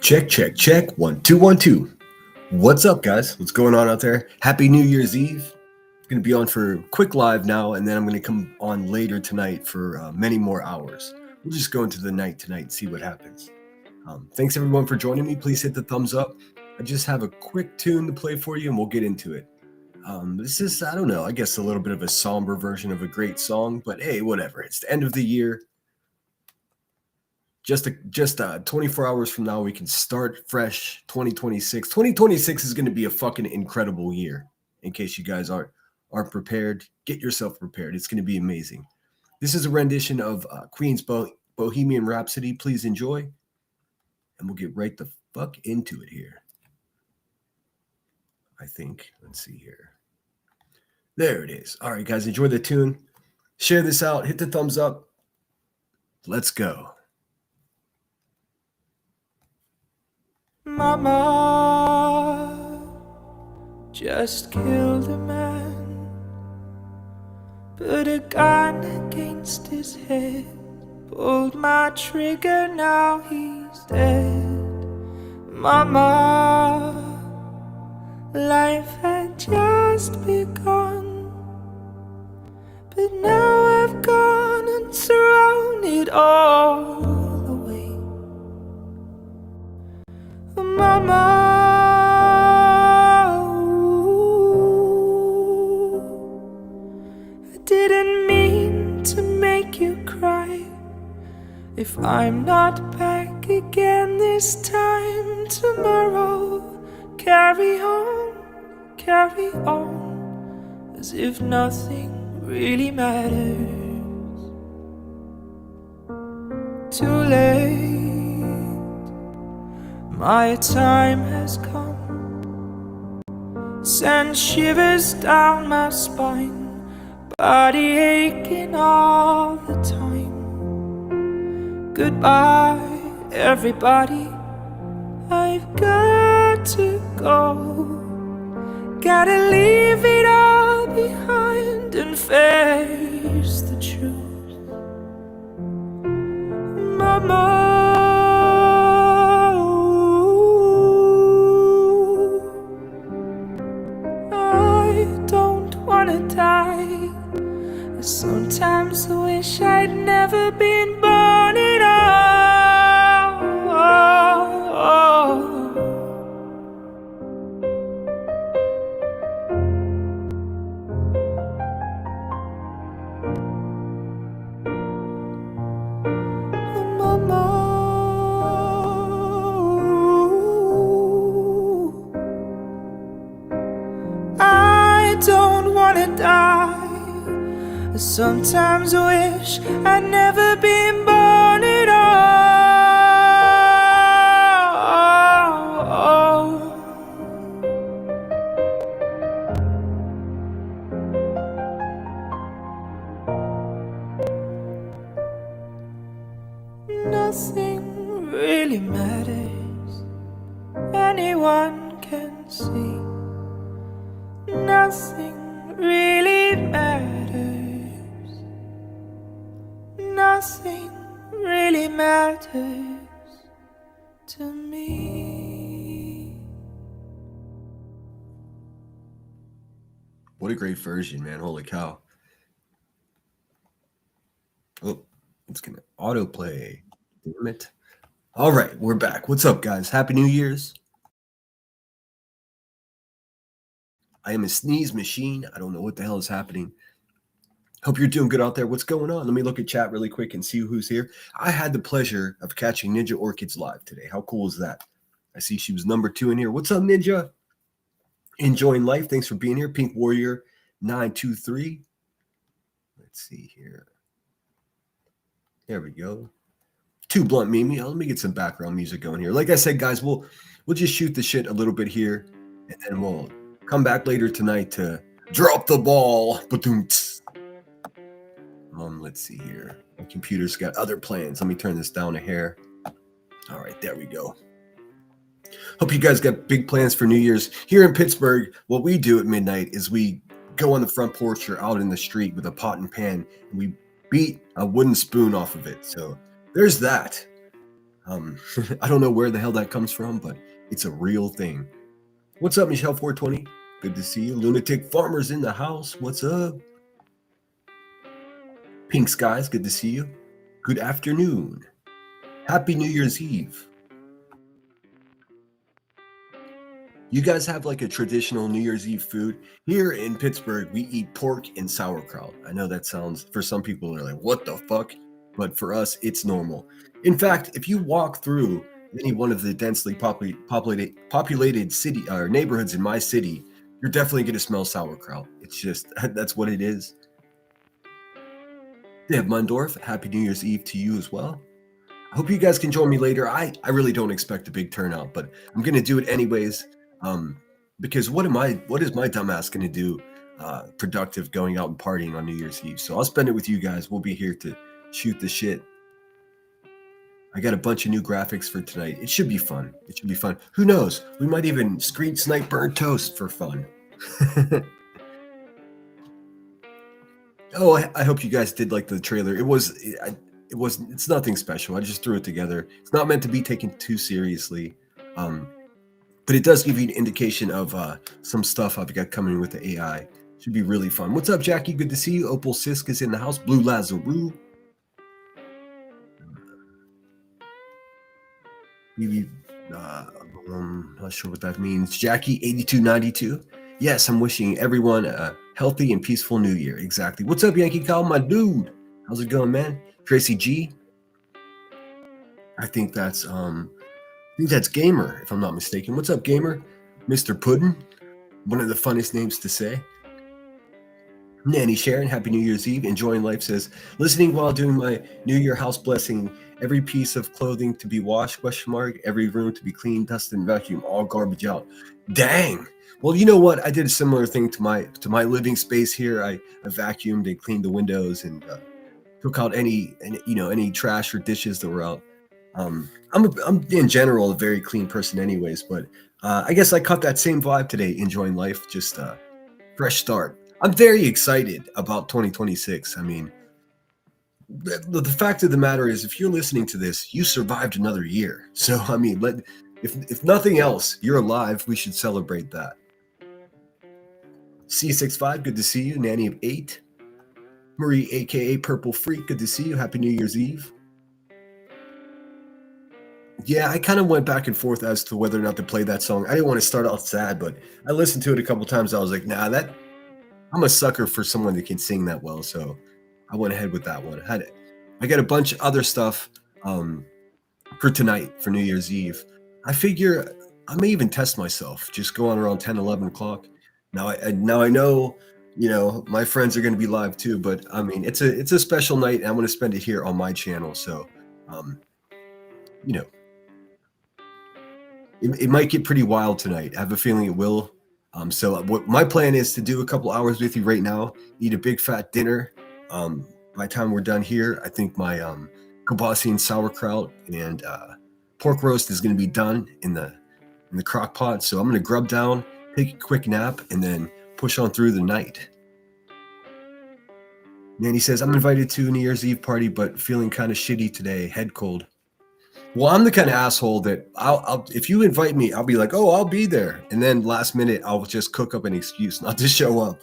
Check, check, check. 1, 2, 1, 2. What's up, guys? What's going on out there? Happy New Year's Eve. I'm going to be on for a quick live now, and then I'm going to come on later tonight for many more hours. We'll just go into the night tonight and see what happens. Thanks, everyone, for joining me. Please hit the thumbs up. I just have a quick tune to play for you, and we'll get into it. This is, I don't know, I guess a little bit of a somber version of a great song, but hey, whatever. It's the end of the year. Just 24 hours from now, we can start fresh 2026. 2026 is going to be a fucking incredible year. In case you guys aren't prepared, get yourself prepared. It's going to be amazing. This is a rendition of Queen's Bohemian Rhapsody. Please enjoy. And we'll get right the fuck into it here. I think. Let's see here. There it is. All right, guys, enjoy the tune. Share this out. Hit the thumbs up. Let's go. Mama just killed a man, put a gun against his head, pulled my trigger, now he's dead. Mama, life had just begun, but now I've gone and thrown it all away. Mama, I didn't mean to make you cry. If I'm not back again this time tomorrow, carry on, as if nothing really matters. Too late. My time has come, send shivers down my spine, body aching all the time. Goodbye, everybody, I've got to go. Gotta leave it all behind and face the truth. Mama, die. I sometimes wish I'd never been born at all. Mama, I don't wanna die. I sometimes wish I'd never been born at all. Nothing really matters, anyone can see. Nothing really matters. Nothing really matters to me. What a great version, man. Holy cow. Oh, it's going to autoplay. Damn it. All right, we're back. What's up, guys? Happy New Year's. I am a sneeze machine. I don't know what the hell is happening. Hope you're doing good out there. What's going on? Let me look at chat really quick and see who's here. I had the pleasure of catching Ninja Orchids live today. How cool is that? I see she was number 2 in here. What's up, Ninja? Enjoying life. Thanks for being here. Pink Warrior 923. Let's see here. There we go. Too Blunt Mimi. Let me get some background music going here. Like I said, guys, we'll just shoot the shit a little bit here, and then we'll come back later tonight to drop the ball. Let's see here. My computer's got other plans. Let me turn this down a hair. All right, there we go. Hope you guys got big plans for New Year's. Here in Pittsburgh, what we do at midnight is we go on the front porch or out in the street with a pot and pan, and we beat a wooden spoon off of it. So there's that. I don't know where the hell that comes from, but it's a real thing. What's up, Michelle 420? Good to see you. Lunatic Farmers in the house. What's up? Pink Skies, good to see you. Good afternoon. Happy New Year's Eve. You guys have like a traditional New Year's Eve food? Here in Pittsburgh, we eat pork and sauerkraut. I know that sounds, for some people, they're like, what the fuck? But for us, it's normal. In fact, if you walk through any one of the densely populated city or neighborhoods in my city, you're definitely going to smell sauerkraut. It's just, that's what it is. Deb Mundorf, Happy New Year's Eve to you as well. I hope you guys can join me later. I really don't expect a big turnout, but I'm going to do it anyways. Because what is my dumbass going to do productive going out and partying on New Year's Eve? So I'll spend it with you guys. We'll be here to shoot the shit. I got a bunch of new graphics for tonight. It should be fun. It should be fun. Who knows? We might even screen snipe burnt toast for fun. Oh, I hope you guys did like the trailer. It's nothing special. I just threw it together. It's not meant to be taken too seriously. But it does give you an indication of some stuff I've got coming with the AI. Should be really fun. What's up, Jackie? Good to see you. Opal Sisk is in the house. Blue Lazaroo. Maybe, not sure what that means. Jackie8292. Yes, I'm wishing everyone a healthy and peaceful New Year. Exactly. What's up, Yankee Kyle, my dude? How's it going, man? Tracy G. I think that's Gamer, if I'm not mistaken. What's up, Gamer? Mr. Puddin', one of the funnest names to say. Nanny Sharon, Happy New Year's Eve. Enjoying life says, listening while doing my New Year house blessing. Every piece of clothing to be washed, ? Every room to be cleaned, dusted, and vacuum, all garbage out. Dang. Well, you know what? I did a similar thing to my living space here. I vacuumed and cleaned the windows and took out any trash or dishes that were out. I'm in general a very clean person anyways, but I guess I caught that same vibe today, enjoying life, just fresh start. I'm very excited about 2026. I mean, the fact of the matter is, if you're listening to this, you survived another year. So, I mean, if nothing else, you're alive. We should celebrate that. C65, good to see you. Nanny of 8. Marie, aka Purple Freak, good to see you. Happy New Year's Eve. Yeah, I kind of went back and forth as to whether or not to play that song. I didn't want to start out sad, but I listened to it a couple times. I was like, nah, I'm a sucker for someone that can sing that well. So I went ahead with that one. I got a bunch of other stuff for tonight, for New Year's Eve. I figure I may even test myself, just go on around 10, 11 o'clock. Now I know, my friends are going to be live too, but I mean, it's a special night and I'm going to spend it here on my channel. So, it might get pretty wild tonight. I have a feeling it will. So what my plan is to do a couple hours with you right now, eat a big fat dinner. By the time we're done here, I think my kielbasa and sauerkraut and pork roast is going to be done in the crock pot. So I'm going to grub down, take a quick nap, and then push on through the night. Nanny says, I'm invited to a New Year's Eve party, but feeling kind of shitty today, head cold. Well, I'm the kind of asshole that I'll if you invite me, I'll be like, oh, I'll be there. And then last minute, I'll just cook up an excuse not to show up.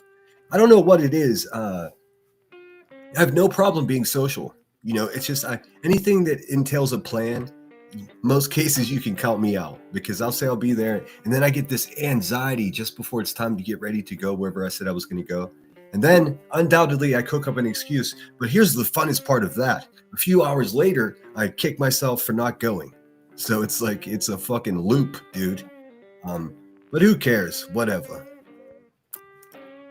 I don't know what it is. I have no problem being social. It's just anything that entails a plan, most cases you can count me out because I'll say I'll be there. And then I get this anxiety just before it's time to get ready to go wherever I said I was going to go. And then undoubtedly I cook up an excuse. But here's the funnest part of that. A few hours later, I kick myself for not going. So it's like, it's a fucking loop, dude. But who cares? Whatever.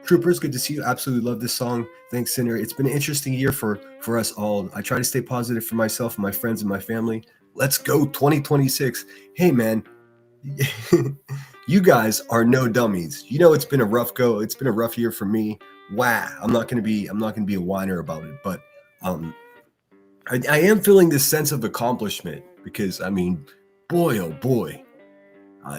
Troopers, good to see you. Absolutely love this song. Thanks, Sinner. It's been an interesting year for us all. I try to stay positive for myself and my friends and my family. Let's go 2026. Hey, man. You guys are no dummies. It's been a rough go. It's been a rough year for me. Wow. I'm not gonna be a whiner about it, but I am feeling this sense of accomplishment because I mean, boy, oh boy,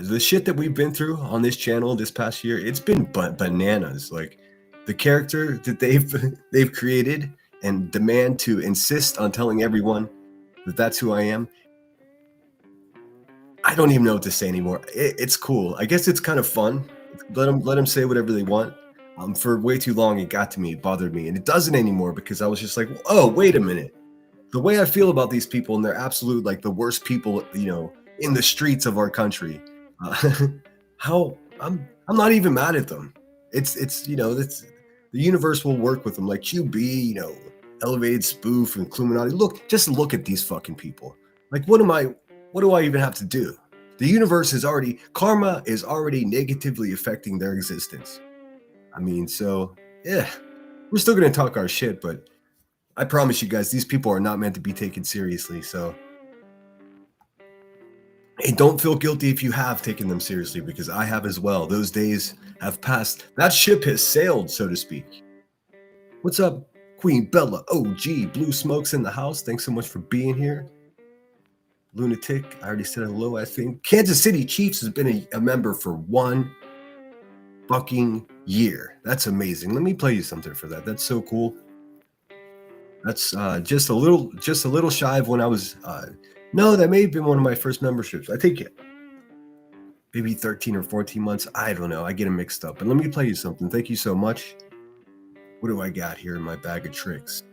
the shit that we've been through on this channel this past year, it's been bananas. Like the character that they've created and demand to insist on telling everyone that that's who I am. I don't even know what to say anymore. It's cool. I guess it's kind of fun. Let them say whatever they want. For way too long, it got to me, it bothered me, and it doesn't anymore because I was just like, oh, wait a minute. The way I feel about these people, and they're absolute like the worst people, in the streets of our country. Uh, how I'm not even mad at them. It's the universe will work with them, like QB, elevated spoof and Illuminati. Just look at these fucking people. Like, what do I even have to do? The universe karma is already negatively affecting their existence. I mean, so yeah, we're still gonna talk our shit, but I promise you guys, these people are not meant to be taken seriously. So, hey, don't feel guilty if you have taken them seriously, because I have as well. Those days have passed. That ship has sailed, so to speak. What's up, Queen Bella? OG, Blue Smoke's in the house. Thanks so much for being here. Lunatic, I already said hello, I think. Kansas City Chiefs has been a member for 1 fucking year. That's amazing. Let me play you something for that. That's so cool. That's just a little shy of when I was. No, that may have been one of my first memberships. I think maybe 13 or 14 months. I don't know. I get them mixed up. But let me play you something. Thank you so much. What do I got here in my bag of tricks?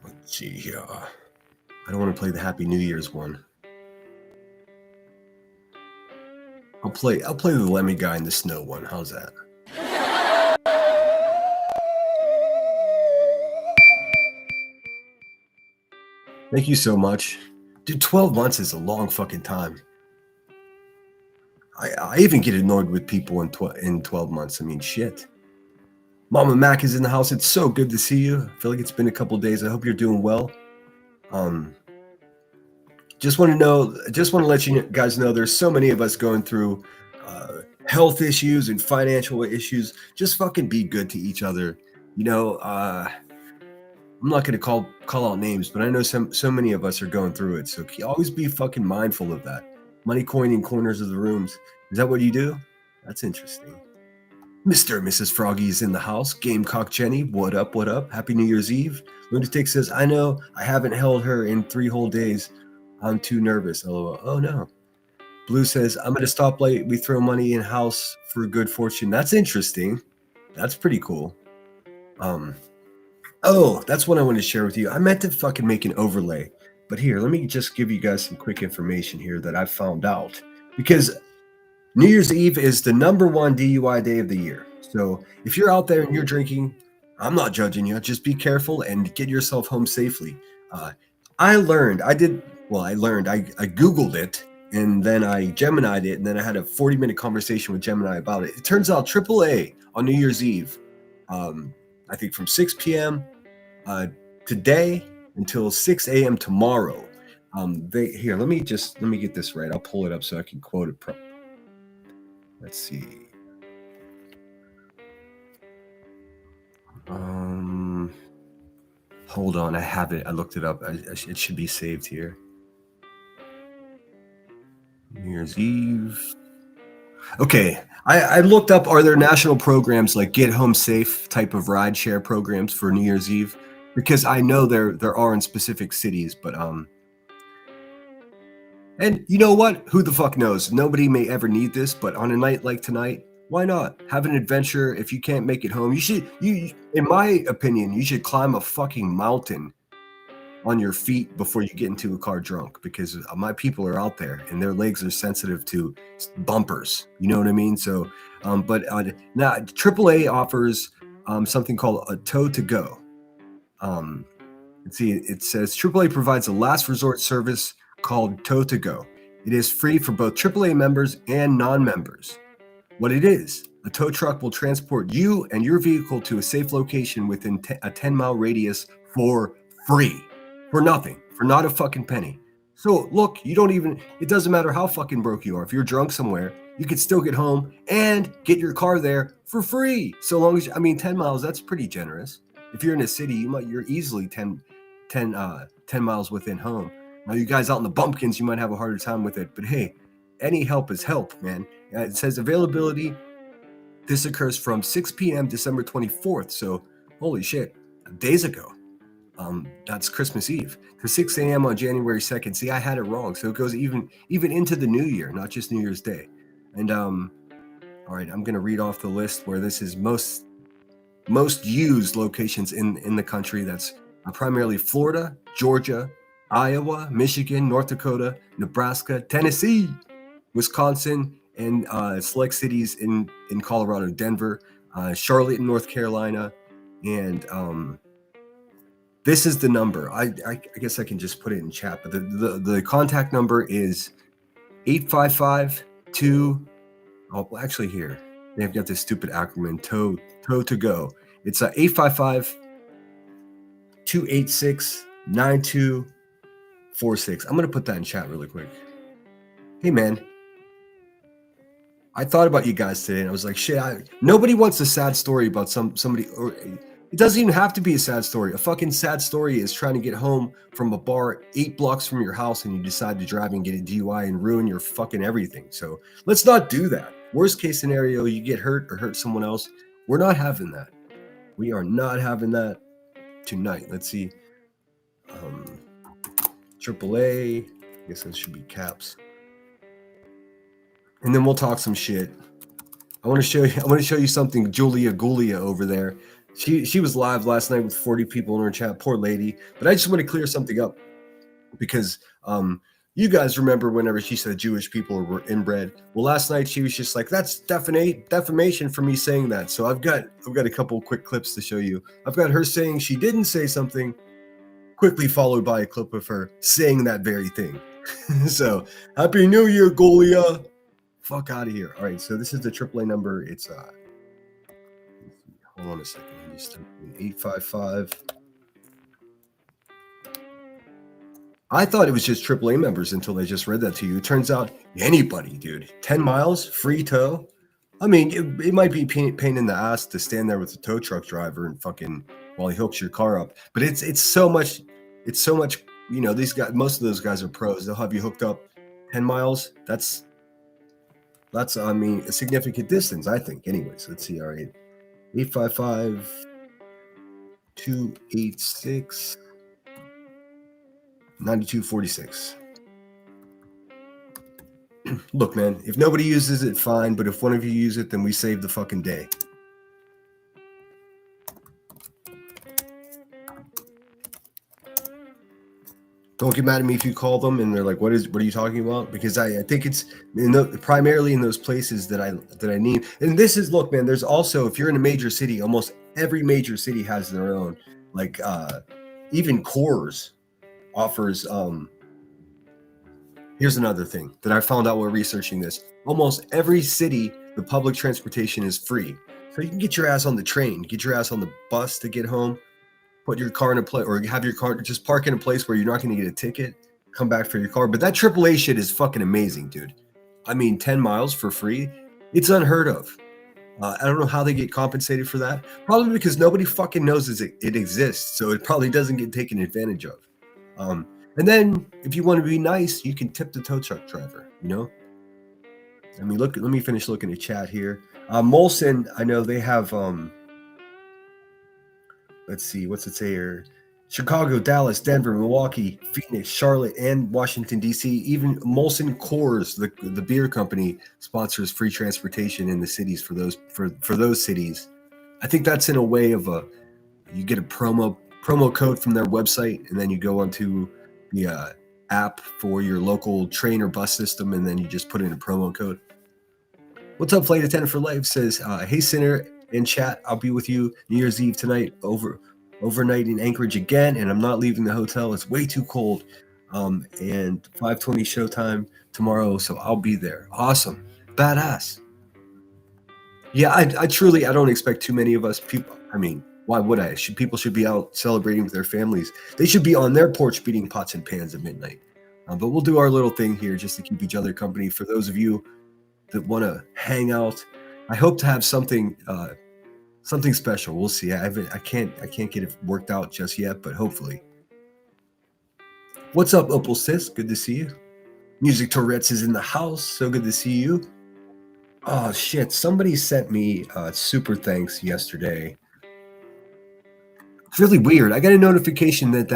Let's see here. I don't want to play the Happy New Year's one. I'll play the Lemmy Guy in the Snow one. How's that? Thank you so much. Dude, 12 months is a long fucking time. I even get annoyed with people in 12 months. I mean, shit. Mama Mac is in the house. It's so good to see you. I feel like it's been a couple days. I hope you're doing well. Just want to let you guys know there's so many of us going through health issues and financial issues. Just fucking be good to each other. I'm not going to call out names, but I know so many of us are going through it. So always be fucking mindful of that. Money coining corners of the rooms. Is that what you do? That's interesting. Mr. and Mrs. Froggy is in the house. Gamecock Jenny, what up, what up? Happy New Year's Eve. Lunatic says, I know I haven't held her in 3 whole days. I'm too nervous. LOL. Oh no. Blue says, I'm at a stoplight. We throw money in house for good fortune. That's interesting. That's pretty cool. Oh, that's what I want to share with you. I meant to fucking make an overlay. But here, let me just give you guys some quick information here that I found out. Because New Year's Eve is the number 1 DUI day of the year. So if you're out there and you're drinking, I'm not judging you. Just be careful and get yourself home safely. I Googled it, and then I Gemini'd it, and then I had a 40-minute conversation with Gemini about it. It turns out AAA on New Year's Eve, I think from 6 p.m. Today until 6 a.m. tomorrow. Let me get this right. I'll pull it up so I can quote it properly. Let's see. Hold on, I have it. I looked it up. It should be saved here. New Year's Eve. Okay, I looked up, are there national programs like Get Home Safe type of ride share programs for New Year's Eve? Because I know there are in specific cities, but and you know what? Who the fuck knows? Nobody may ever need this, but on a night like tonight, why not have an adventure? If you can't make it home, in my opinion, you should climb a fucking mountain on your feet before you get into a car drunk, because my people are out there and their legs are sensitive to bumpers. You know what I mean? So, now AAA offers something called a tow to go. It says AAA provides a last resort service called Tow to Go. It is free for both AAA members and non-members. What it is, a tow truck will transport you and your vehicle to a safe location within a 10-mile radius for free. For nothing. For not a fucking penny. So look, it doesn't matter how fucking broke you are. If you're drunk somewhere, you could still get home and get your car there for free. So long as, 10 miles, that's pretty generous. If you're in a city, you're easily 10 miles within home. Now, you guys out in the bumpkins, you might have a harder time with it, but hey, any help is help, man. It says availability. This occurs from 6 p.m. December 24th. So, holy shit, days ago. That's Christmas Eve to 6 a.m. on January 2nd. See, I had it wrong, so it goes even into the New Year, not just New Year's Day. And all right, I'm gonna read off the list where this is most used locations in the country. That's primarily Florida, Georgia, Iowa, Michigan, North Dakota, Nebraska, Tennessee, Wisconsin, and select cities in Colorado, Denver, Charlotte, in North Carolina, and this is the number. I guess I can just put it in chat, but the contact number is 855 2. Oh, actually, here they've got this stupid acronym toe to go. It's 855 286 9246. I'm gonna put that in chat really quick. Hey man, I thought about you guys today, and I was like, shit. Nobody wants a sad story about somebody. Or it doesn't even have to be a sad story. A fucking sad story is trying to get home from a bar 8 blocks from your house, and you decide to drive and get a DUI and ruin your fucking everything. So let's not do that. Worst case scenario, you get hurt or hurt someone else. We're not having that. We are not having that tonight. Let's see. AAA. I guess that should be caps. And then we'll talk some shit. I want to show you something. Julia Gulia over there. She was live last night with 40 people in her chat. Poor lady. But I just want to clear something up because you guys remember whenever she said Jewish people were inbred. Well, last night she was just like, that's defamation for me saying that. So I've got a couple quick clips to show you. I've got her saying she didn't say something, quickly followed by a clip of her saying that very thing. So Happy New Year, Golia. Fuck out of here. All right, so this is the AAA number. It's hold on a second. I just typed in 855. I thought it was just AAA members until I just read that to you. It turns out anybody, dude. 10 miles, free tow. I mean, it might be pain in the ass to stand there with a tow truck driver and fucking while he hooks your car up. But it's so much. You know, these guys. Most of those guys are pros. They'll have you hooked up 10 miles. That's I mean a significant distance, I think. Anyways, let's see. All right, 855 286 9246. Look, man, if nobody uses it, fine. But if one of you use it, then we save the fucking day. Don't get mad at me if you call them and they're like, what are you talking about? Because I think it's primarily in those places that I need. And this is, look, man, there's also, if you're in a major city, almost every major city has their own, like even Coors offers, here's another thing that I found out while researching this. Almost every city, the public transportation is free. So you can get your ass on the train, get your ass on the bus to get home, put your car in a place, or have your car just park in a place where you're not going to get a ticket, come back for your car. But that AAA shit is fucking amazing, dude. I mean, 10 miles for free, it's unheard of. I don't know how they get compensated for that. Probably because nobody fucking knows it exists. So it probably doesn't get taken advantage of. And then if you want to be nice, you can tip the tow truck driver, you know? I mean, let me finish looking at chat here. Molson, I know they have, let's see, what's it say here? Chicago, Dallas, Denver, Milwaukee, Phoenix, Charlotte, and Washington, D.C. Even Molson Coors, the beer company, sponsors free transportation in the cities for those cities. I think that's in a way of you get a promo code from their website, and then you go onto the app for your local train or bus system, and then you just put in a promo code. What's up, Flight Attendant for Life says, hey, Sinner in chat, I'll be with you New Year's Eve tonight, overnight in Anchorage again, and I'm not leaving the hotel. It's way too cold. And 5:20 showtime tomorrow, so I'll be there. Awesome. Badass. Yeah, I truly don't expect too many of us people. I mean, why would I? People should be out celebrating with their families. They should be on their porch beating pots and pans at midnight. But we'll do our little thing here just to keep each other company. For those of you that want to hang out, I hope to have something special. We'll see. I can't get it worked out just yet, but hopefully. What's up, Opal Sis? Good to see you. Music Tourette's is in the house. So good to see you. Oh shit! Somebody sent me super thanks yesterday. It's really weird. I got a notification that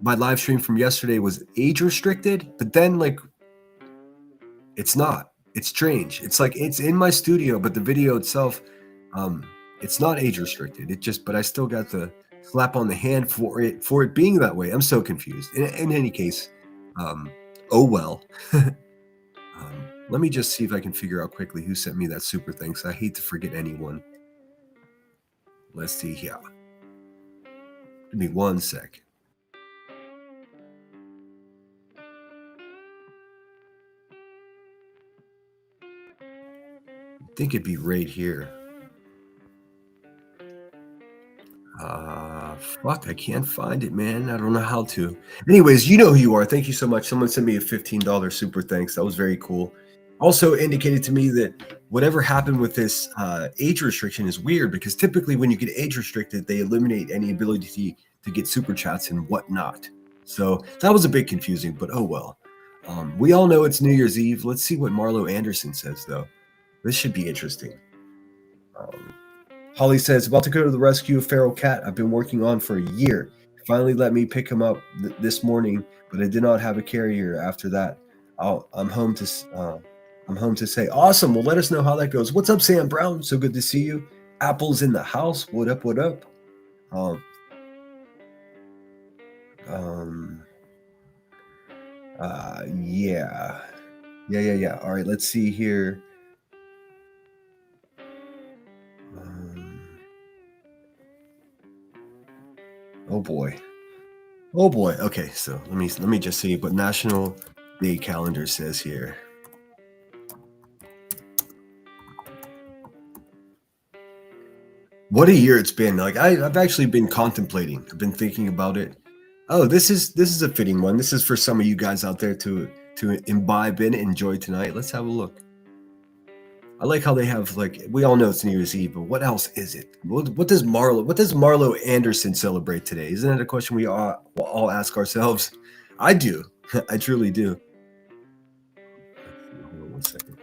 my live stream from yesterday was age restricted, but then like it's not. It's strange. It's like it's in my studio, but the video itself, it's not age restricted. It just, but I still got the slap on the hand for it being that way. I'm so confused. In any case, oh well. Let me just see if I can figure out quickly who sent me that super thanks. I hate to forget anyone. Let's see here. Give me 1 sec. I think it'd be right here. Fuck, I can't find it, man. I don't know how to. Anyways, you know who you are. Thank you so much. Someone sent me a $15 super thanks. That was very cool. Also indicated to me that whatever happened with this age restriction is weird because typically when you get age restricted, they eliminate any ability to get super chats and whatnot. So that was a bit confusing, but oh well. We all know it's New Year's Eve. Let's see what Marlo Anderson says, though. This should be interesting. Holly says, about to go to the rescue of feral cat I've been working on for a year. Finally let me pick him up this morning, but I did not have a carrier after that. I'm home to say, awesome. Well, let us know how that goes. What's up, Sam Brown? So good to see you. Apple's in the house. What up? What up? Yeah. All right, let's see here. Oh boy. Okay, so let me just see what National Day calendar says here. What a year it's been. Like I've actually been contemplating. I've been thinking about it. Oh, this is a fitting one. This is for some of you guys out there to imbibe in and enjoy tonight. Let's have a look. I like how they have, like, we all know it's New Year's Eve, but what else is it? What does Marlo Anderson celebrate today? Isn't that a question we all ask ourselves? I do. I truly do. Hold on 1 second.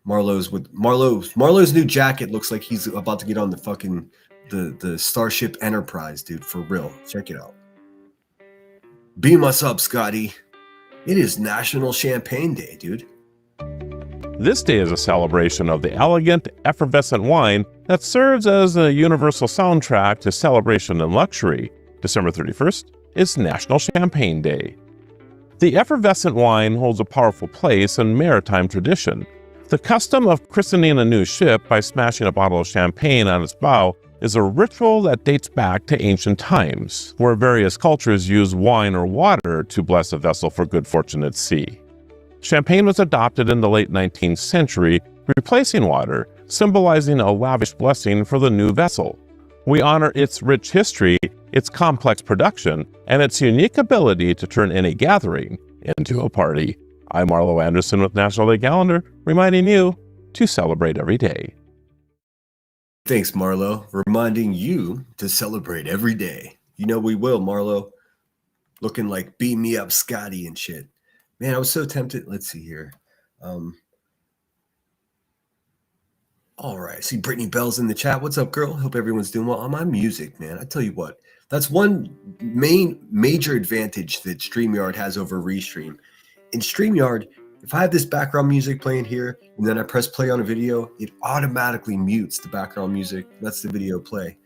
Marlo's new jacket looks like he's about to get on the fucking the Starship Enterprise, dude, for real. Check it out. Beam us up, Scotty. It is National Champagne Day, dude. This day is a celebration of the elegant, effervescent wine that serves as a universal soundtrack to celebration and luxury. December 31st is National Champagne Day. The effervescent wine holds a powerful place in maritime tradition. The custom of christening a new ship by smashing a bottle of champagne on its bow is a ritual that dates back to ancient times, where various cultures use wine or water to bless a vessel for good fortune at sea. Champagne was adopted in the late 19th century, replacing water, symbolizing a lavish blessing for the new vessel. We honor its rich history, its complex production, and its unique ability to turn any gathering into a party. I'm Marlo Anderson with National Day Calendar, reminding you to celebrate every day. Thanks, Marlo, reminding you to celebrate every day. You know we will, Marlo. Looking like beam me up Scotty and shit. Man, I was so tempted. Let's see here. All right. See Brittany Bell's in the chat. What's up, girl? Hope everyone's doing well. On my music, man. I tell you what, that's one major advantage that StreamYard has over Restream. In StreamYard, if I have this background music playing here and then I press play on a video, it automatically mutes the background music, lets the video play.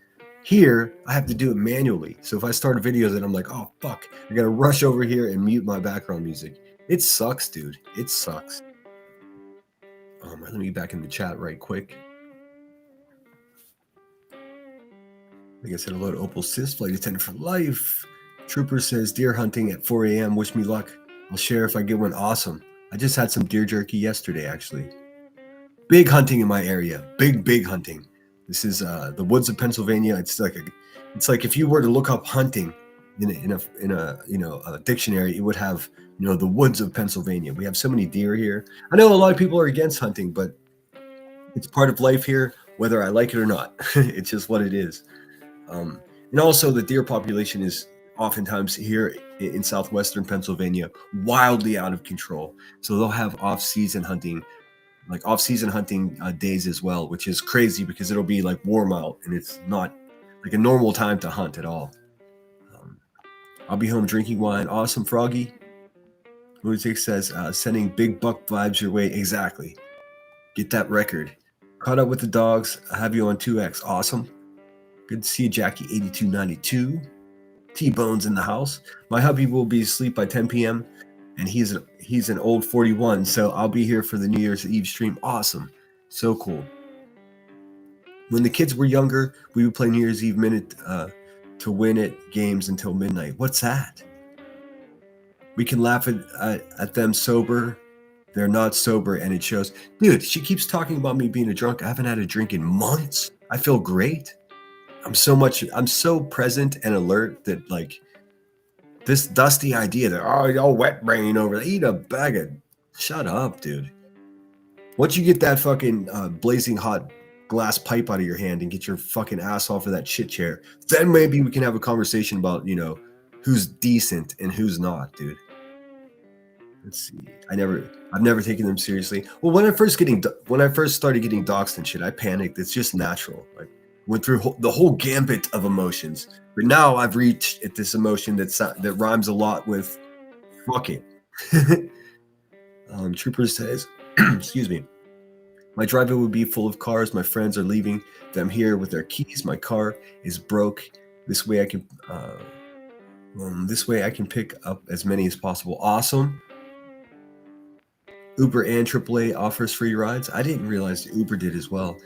Here, I have to do it manually. So if I start a video that I'm like, oh, fuck, I got to rush over here and mute my background music. It sucks, dude. It sucks. Let me get back in the chat right quick. Like I said, hello to Opal Sis, flight attendant for life. Trooper says, deer hunting at 4 a.m. Wish me luck. I'll share if I get one. Awesome. I just had some deer jerky yesterday, actually. Big hunting in my area. Big hunting. This is the woods of Pennsylvania. It's like if you were to look up hunting in a dictionary, it would have the woods of Pennsylvania. We have so many deer here. I know a lot of people are against hunting, but it's part of life here, whether I like it or not. It's just what it is. And also the deer population is oftentimes here in southwestern Pennsylvania wildly out of control. So they'll have off-season hunting days as well, which is crazy because it'll be like warm out and it's not like a normal time to hunt at all. Um, I'll be home drinking wine. Awesome, Froggy. Lunatic says, sending big buck vibes your way. Exactly. Get that record. Caught up with the dogs. I have you on 2X. Awesome. Good to see you, Jackie8292. T-Bones in the house. My hubby will be asleep by 10 p.m. and he's an old 41, so I'll be here for the New Year's Eve stream. Awesome. So cool. When the kids were younger, we would play New Year's Eve minute to win it games until midnight. What's that? We can laugh at them sober. They're not sober, and it shows. Dude, she keeps talking about me being a drunk. I haven't had a drink in months. I feel great. I'm so present and alert that, like, this dusty idea that, oh, y'all wet brain over there, eat a bag of, shut up, dude. Once you get that fucking blazing hot glass pipe out of your hand and get your fucking ass off of that shit chair, then maybe we can have a conversation about, who's decent and who's not, dude. Let's see. I've never taken them seriously. Well, when I first started getting doxxed and shit, I panicked. It's just natural. Like, went through the whole gambit of emotions, but now I've reached at this emotion that rhymes a lot with fucking. Trooper says, excuse me. My driveway would be full of cars. My friends are leaving them here with their keys. My car is broke. This way I can pick up as many as possible. Awesome. Uber and AAA offers free rides. I didn't realize Uber did as well.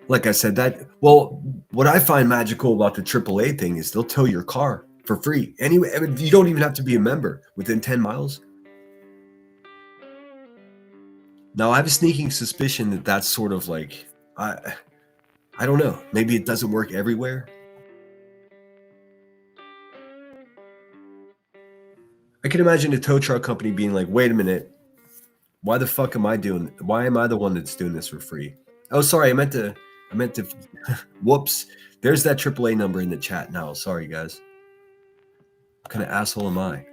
Like I said, what I find magical about the AAA thing is they'll tow your car for free. Anyway, I mean, you don't even have to be a member within 10 miles. Now, I have a sneaking suspicion that that's sort of like, I don't know. Maybe it doesn't work everywhere. I can imagine a tow truck company being like, wait a minute. Why the fuck am I the one that's doing this for free? Oh, sorry. I meant to, whoops. There's that AAA number in the chat now. Sorry, guys. What kind of asshole am I?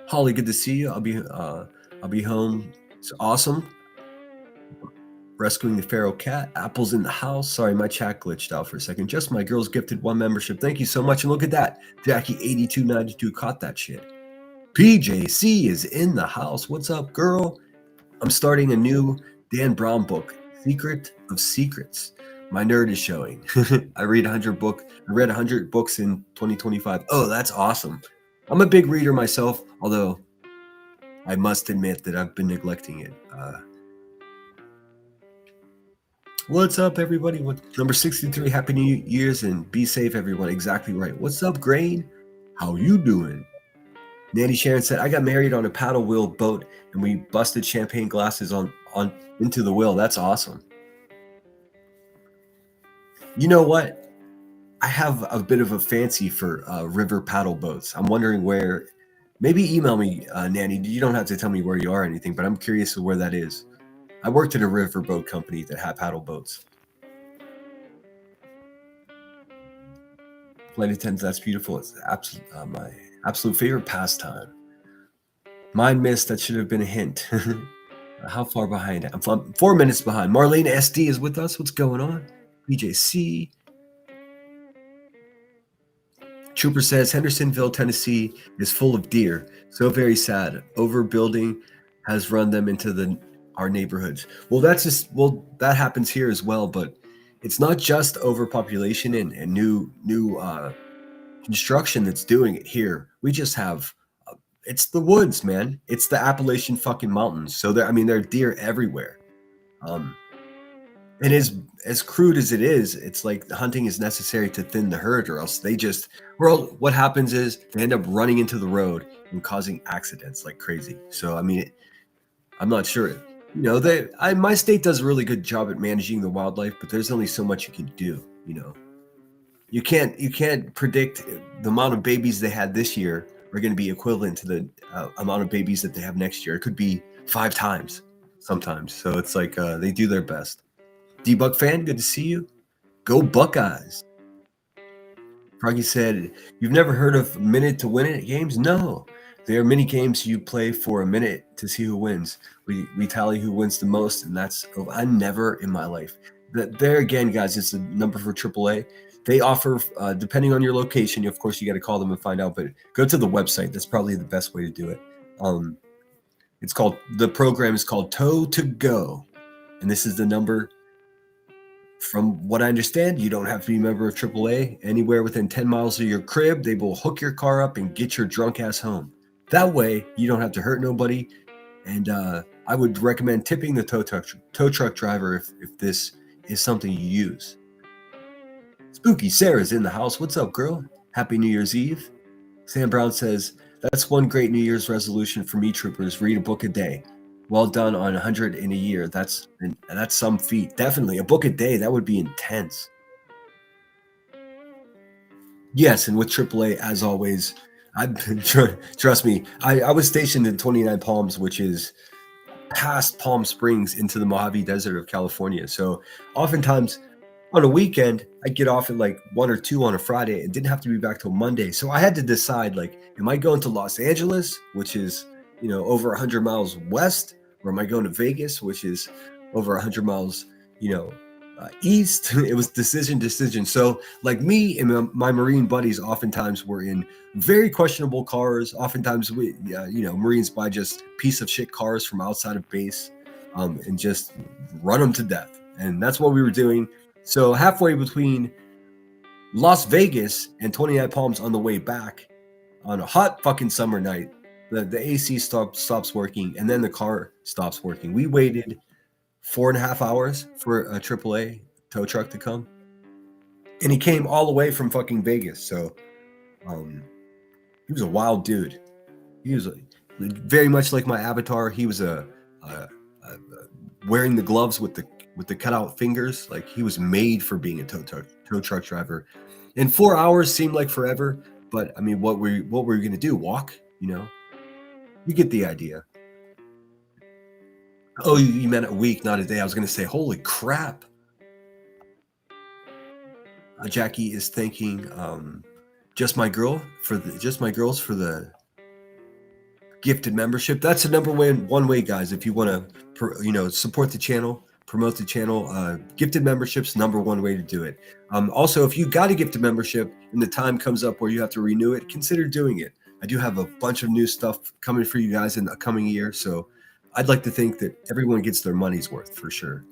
Holly, good to see you. I'll be home. It's awesome. Rescuing the feral cat. Apple's in the house. Sorry, my chat glitched out for a second. Just my girls gifted 1 membership. Thank you so much. And look at that. Jackie8292 caught that shit. PJC is in the house. What's up, girl? I'm starting a new Dan Brown book, Secret of Secrets. My nerd is showing. I read 100 books in 2025. Oh, that's awesome. I'm a big reader myself, although I must admit that I've been neglecting it. What's up, everybody? Number 63, Happy New Year's and be safe, everyone. Exactly right. What's up, Grain? How you doing? Nanny Sharon said, I got married on a paddle wheel boat and we busted champagne glasses on into the wheel. That's awesome. You know what? I have a bit of a fancy for river paddle boats. I'm wondering where. Maybe email me, Nanny. You don't have to tell me where you are or anything, but I'm curious of where that is. I worked at a river boat company that had paddle boats. Flight attendants, that's beautiful. It's my absolute favorite pastime. Mine missed. That should have been a hint. How far behind? I'm 4 minutes behind. Marlene SD is with us. What's going on? BJC. Trooper says Hendersonville, Tennessee is full of deer. So very sad. Overbuilding has run them into our neighborhoods. Well, that happens here as well, but it's not just overpopulation and new construction that's doing it here. We just have it's the woods, man. It's the Appalachian fucking mountains. So there are deer everywhere. And as crude as it is, it's like hunting is necessary to thin the herd, or else what happens is they end up running into the road and causing accidents like crazy. So I'm not sure. My state does a really good job at managing the wildlife, but there's only so much you can do. You can't predict the amount of babies they had this year are going to be equivalent to the amount of babies that they have next year. It could be 5 times sometimes. So it's like they do their best. D-Buck fan, good to see you. Go Buckeyes. Froggy said, you've never heard of minute to win it games? No. There are many games you play for a minute to see who wins. We tally who wins the most, and I never in my life. There again, guys, it's the number for AAA. They offer, depending on your location, of course, you got to call them and find out, but go to the website. That's probably the best way to do it. The program is called Tow to Go. And this is the number. From what I understand, you don't have to be a member of AAA. Anywhere within 10 miles of your crib, they will hook your car up and get your drunk ass home. That way, you don't have to hurt nobody. And I would recommend tipping the tow truck driver if this is something you use. Spooky Sarah's in the house. What's up, girl? Happy New Year's Eve. Sam Brown says, that's one great New Year's resolution for me, troopers. Read a book a day. Well done on 100 in a year. That's some feat. Definitely. A book a day, that would be intense. Yes, and with AAA, as always, trust me, I was stationed in 29 Palms, which is past Palm Springs into the Mojave Desert of California. So oftentimes on a weekend, I'd get off at like 1 or 2 on a Friday and didn't have to be back till Monday. So I had to decide, like, am I going to Los Angeles, which is, over 100 miles west, or am I going to Vegas, which is over 100 miles, east? It was decision. So like me and my Marine buddies oftentimes were in very questionable cars. Oftentimes we, Marines buy just piece of shit cars from outside of base and just run them to death. And that's what we were doing. So halfway between Las Vegas and 29 Palms on the way back on a hot fucking summer night, the AC stops working and then the car stops working. We waited 4.5 hours for a AAA tow truck to come. And he came all the way from fucking Vegas. So he was a wild dude. He was very much like my avatar. He was wearing the gloves with the cutout fingers. Like he was made for being a tow truck driver. And 4 hours seemed like forever. But I mean, what were we going to do? Walk? You get the idea. Oh, you meant a week, not a day. I was going to say, holy crap. Jackie is thanking just my girls for the gifted membership. That's the number one way, guys. If you want to, support the channel, promote the channel, gifted membership's number one way to do it. Also, if you got a gifted membership and the time comes up where you have to renew it, consider doing it. I do have a bunch of new stuff coming for you guys in the coming year, so I'd like to think that everyone gets their money's worth for sure.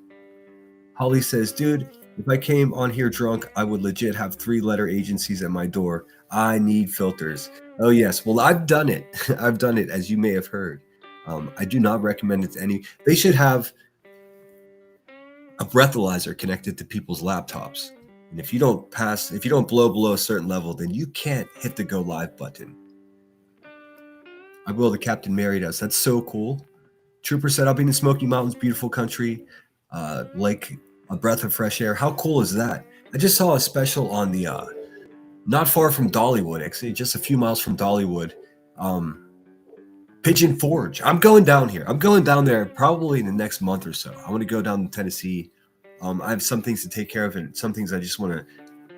Holly says, dude, if I came on here drunk, I would legit have 3-letter agencies at my door. I need filters. Oh, yes. Well, I've done it. I've done it, as you may have heard. I do not recommend it to any. They should have a breathalyzer connected to people's laptops. And if you don't blow below a certain level, then you can't hit the go live button. I will. The captain married us. That's so cool. Trooper said, I'll be in the Smoky Mountains, beautiful country, like a breath of fresh air. How cool is that? I just saw a special on the, not far from Dollywood, actually, just a few miles from Dollywood, Pigeon Forge. I'm going down here. I'm going down there probably in the next month or so. I want to go down to Tennessee. I have some things to take care of and some things I just want to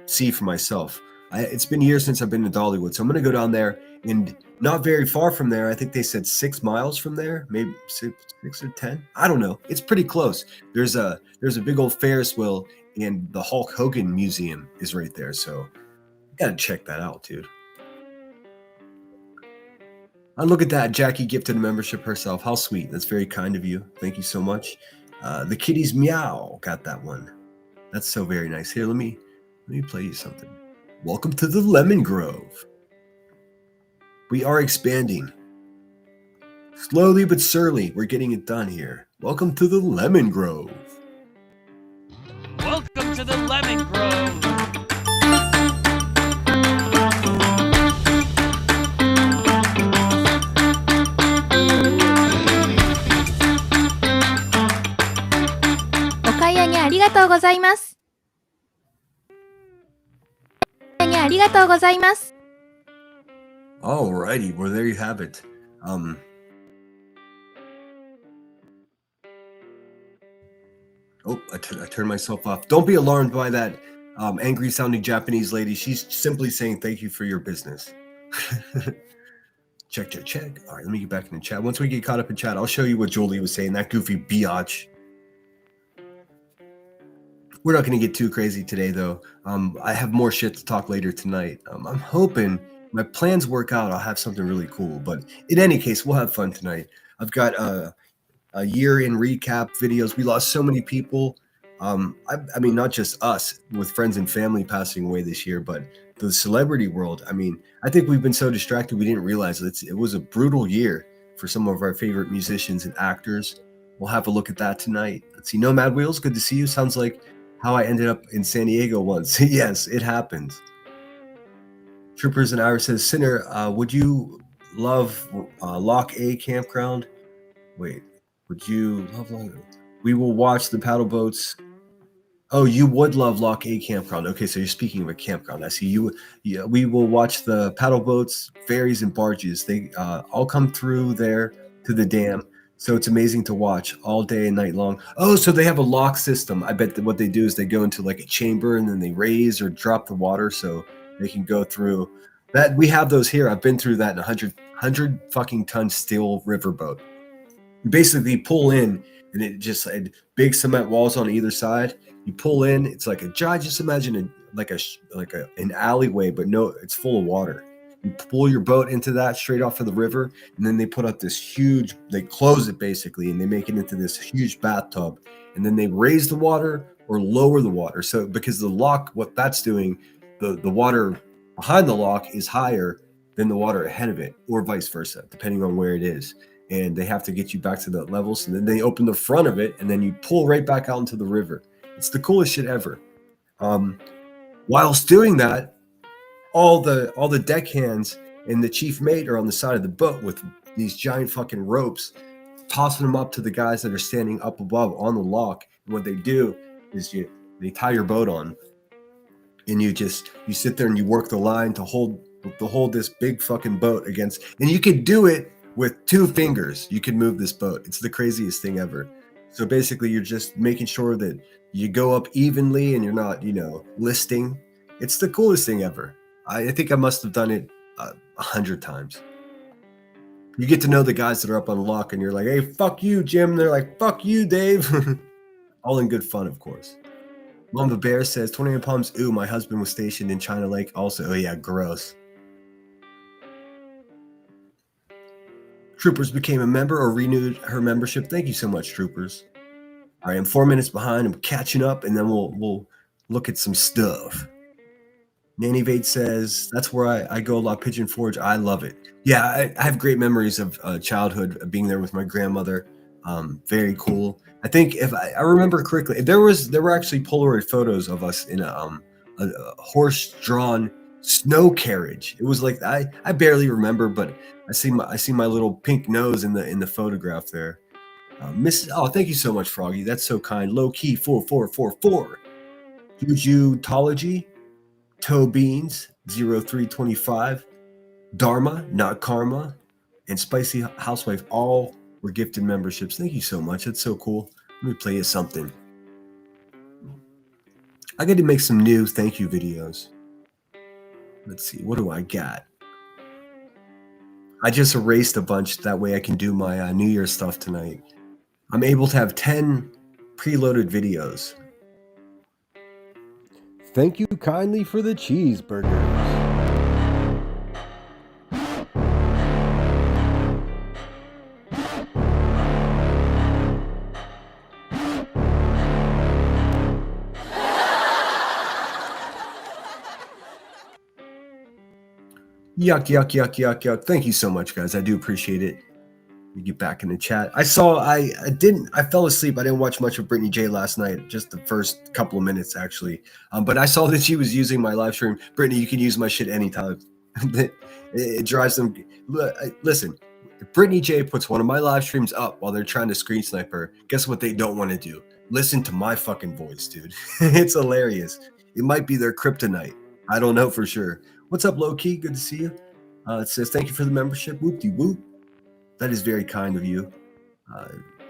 see for myself. It's been years since I've been to Dollywood, so I'm going to go down there, and not very far from there. I think they said 6 miles from there, maybe 6 or 10. I don't know. It's pretty close. There's a big old Ferris wheel, and the Hulk Hogan Museum is right there. So you got to check that out, dude. Look at that. Jackie gifted a membership herself. How sweet. That's very kind of you. Thank you so much. The kitties meow got that one. That's so very nice. Here, let me play you something. Welcome to the Lemon Grove. We are expanding. Slowly but surely, we're getting it done here. Welcome to the Lemon Grove. Welcome to the Lemon Grove. Alrighty, well, there you have it. I turned myself off. Don't be alarmed by that angry sounding Japanese lady. She's simply saying thank you for your business. Check. All right, let me get back in the chat. Once we get caught up in chat, I'll show you what Jolie was saying. That goofy biatch. We're not going to get too crazy today, though. I have more shit to talk later tonight. I'm hoping my plans work out. I'll have something really cool. But in any case, we'll have fun tonight. I've got a year in recap videos. We lost so many people. I mean, not just us with friends and family passing away this year, but the celebrity world. I mean, I think we've been so distracted we didn't realize it was a brutal year for some of our favorite musicians and actors. We'll have a look at that tonight. Let's see. Nomad Wheels, good to see you. Sounds like how I ended up in San Diego once. Yes, it happens. Troopers and Iris says, Sinner, would you love Lock A Campground? Wait, would you love? We will watch the paddle boats. Oh, you would love Lock A Campground. Okay, so you're speaking of a campground. I see you. Yeah, we will watch the paddle boats, ferries, and barges. They all come through there to the dam. So it's amazing to watch all day and night long. Oh, so they have a lock system. I bet that what they do is they go into like a chamber and then they raise or drop the water so they can go through. That we have those here. I've been through that in a 100 fucking ton steel riverboat. You basically pull in and it just had big cement walls on either side. You pull in, it's like a giant. Just imagine an alleyway, but no, it's full of water. You pull your boat into that straight off of the river, and then they put up this huge. They close it basically, and they make it into this huge bathtub, and then they raise the water or lower the water. So because the lock, what that's doing, the water behind the lock is higher than the water ahead of it, or vice versa, depending on where it is. And they have to get you back to that level. So then they open the front of it, and then you pull right back out into the river. It's the coolest shit ever. Whilst doing that, all the deckhands and the chief mate are on the side of the boat with these giant fucking ropes, tossing them up to the guys that are standing up above on the lock. And what they do is they tie your boat on, and you sit there and you work the line to hold this big fucking boat against. And you could do it with 2 fingers. You can move this boat. It's the craziest thing ever. So basically, you're just making sure that you go up evenly and you're not, listing. It's the coolest thing ever. I think I must have done it 100 times. You get to know the guys that are up on the lock and you're like, hey, fuck you, Jim. They're like, fuck you, Dave. All in good fun, of course. Mama Bear says, 29 Palms. Ooh, my husband was stationed in China Lake also. Oh, yeah, gross. Troopers became a member or renewed her membership. Thank you so much, Troopers. All right, I'm 4 minutes behind. I'm catching up, and then we'll look at some stuff. Nanny Vate says, that's where I go a lot, Pigeon Forge. I love it. Yeah, I have great memories of childhood, being there with my grandmother. Very cool. I think if I remember correctly, there were actually Polaroid photos of us in a horse-drawn snow carriage. It was like I barely remember, but I see my little pink nose in the photograph there. Thank you so much, Froggy. That's so kind. Low key 4444. Jujutology, Toe Beans 0325, Dharma, not Karma, and Spicy Housewife all were gifted memberships. Thank you so much. That's so cool. Let me play you something. I got to make some new thank you videos. Let's see. What do I got? I just erased a bunch. That way I can do my New Year's stuff tonight. I'm able to have 10 preloaded videos. Thank you kindly for the cheeseburgers. Yuck, yuck, yuck, yuck, yuck. Thank you so much, guys. I do appreciate it. We get back in the chat. I fell asleep. I didn't watch much of Brittany J last night, just the first couple of minutes, actually. But I saw that she was using my live stream. Brittany, you can use my shit anytime. It drives them. Listen, if Brittany J puts one of my live streams up while they're trying to screen sniper, guess what they don't want to do? Listen to my fucking voice, dude. It's hilarious. It might be their kryptonite. I don't know for sure. What's up, Low Key? Good to see you. It says, thank you for the membership. Whoop-de-whoop. That is very kind of you.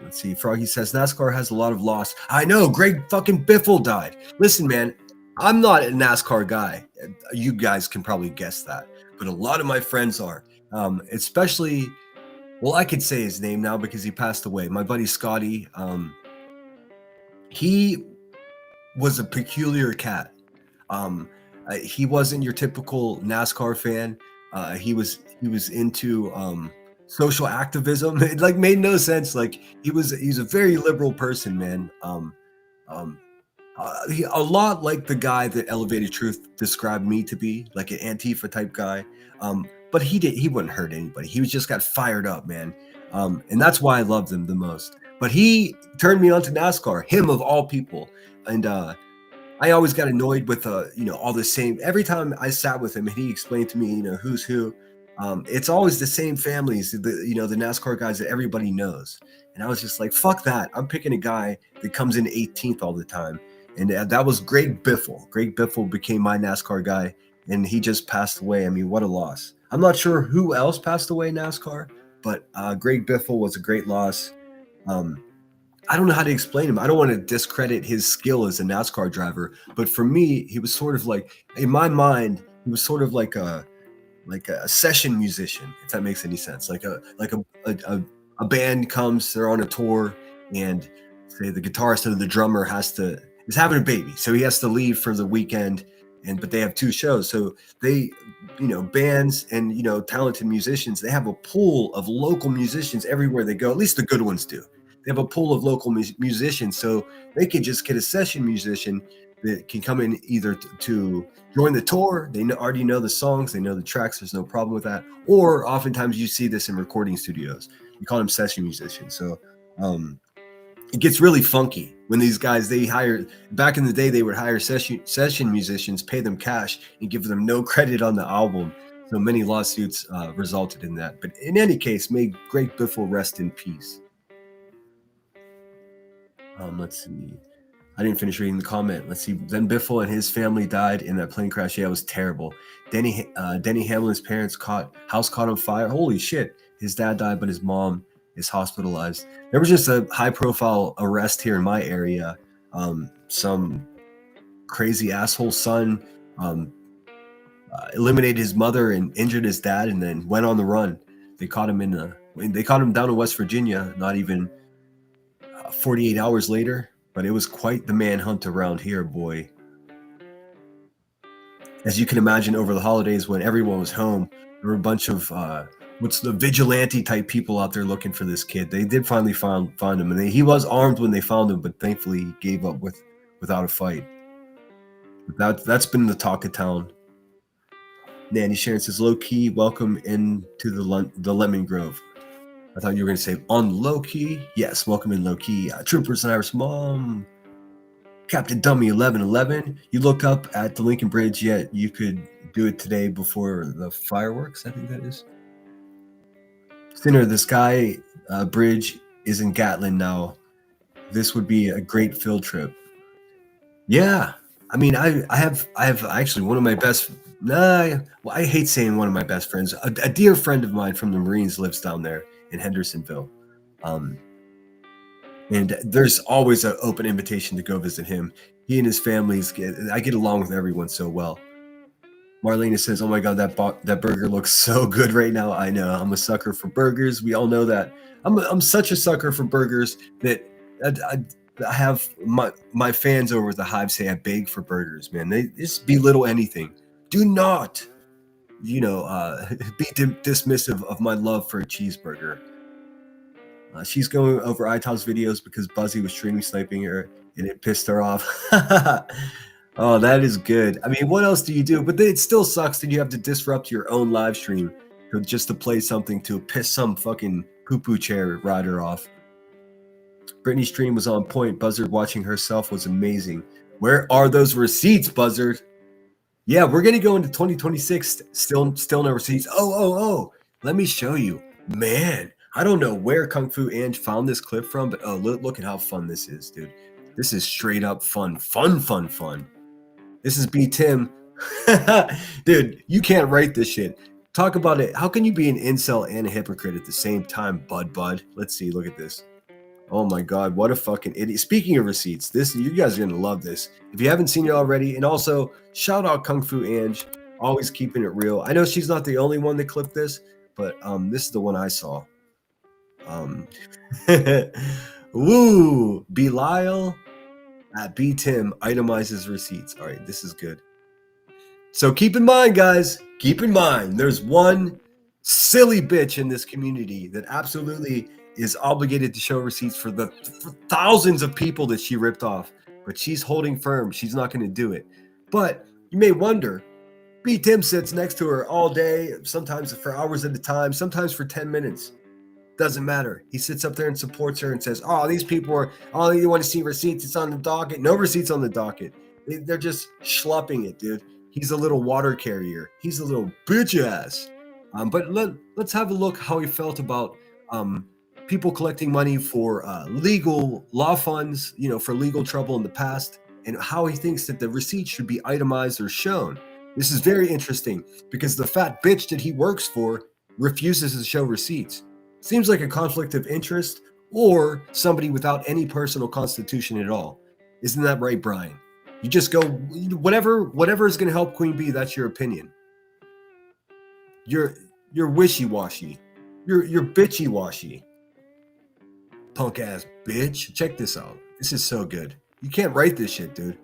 Let's see. Froggy says, NASCAR has a lot of loss. I know. Greg fucking Biffle died. Listen, man, I'm not a NASCAR guy. You guys can probably guess that. But a lot of my friends are. Especially, well, I could say his name now because he passed away. My buddy Scotty, he was a peculiar cat. He wasn't your typical NASCAR fan. He was into social activism. It like made no sense. Like he's a very liberal person, man. Um, a lot like the guy that Elevated Truth described me to be, like an Antifa type guy. But he wouldn't hurt anybody. He was just got fired up, man. And that's why I loved him the most. But he turned me on to NASCAR, him of all people. And I always got annoyed with all the same. Every time I sat with him and he explained to me, who's who. It's always the same families, the NASCAR guys that everybody knows. And I was just like, fuck that. I'm picking a guy that comes in 18th all the time. And that was Greg Biffle. Greg Biffle became my NASCAR guy, and he just passed away. I mean, what a loss. I'm not sure who else passed away in NASCAR, but Greg Biffle was a great loss. I don't know how to explain him. I don't want to discredit his skill as a NASCAR driver, but for me, he was sort of like, in my mind, he was sort of like a session musician, if that makes any sense. Like a band comes, they're on a tour, and say the guitarist and the drummer is having a baby, so he has to leave for the weekend, but they have two shows, so they, bands and talented musicians, they have a pool of local musicians everywhere they go. At least the good ones do. They have a pool of local musicians, so they can just get a session musician that can come in either to join the tour. They already know the songs, they know the tracks. There's no problem with that. Or oftentimes you see this in recording studios. We call them session musicians. So it gets really funky when these guys, back in the day, they would hire session musicians, pay them cash, and give them no credit on the album. So many lawsuits resulted in that. But in any case, may Greg Biffle rest in peace. Let's see. I didn't finish reading the comment. Let's see. Then Biffle and his family died in that plane crash. Yeah, it was terrible. Denny Hamlin's parents house caught on fire. Holy shit. His dad died, but his mom is hospitalized. There was just a high-profile arrest here in my area. Some crazy asshole son eliminated his mother and injured his dad, and then went on the run. They caught him down in West Virginia. Not even 48 hours later, but it was quite the manhunt around here, boy. As you can imagine, over the holidays when everyone was home, there were a bunch of what's the vigilante type people out there looking for this kid. They did finally find him, and he was armed when they found him, but thankfully he gave up without a fight. That's been the talk of town. Nanny Sharon says, low key, welcome into the Lemon Grove. I thought you were going to say on low key. Yes, welcome in low key. Troopers and Iris Mom. Captain Dummy 1111. You look up at the Lincoln Bridge yet. You could do it today before the fireworks, I think that is. Sinner, the Sky Bridge is in Gatlin now. This would be a great field trip. Yeah. I mean, I have actually one of my best. I hate saying one of my best friends. A dear friend of mine from the Marines lives down there in Hendersonville. And there's always an open invitation to go visit him. He and his families, I get along with everyone so well. Marlena says, oh my God, that burger looks so good right now. I know, I'm a sucker for burgers. We all know that. I'm such a sucker for burgers that I have my fans over at the Hive say I beg for burgers, man. They just belittle anything. Do not, be dismissive of my love for a cheeseburger. She's going over Itop's videos because Buzzy was streaming sniping her and it pissed her off. Oh, that is good. I mean, what else do you do? But it still sucks that you have to disrupt your own live stream just to play something to piss some fucking poo-poo chair rider off. Brittany's stream was on point. Buzzard watching herself was amazing. Where are those receipts, Buzzard? Yeah, we're going to go into 2026. Still no receipts. Oh. Let me show you. Man, I don't know where Kung Fu Ange found this clip from, but look at how fun this is, dude. This is straight up fun. This is B. Tim. Dude, you can't write this shit. Talk about it. How can you be an incel and a hypocrite at the same time, bud? Let's see. Look at this. Oh my God, what a fucking idiot. Speaking of receipts, you guys are going to love this. If you haven't seen it already, and also shout out Kung Fu Ange, always keeping it real. I know she's not the only one that clipped this, but this is the one I saw. Woo, Belial. at btim itemizes receipts. All right, this is good. So keep in mind, guys, keep in mind, there's one silly bitch in this community that absolutely is obligated to show receipts for thousands of people that she ripped off, but she's holding firm. She's not going to do it. But you may wonder, B. Tim sits next to her all day, sometimes for hours at a time, sometimes for 10 minutes. Doesn't matter. He sits up there and supports her and says, oh, these people are, oh, you want to see receipts? It's on the docket. No receipts on the docket. They're just schlupping it, dude. He's a little water carrier. He's a little bitch ass. But let's have a look how he felt about people collecting money for legal law funds, for legal trouble in the past, and how he thinks that the receipts should be itemized or shown. This is very interesting because the fat bitch that he works for refuses to show receipts. Seems like a conflict of interest or somebody without any personal constitution at all. Isn't that right, Brian? You just go, whatever is going to help Queen Bee, that's your opinion. You're wishy-washy. You're bitchy-washy. Punk ass bitch. Check this out. This is so good. You can't write this shit, dude.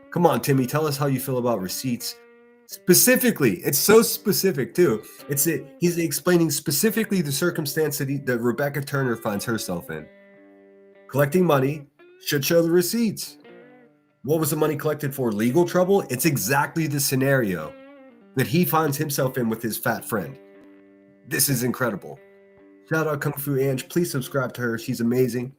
Come on, Timmy, tell us how you feel about receipts. Specifically, it's so specific too. He's explaining specifically the circumstance that Rebecca Turner finds herself in. Collecting money should show the receipts. What was the money collected for? Legal trouble? It's exactly the scenario that he finds himself in with his fat friend. This is incredible. Shout out Kung Fu Ange. Please subscribe to her. She's amazing.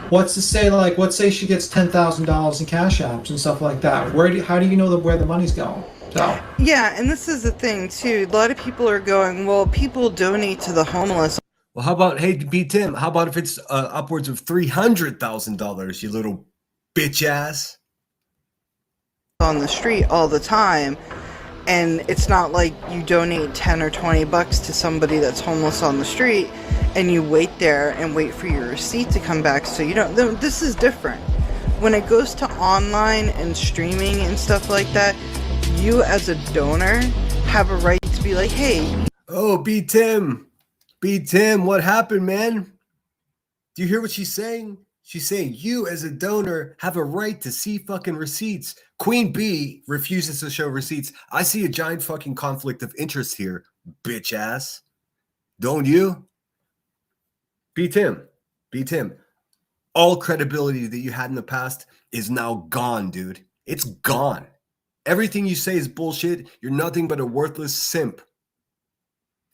What's to say, let's say she gets $10,000 in cash apps and stuff like that. How do you know where the money's going? So. Yeah, and this is the thing too. A lot of people are going, well, people donate to the homeless. Well, how about, hey, B. Tim, how about if it's upwards of $300,000, you little bitch ass? On the street all the time, and it's not like you donate 10 or 20 bucks to somebody that's homeless on the street and you wait there and wait for your receipt to come back. So you don't, this is different. When it goes to online and streaming and stuff like that, you as a donor have a right to be like, hey. Oh, B. Tim, what happened, man? Do you hear what she's saying? She's saying you as a donor have a right to see fucking receipts. Queen Bee refuses to show receipts. I see a giant fucking conflict of interest here, bitch ass. Don't you? B. Tim, all credibility that you had in the past is now gone, dude. It's gone. Everything you say is bullshit. You're nothing but a worthless simp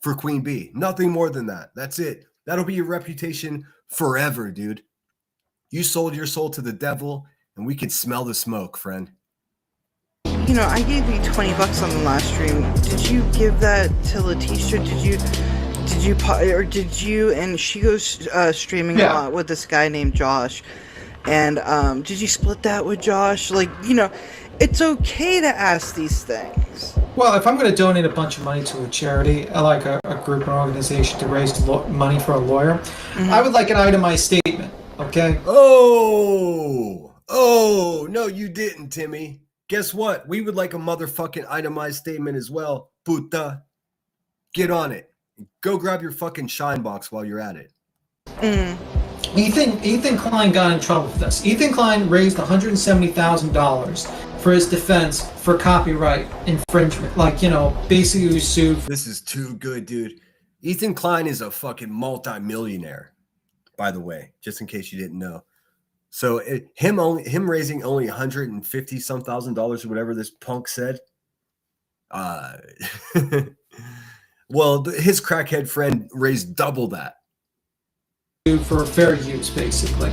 for Queen Bee. Nothing more than that. That's it. That'll be your reputation forever, dude. You sold your soul to the devil, and we could smell the smoke, friend. I gave you 20 bucks on the last stream. Did you give that to Letitia? Did you, and she goes streaming a lot with this guy named Josh. And did you split that with Josh? It's okay to ask these things. Well, if I'm going to donate a bunch of money to a charity, like a group or organization to raise money for a lawyer, I would like an itemized statement, okay? Oh, no, you didn't, Timmy. Guess what? We would like a motherfucking itemized statement as well, puta. Get on it. Go grab your fucking shine box while you're at it. Ethan Klein got in trouble for this. Ethan Klein raised $170,000 for his defense for copyright infringement. Basically he was sued. This is too good, dude. Ethan Klein is a fucking multi-millionaire, by the way, just in case you didn't know. So him raising only $150-some thousand or whatever this punk said. Well, his crackhead friend raised double that. For fair use, basically.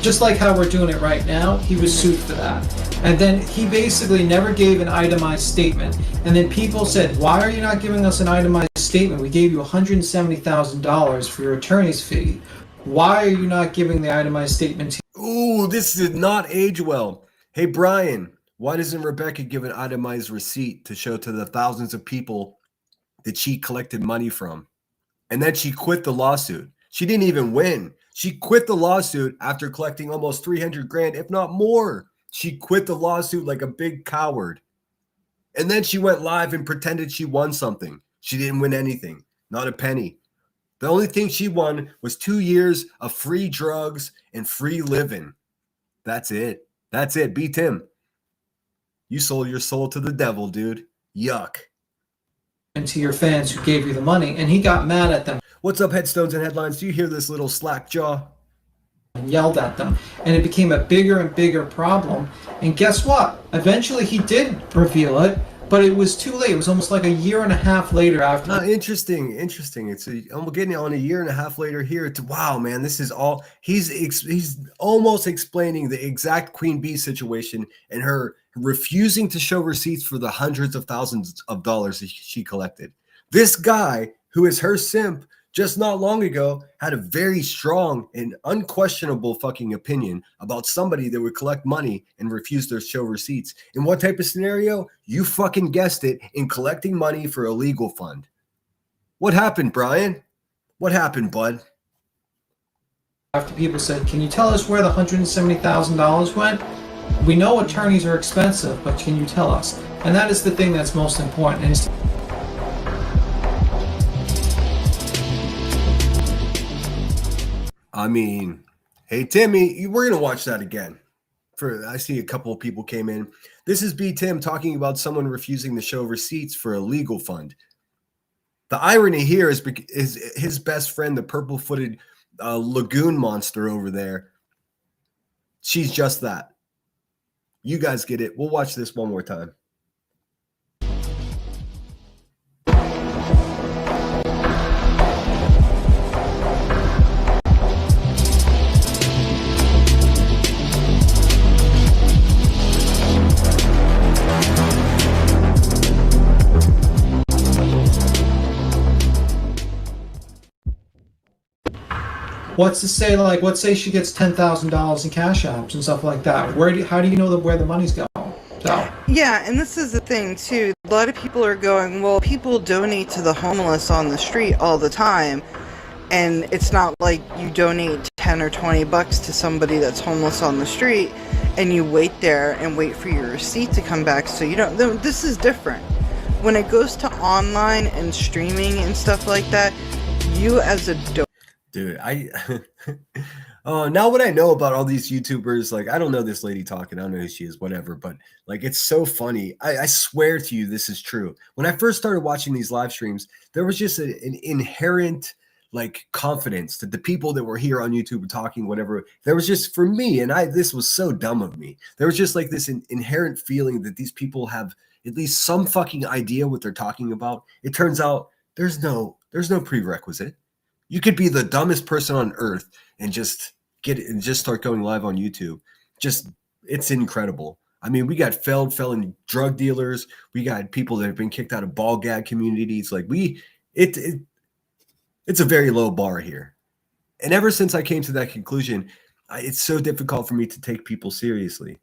Just like how we're doing it right now, he was sued for that. And then he basically never gave an itemized statement. And then people said, why are you not giving us an itemized statement? We gave you $170,000 for your attorney's fee. Why are you not giving the itemized statement? Ooh, this did not age well. Hey, Brian, why doesn't Rebecca give an itemized receipt to show to the thousands of people that she collected money from. And then she quit the lawsuit. She didn't even win. She quit the lawsuit after collecting almost 300 grand, if not more. She quit the lawsuit like a big coward. And then she went live and pretended she won something. She didn't win anything, not a penny. The only thing she won was 2 years of free drugs and free living. That's it. That's it. Beat him. You sold your soul to the devil, dude. Yuck. And to your fans who gave you the money, and he got mad at them. What's up, headstones and headlines? Do you hear this little slack jaw? And yelled at them, and it became a bigger and bigger problem. And guess what? Eventually he did reveal it, but it was too late. It was almost like a year and a half later after. Interesting. I'm getting on a year and a half later here. Wow, man, this is all he's almost explaining the exact Queen Bee situation and her refusing to show receipts for the hundreds of thousands of dollars that she collected. This guy, who is her simp, just not long ago had a very strong and unquestionable fucking opinion about somebody that would collect money and refuse to show receipts. In what type of scenario? You fucking guessed it, in collecting money for a legal fund. What happened, Brian? What happened, bud? After people said, can you tell us where the $170,000 went? We know attorneys are expensive, but can you tell us? And that is the thing that's most important. Is I mean, hey, Timmy, we're going to watch that again. I see a couple of people came in. This is B. Tim talking about someone refusing to show receipts for a legal fund. The irony here is his best friend, the purple-footed lagoon monster over there. She's just that. You guys get it. We'll watch this one more time. what's to say, like, let's say she gets $10,000 in cash apps and stuff like that. How do you know where the money's going? So. Yeah, and this is the thing too. A lot of people are going, well, people donate to the homeless on the street all the time, and it's not like you donate 10 or 20 bucks to somebody that's homeless on the street and you wait there and wait for your receipt to come back. So you don't. This is different. When it goes to online and streaming and stuff like that, you as a dude, now what I know about all these YouTubers, like, I don't know this lady talking, I don't know who she is, whatever, but like, it's so funny. I swear to you, this is true. When I first started watching these live streams, there was just an inherent like confidence that the people that were here on YouTube were talking, whatever, there was just, for me, and this was so dumb of me, there was just like this inherent feeling that these people have at least some fucking idea what they're talking about. It turns out there's no prerequisite. You could be the dumbest person on earth and just get it and just start going live on YouTube. It's incredible. I mean, we got felon drug dealers. We got people that have been kicked out of ball gag communities. Like it's a very low bar here. And ever since I came to that conclusion, it's so difficult for me to take people seriously.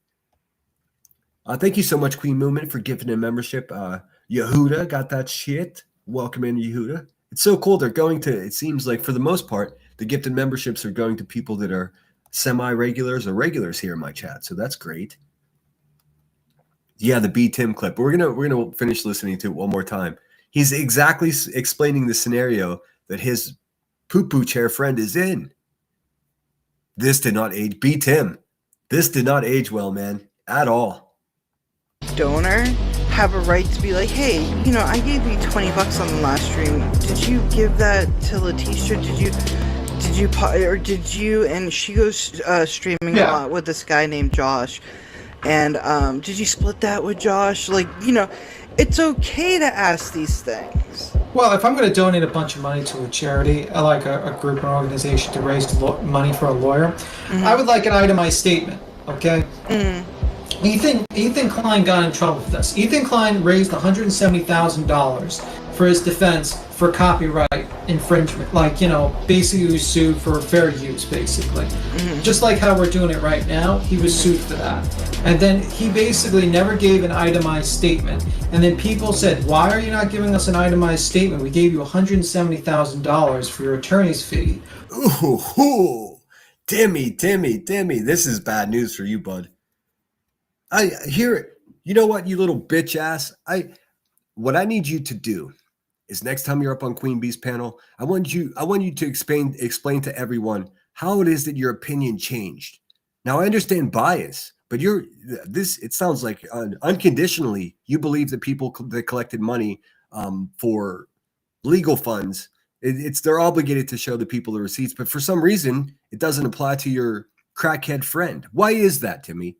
Thank you so much, Queen Movement, for giving a membership. Yehuda got that shit. Welcome in, Yehuda. It's so cool. They're going to, it seems like for the most part, the gifted memberships are going to people that are semi-regulars or regulars here in my chat. So that's great. Yeah, the B Tim clip. We're gonna finish listening to it one more time. He's exactly explaining the scenario that his poo-poo chair friend is in. This did not age. B Tim. This did not age well, man, at all. Donor have a right to be like, hey, I gave you 20 bucks on the last stream. Did you give that to Letitia? Did you? And she goes streaming a lot with this guy named Josh. And did you split that with Josh? Like, it's okay to ask these things. Well, if I'm going to donate a bunch of money to a charity, like a group or organization to raise money for a lawyer, I would like an itemized statement, okay? Ethan Klein got in trouble for this. Ethan Klein raised $170,000 for his defense for copyright infringement. Like, basically he was sued for fair use, basically. Just like how we're doing it right now, he was sued for that. And then he basically never gave an itemized statement. And then people said, why are you not giving us an itemized statement? We gave you $170,000 for your attorney's fee. Ooh, Timmy, this is bad news for you, bud. I hear it. You know what, you little bitch ass? What I need you to do is next time you're up on Queen Bee's panel, I want you to explain to everyone how it is that your opinion changed. Now I understand bias, but it sounds like unconditionally you believe that people that collected money for legal funds, they're obligated to show the people the receipts, but for some reason it doesn't apply to your crackhead friend. Why is that, Timmy?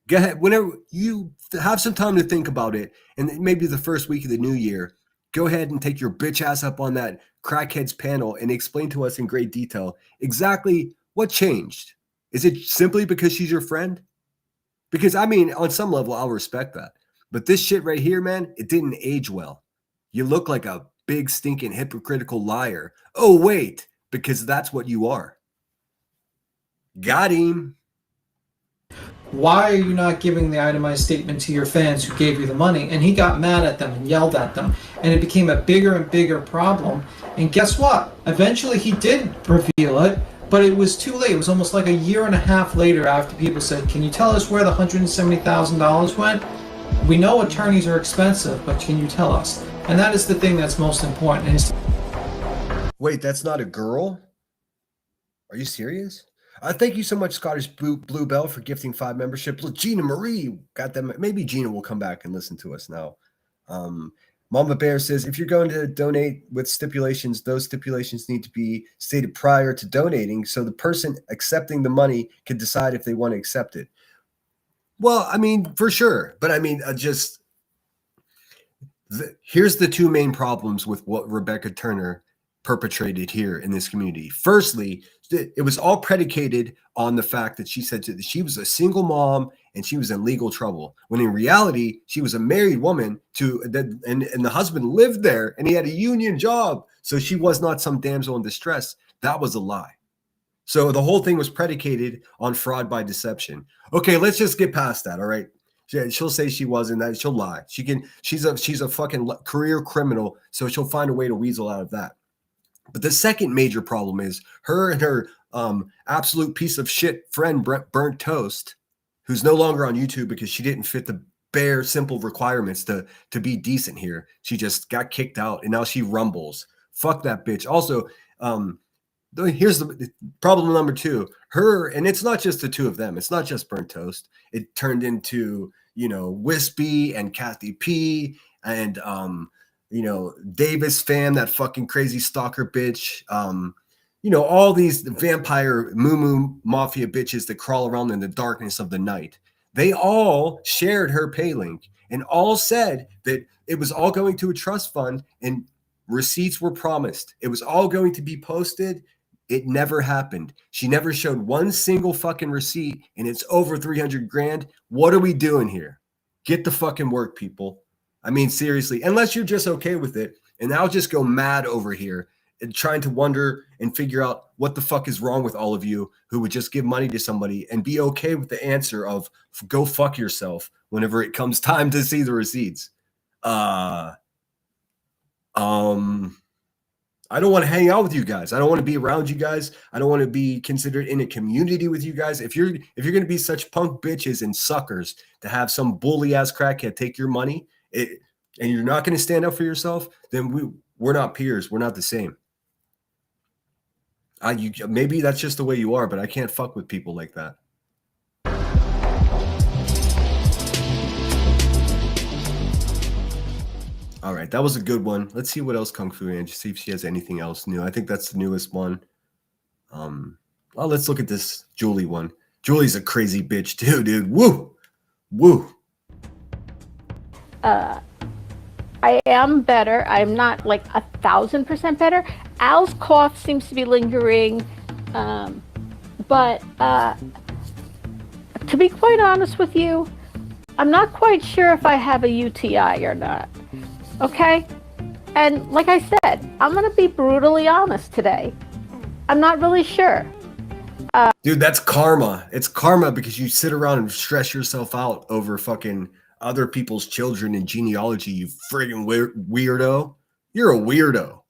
Go ahead. Whenever you have some time to think about it, and maybe the first week of the new year, go ahead and take your bitch ass up on that crackheads panel and explain to us in great detail exactly what changed. Is it simply because she's your friend? Because, I mean, on some level, I'll respect that. But this shit right here, man, it didn't age well. You look like a big, stinking, hypocritical liar. Oh, wait, because that's what you are. Got him. Why are you not giving the itemized statement to your fans who gave you the money? And he got mad at them and yelled at them. And it became a bigger and bigger problem. And guess what? Eventually he did reveal it, but it was too late. It was almost like a year and a half later after people said, can you tell us where the $170,000 went? We know attorneys are expensive, but can you tell us? And that is the thing that's most important. Wait, that's not a girl? Are you serious? Thank you so much, Scottish Bluebell, for gifting 5 memberships. Look, Gina Marie got them. Maybe Gina will come back and listen to us now. Mama Bear says, if you're going to donate with stipulations, those stipulations need to be stated prior to donating so the person accepting the money can decide if they want to accept it. Well, I mean, for sure. But I mean, here's the 2 main problems with what Rebecca Turner perpetrated here in this community. Firstly, it was all predicated on the fact that she said she was a single mom and she was in legal trouble, when in reality she was a married woman and the husband lived there and he had a union job, so she was not some damsel in distress. That was a lie. So the whole thing was predicated on fraud by deception. Okay, let's just get past that. All right, she'll say she wasn't. That she'll lie. She's a fucking career criminal, so she'll find a way to weasel out of that. But the second major problem is her and her absolute piece of shit friend, Burnt Toast, who's no longer on YouTube because she didn't fit the bare, simple requirements to be decent here. She just got kicked out, and now she rumbles. Fuck that bitch. Also, here's the problem number 2. Her, and it's not just the 2 of them. It's not just Burnt Toast. It turned into, Wispy and Kathy P and Davis fam, that fucking crazy stalker bitch. All these vampire moo mafia bitches that crawl around in the darkness of the night. They all shared her pay link and all said that it was all going to a trust fund and receipts were promised. It was all going to be posted. It never happened. She never showed one single fucking receipt, and it's over 300 grand. What are we doing here? Get the fucking work, people. I mean, seriously, unless you're just okay with it, and I'll just go mad over here and trying to wonder and figure out what the fuck is wrong with all of you who would just give money to somebody and be okay with the answer of go fuck yourself whenever it comes time to see the receipts. I don't want to hang out with you guys. I don't want to be around you guys. I don't want to be considered in a community with you guys. If you're going to be such punk bitches and suckers to have some bully ass crackhead take your money, and you're not going to stand up for yourself, then we're not peers. We're not the same. Maybe that's just the way you are, but I can't fuck with people like that. All right, that was a good one. Let's see what else Kung Fu and see if she has anything else new. I think that's the newest one. Well, let's look at this Julie one. Julie's a crazy bitch too, dude. Woo, woo. I am better. I'm not like 1,000% better. Al's cough seems to be lingering, but to be quite honest with you, I'm not quite sure if I have a UTI or not. Okay? And like I said, I'm going to be brutally honest today. I'm not really sure. Dude, that's karma. It's karma because you sit around and stress yourself out over fucking other people's children and genealogy, you friggin' weirdo. You're a weirdo.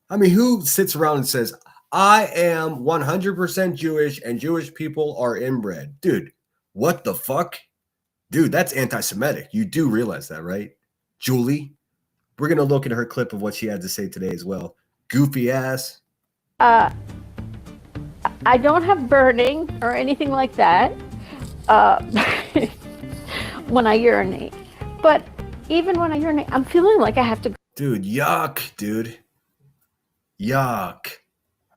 I mean, who sits around and says, I am 100% Jewish and Jewish people are inbred? Dude, what the fuck? Dude, that's anti-Semitic. You do realize that, right? Julie, we're going to look at her clip of what she had to say today as well. Goofy ass. I don't have burning or anything like that when I urinate. But even when I urinate, I'm feeling like I have to Dude, yuck, dude. Yuck.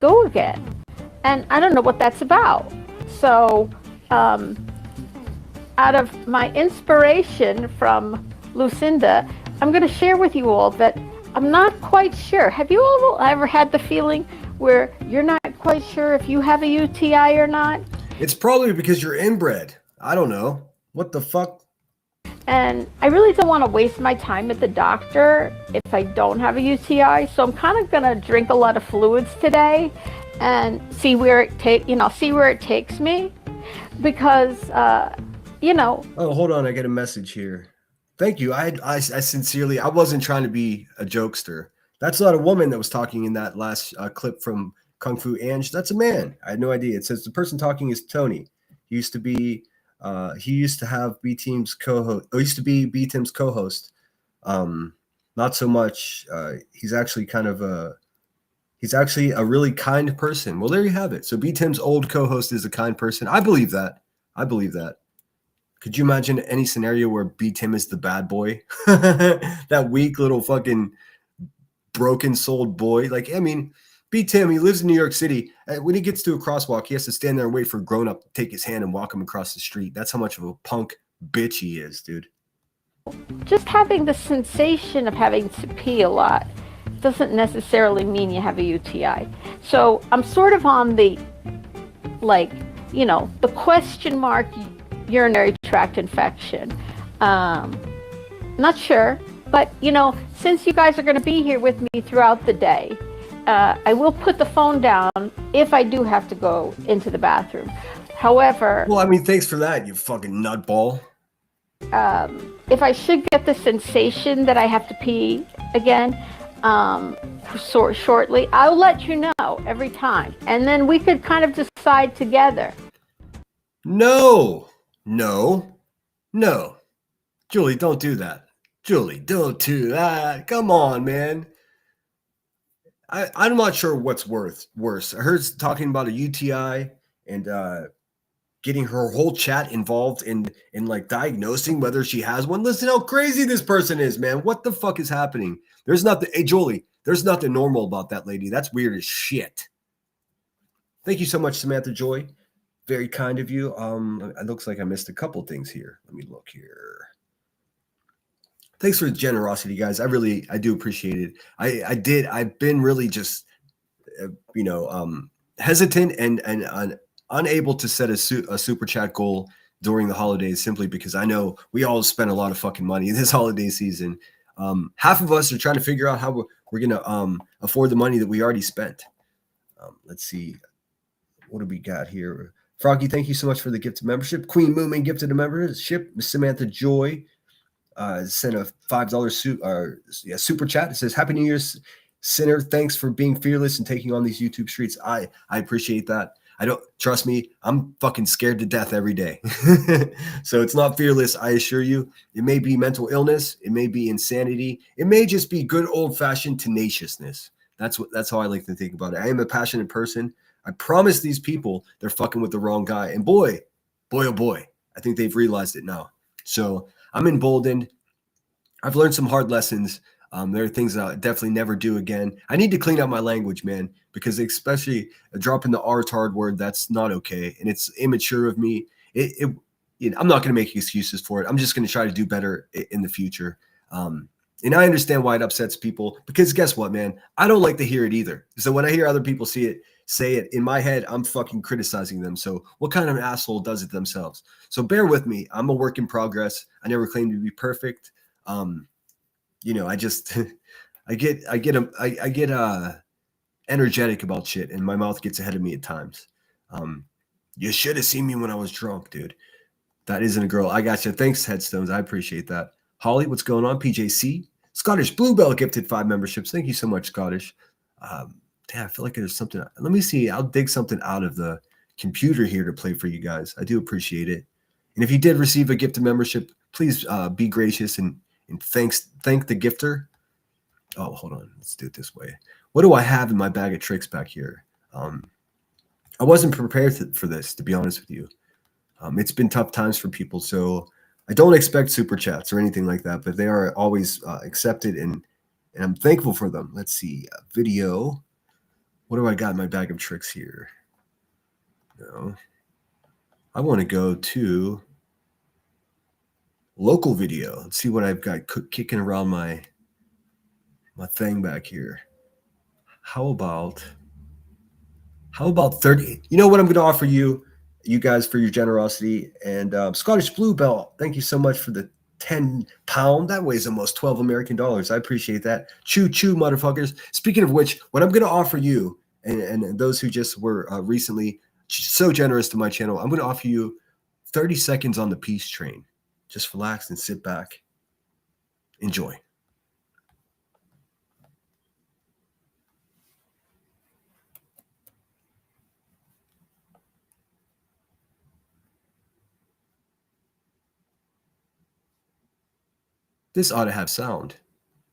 go again. And I don't know what that's about. So, out of my inspiration from Lucinda, I'm going to share with you all that I'm not quite sure. Have you all ever had the feeling where you're not quite sure if you have a UTI or not? It's probably because you're inbred. I don't know. What the fuck? And I really don't want to waste my time at the doctor if I don't have a UTI. So I'm kind of going to drink a lot of fluids today and see where it takes me, because Oh, hold on. I get a message here. Thank you. I sincerely, I wasn't trying to be a jokester. That's not a woman that was talking in that last clip from Kung Fu Ange. That's a man. I had no idea. It says the person talking is Tony. He used to be, he used to have B Team's co-host. Used to be B Team's co-host. Not so much. He's actually he's actually a really kind person. Well, there you have it. So B Tim's old co-host is a kind person. I believe that. I believe that. Could you imagine any scenario where B Tim is the bad boy? That weak little fucking broken souled boy. Like, I mean, B Tim, he lives in New York City. When he gets to a crosswalk, he has to stand there and wait for a grown up to take his hand and walk him across the street. That's how much of a punk bitch he is, dude. just having the sensation of having to pee a lot doesn't necessarily mean you have a UTI. So I'm sort of on the, the question mark urinary tract infection. Not sure, but since you guys are going to be here with me throughout the day, I will put the phone down if I do have to go into the bathroom. However, well, I mean, thanks for that, you fucking nutball. if I should get the sensation that I have to pee again shortly, I'll let you know every time, and then we could kind of decide together. No. Julie, don't do that. Julie, don't do that. Come on, man. I'm not sure what's worse. Her talking about a UTI and getting her whole chat involved in like diagnosing whether she has one. Listen how crazy this person is, man. What the fuck is happening? There's nothing. Hey, Julie, there's nothing normal about that lady. That's weird as shit. Thank you so much, Samantha Joy. Very kind of you. It looks like I missed a couple things here. Let me look here. Thanks for the generosity, guys. I do appreciate it. I've been really just, hesitant and unable to set a super chat goal during the holidays simply because I know we all spend a lot of fucking money this holiday season. Half of us are trying to figure out how we're going to afford the money that we already spent. Let's see. What do we got here? Froggy, thank you so much for the gift of membership. Queen Moomin gifted a membership. Samantha Joy sent a $5 super chat. It says, Happy New Year, Sinner. Thanks for being fearless and taking on these YouTube streets. I appreciate that. I don't, trust me, I'm fucking scared to death every day. So it's not fearless, I assure you. It may be mental illness. It may be insanity. It may just be good old-fashioned tenaciousness. That's how I like to think about it. I am a passionate person. I promise these people they're fucking with the wrong guy. And boy, oh boy, I think they've realized it now. So I'm emboldened. I've learned some hard lessons. There are things that I'll definitely never do again. I need to clean up my language, man, because especially dropping the R-tard word, that's not okay. And it's immature of me. I'm not going to make excuses for it. I'm just going to try to do better in the future. And I understand why it upsets people because guess what, man? I don't like to hear it either. So when I hear other people say it in my head, I'm fucking criticizing them. So what kind of an asshole does it themselves? So bear with me. I'm a work in progress. I never claimed to be perfect. I just, I get energetic about shit, and my mouth gets ahead of me at times. You should have seen me when I was drunk, dude. That isn't a girl. I got you. Thanks, Headstones. I appreciate that. Holly, what's going on? PJC, Scottish Bluebell gifted 5 memberships. Thank you so much, Scottish. Damn, I feel like there's something. Let me see. I'll dig something out of the computer here to play for you guys. I do appreciate it. And if you did receive a gifted membership, please be gracious and thank the gifter. Oh, hold on. Let's do it this way. What do I have in my bag of tricks back here? I wasn't prepared for this, to be honest with you. It's been tough times for people, so I don't expect super chats or anything like that, but they are always accepted, and I'm thankful for them. Let's see. Video. What do I got in my bag of tricks here? No. I want to go to local video. Let's see what I've got kicking around my thing back here. How about 30? You know what I'm going to offer you guys, for your generosity. And Scottish Bluebell, thank you so much for the 10 pound. That weighs almost 12 American dollars. I appreciate that. Choo choo, motherfuckers. Speaking of which, what I'm going to offer you and those who just were recently so generous to my channel, I'm going to offer you 30 seconds on the peace train. Just relax and sit back. Enjoy. This ought to have sound.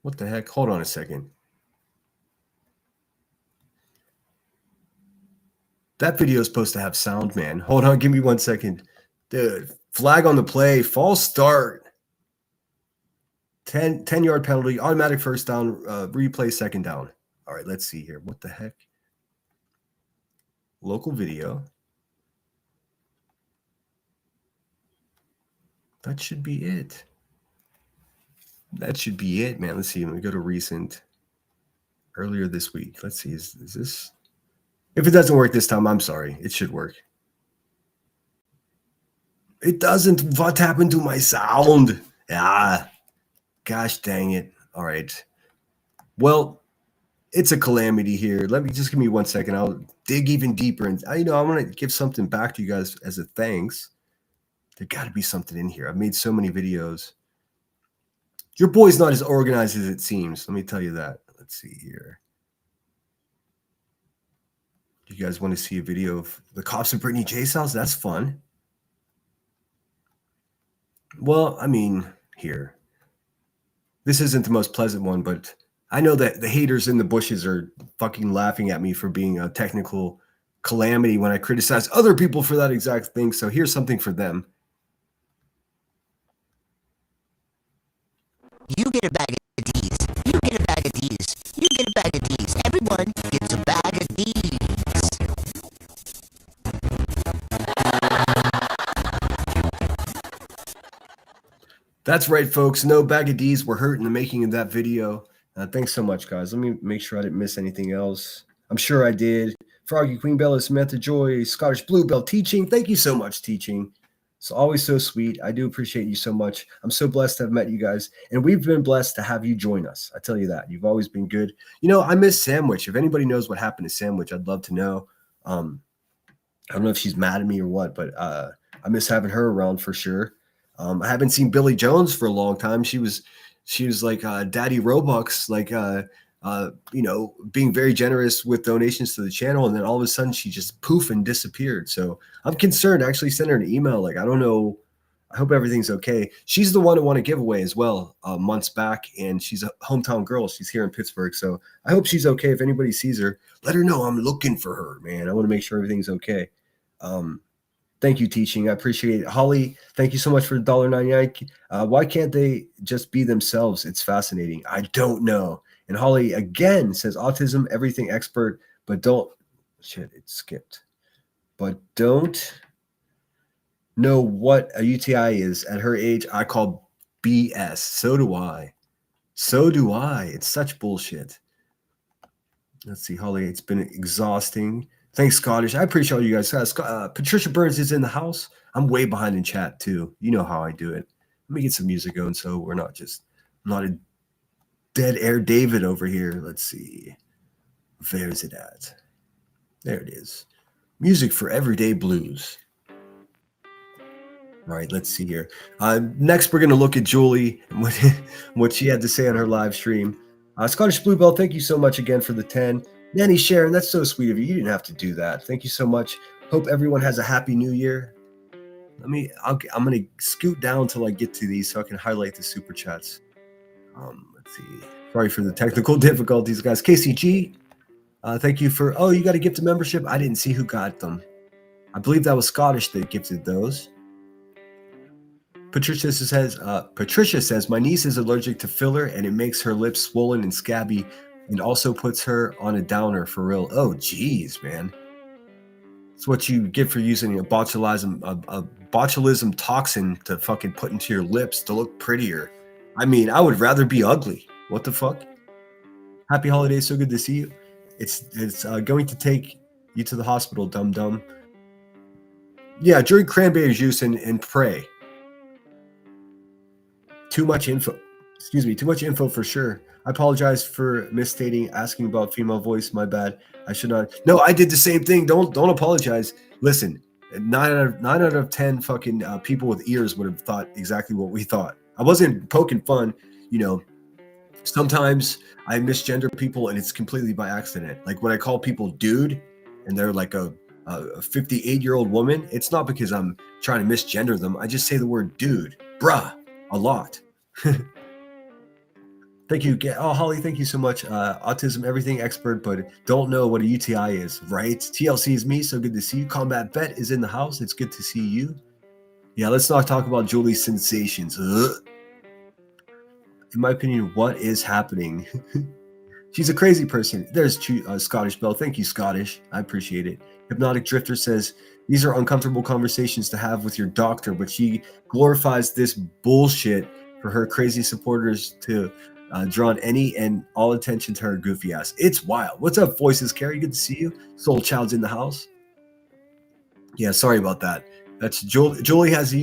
What the heck? Hold on a second. That video is supposed to have sound, man. Hold on. Give me 1 second. Dude, flag on the play. False start. 10-yard penalty. Automatic first down. Replay second down. All right, let's see here. What the heck? Local video. That should be it. That should be it, man. Let's see. Let me go to recent. Earlier this week. Let's see. Is this? If it doesn't work this time, I'm sorry. It should work. It doesn't. What happened to my sound? Ah, gosh dang it. All right. Well, it's a calamity here. Give me 1 second. I'll dig even deeper. And I want to give something back to you guys as a thanks. There got to be something in here. I've made so many videos. Your boy's not as organized as it seems. Let me tell you that. Let's see here. You guys want to see a video of the cops at Brittany J's house? That's fun. Well, I mean, here. This isn't the most pleasant one, but I know that the haters in the bushes are fucking laughing at me for being a technical calamity when I criticize other people for that exact thing. So here's something for them. You get a bag of D's. You get a bag of D's. You get a bag of D's. Everyone gets a bag of D's. That's right, folks. No bag of D's were hurt in the making of that video. Thanks so much, guys. Let me make sure I didn't miss anything else. I'm sure I did. Froggy Queen Bella, Samantha Joy, Scottish Bluebell Teaching. Thank you so much, Teaching. It's always so sweet. I do appreciate you so much. I'm so blessed to have met you guys. And we've been blessed to have you join us. I tell you that. You've always been good. I miss Sandwich. If anybody knows what happened to Sandwich, I'd love to know. I don't know if she's mad at me or what, but I miss having her around for sure. I haven't seen Billy Jones for a long time. She was like Daddy Robux, like being very generous with donations to the channel, and then all of a sudden she just poof and disappeared. So I'm concerned. I actually sent her an email, like, I don't know. I hope everything's okay. She's the one who won a giveaway as well months back, and she's a hometown girl. She's here in Pittsburgh, so I hope she's okay. If anybody sees her, let her know I'm looking for her, man. I want to make sure everything's okay. Thank you, Teaching. I appreciate it. Holly, thank you so much for the $1.99. Why can't they just be themselves? It's fascinating. I don't know. And Holly again says autism, everything expert, but don't shit, it skipped. But don't know what a UTI is. At her age, I call BS. So do I. So do I. It's such bullshit. Let's see, Holly, it's been exhausting. Thanks, Scottish. I appreciate all you guys. Patricia Burns is in the house. I'm way behind in chat, too. You know how I do it. Let me get some music going so we're not Dead Air David over here. Let's see. Where is it at? There it is. Music for Everyday Blues. All right, let's see here. Next, we're going to look at Julie and what she had to say on her live stream. Scottish Bluebell, thank you so much again for the 10. Nanny Sharon, that's so sweet of you. You didn't have to do that. Thank you so much. Hope everyone has a happy new year. I'm going to scoot down till I get to these so I can highlight the super chats. Let's see. Sorry for the technical difficulties, guys. KCG, thank you for. Oh, you got a gift of membership. I didn't see who got them. I believe that was Scottish that gifted those. Patricia says my niece is allergic to filler and it makes her lips swollen and scabby, and also puts her on a downer for real. Oh, geez, man. It's what you get for using a botulism toxin to fucking put into your lips to look prettier. I mean, I would rather be ugly. What the fuck? Happy holidays. So good to see you. It's going to take you to the hospital, dum dum. Yeah, drink cranberry juice and pray. Too much info. Excuse me. Too much info for sure. I apologize for misstating, asking about female voice. My bad. I should not. No, I did the same thing. Don't apologize. Listen, 9 out of 10 fucking people with ears would have thought exactly what we thought. I wasn't poking fun. You know, sometimes I misgender people and it's completely by accident. Like when I call people dude and they're like a 58-year-old woman, it's not because I'm trying to misgender them. I just say the word dude, bruh, a lot. Thank you. Oh, Holly, thank you so much. Autism, everything expert, but don't know what a UTI is, right? TLC is me, so good to see you. Combat Vet is in the house. It's good to see you. Yeah, let's not talk about Julie's sensations. Ugh. In my opinion, what is happening? She's a crazy person. There's Scottish Bell. Thank you, Scottish. I appreciate it. Hypnotic Drifter says, these are uncomfortable conversations to have with your doctor, but she glorifies this bullshit for her crazy supporters to draw any and all attention to her goofy ass. It's wild. What's up, Voices? Carrie, good to see you. Soul Child's in the house. Yeah, sorry about that. That's Julie has a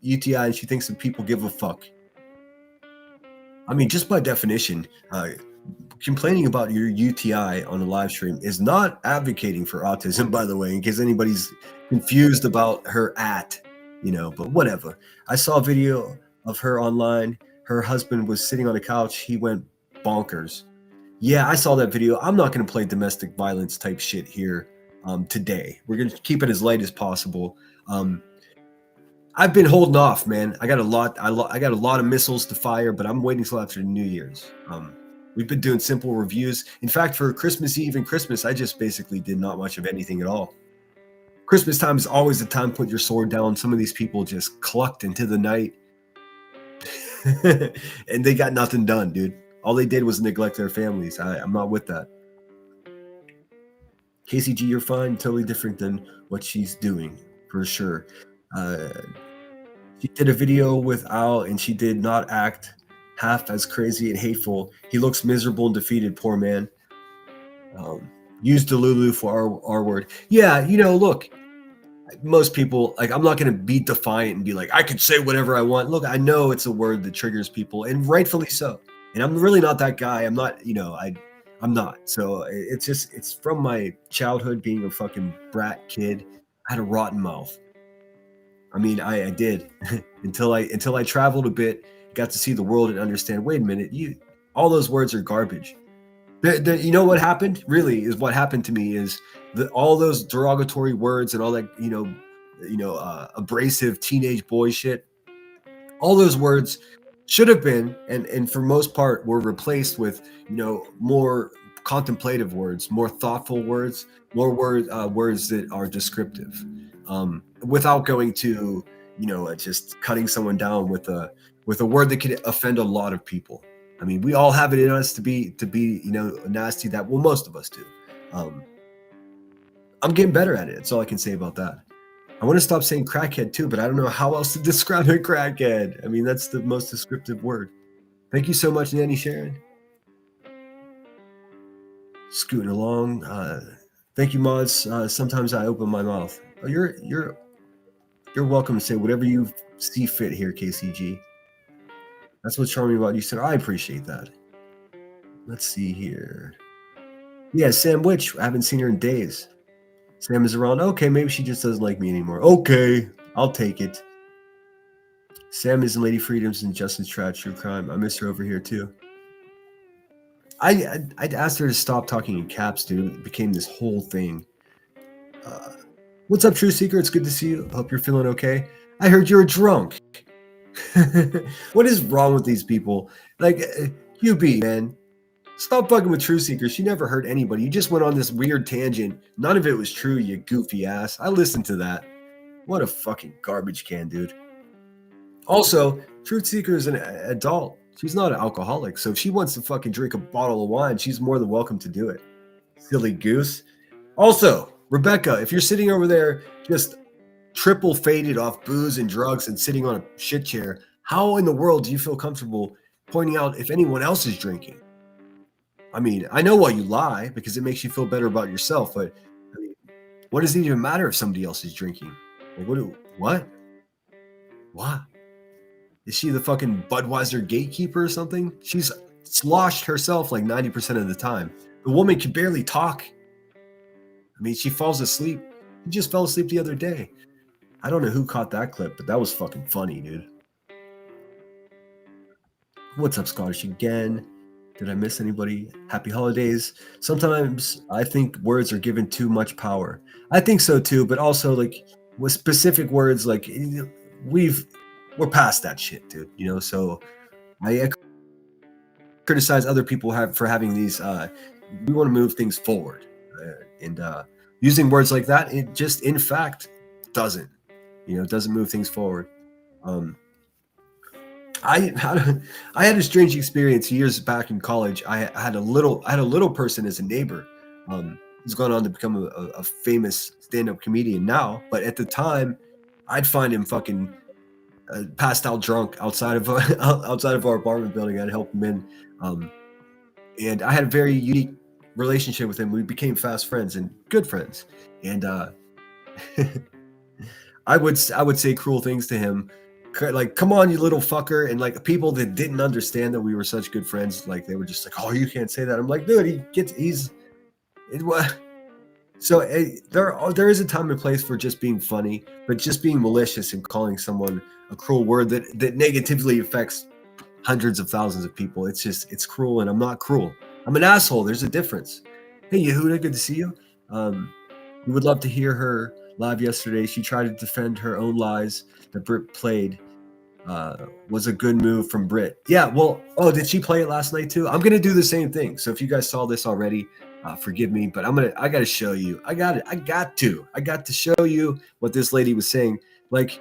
UTI and she thinks that people give a fuck. I mean, just by definition, complaining about your UTI on a live stream is not advocating for autism, by the way, in case anybody's confused about her but whatever. I saw a video of her online. Her husband was sitting on a couch. He went bonkers. Yeah, I saw that video. I'm not going to play domestic violence type shit here today. We're going to keep it as light as possible. I've been holding off, man. I got a lot of missiles to fire, but I'm waiting till after New Year's. We've been doing simple reviews. In fact, for Christmas Eve and Christmas, I just basically did not much of anything at all. Christmas time is always the time to put your sword down. Some of these people just clucked into the night. And they got nothing done, dude. All they did was neglect their families. I'm not with that. KCG, you're fine. Totally different than what she's doing, for sure. She did a video with Al, and she did not act half as crazy and hateful. He looks miserable and defeated, poor man. Use Delulu for our word. Yeah, look, most people, like, I'm not going to be defiant and be like, I can say whatever I want. Look, I know it's a word that triggers people, and rightfully so. And I'm really not that guy. I'm not, I'm not. So it's from my childhood being a fucking brat kid. I had a rotten mouth. I mean, I did until I traveled a bit, got to see the world and understand, wait a minute, all those words are garbage. You know what happened? Really, is what happened to me is all those derogatory words and all that, abrasive teenage boy shit. All those words should have been, and for most part, were replaced with, more contemplative words, more thoughtful words, more words that are descriptive, without going to, just cutting someone down with a word that could offend a lot of people. I mean, we all have it in us to be, nasty. Most of us do. I'm getting better at it. That's all I can say about that. I want to stop saying crackhead too, but I don't know how else to describe a crackhead. I mean, that's the most descriptive word. Thank you so much, Nanny Sharon. Scooting along. Thank you, mods. Sometimes I open my mouth. Oh, you're welcome to say whatever you see fit here, KCG. That's what's charming about you, sir. I appreciate that. Let's see here. Yeah, Sam Witch. I haven't seen her in days. Sam is around. Okay, maybe she just doesn't like me anymore. Okay, I'll take it. Sam is in Lady Freedoms and Justin's Trash True Crime. I miss her over here too. I'd asked her to stop talking in caps, dude. It became this whole thing. What's up, True Seeker? It's good to see you. Hope you're feeling okay. I heard you're drunk. What is wrong with these people? Like, QB, man. Stop fucking with True Seeker. She never hurt anybody. You just went on this weird tangent. None of it was true, you goofy ass. I listened to that. What a fucking garbage can, dude. Also, Truth Seeker is an adult. She's not an alcoholic. So if she wants to fucking drink a bottle of wine, she's more than welcome to do it. Silly goose. Also, Rebecca, if you're sitting over there just triple faded off booze and drugs and sitting on a shit chair, how in the world do you feel comfortable pointing out if anyone else is drinking? I mean, I know why you lie, because it makes you feel better about yourself, but I mean, what does it even matter if somebody else is drinking? Like, what? What? Is she the fucking Budweiser gatekeeper or something? She's sloshed herself like 90% of the time. The woman can barely talk. I mean, she falls asleep. She just fell asleep the other day. I don't know who caught that clip, but that was fucking funny, dude. What's up, Scottish again? Did I miss anybody? Happy holidays. Sometimes I think words are given too much power. I think so too, but also like with specific words, like we're past that shit, dude. You know, so I criticize other people for having these. We want to move things forward, and using words like that, it just in fact doesn't. You know, it doesn't move things forward. I had a strange experience years back in college. I had a little person as a neighbor. He's gone on to become a famous stand-up comedian now, but at the time, I'd find him fucking passed out drunk outside of our apartment building. I'd help him in, and I had a very unique relationship with him. We became fast friends and good friends, and I would say cruel things to him, like, come on, you little fucker. And like people that didn't understand that we were such good friends, like they were just like, oh, you can't say that. I'm like, dude, so there is a time and place for just being funny, but just being malicious and calling someone a cruel word that negatively affects hundreds of thousands of people, it's cruel, and I'm not cruel. I'm an asshole. There's a difference. Hey, Yehuda, good to see you. We would love to hear her live yesterday. She tried to defend her own lies that Britt played. Was a good move from Britt. Yeah, well, did she play it last night too? I'm gonna do the same thing. So if you guys saw this already, forgive me, but I gotta show you. I got to show you what this lady was saying. Like,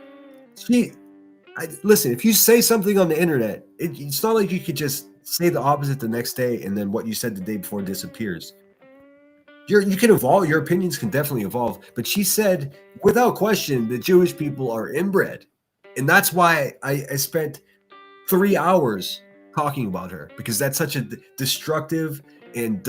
listen, if you say something on the internet, it's not like you could just say the opposite the next day and then what you said the day before disappears. You can evolve. Your opinions can definitely evolve. But she said, without question, that Jewish people are inbred. And that's why I spent 3 hours talking about her, because that's such a destructive and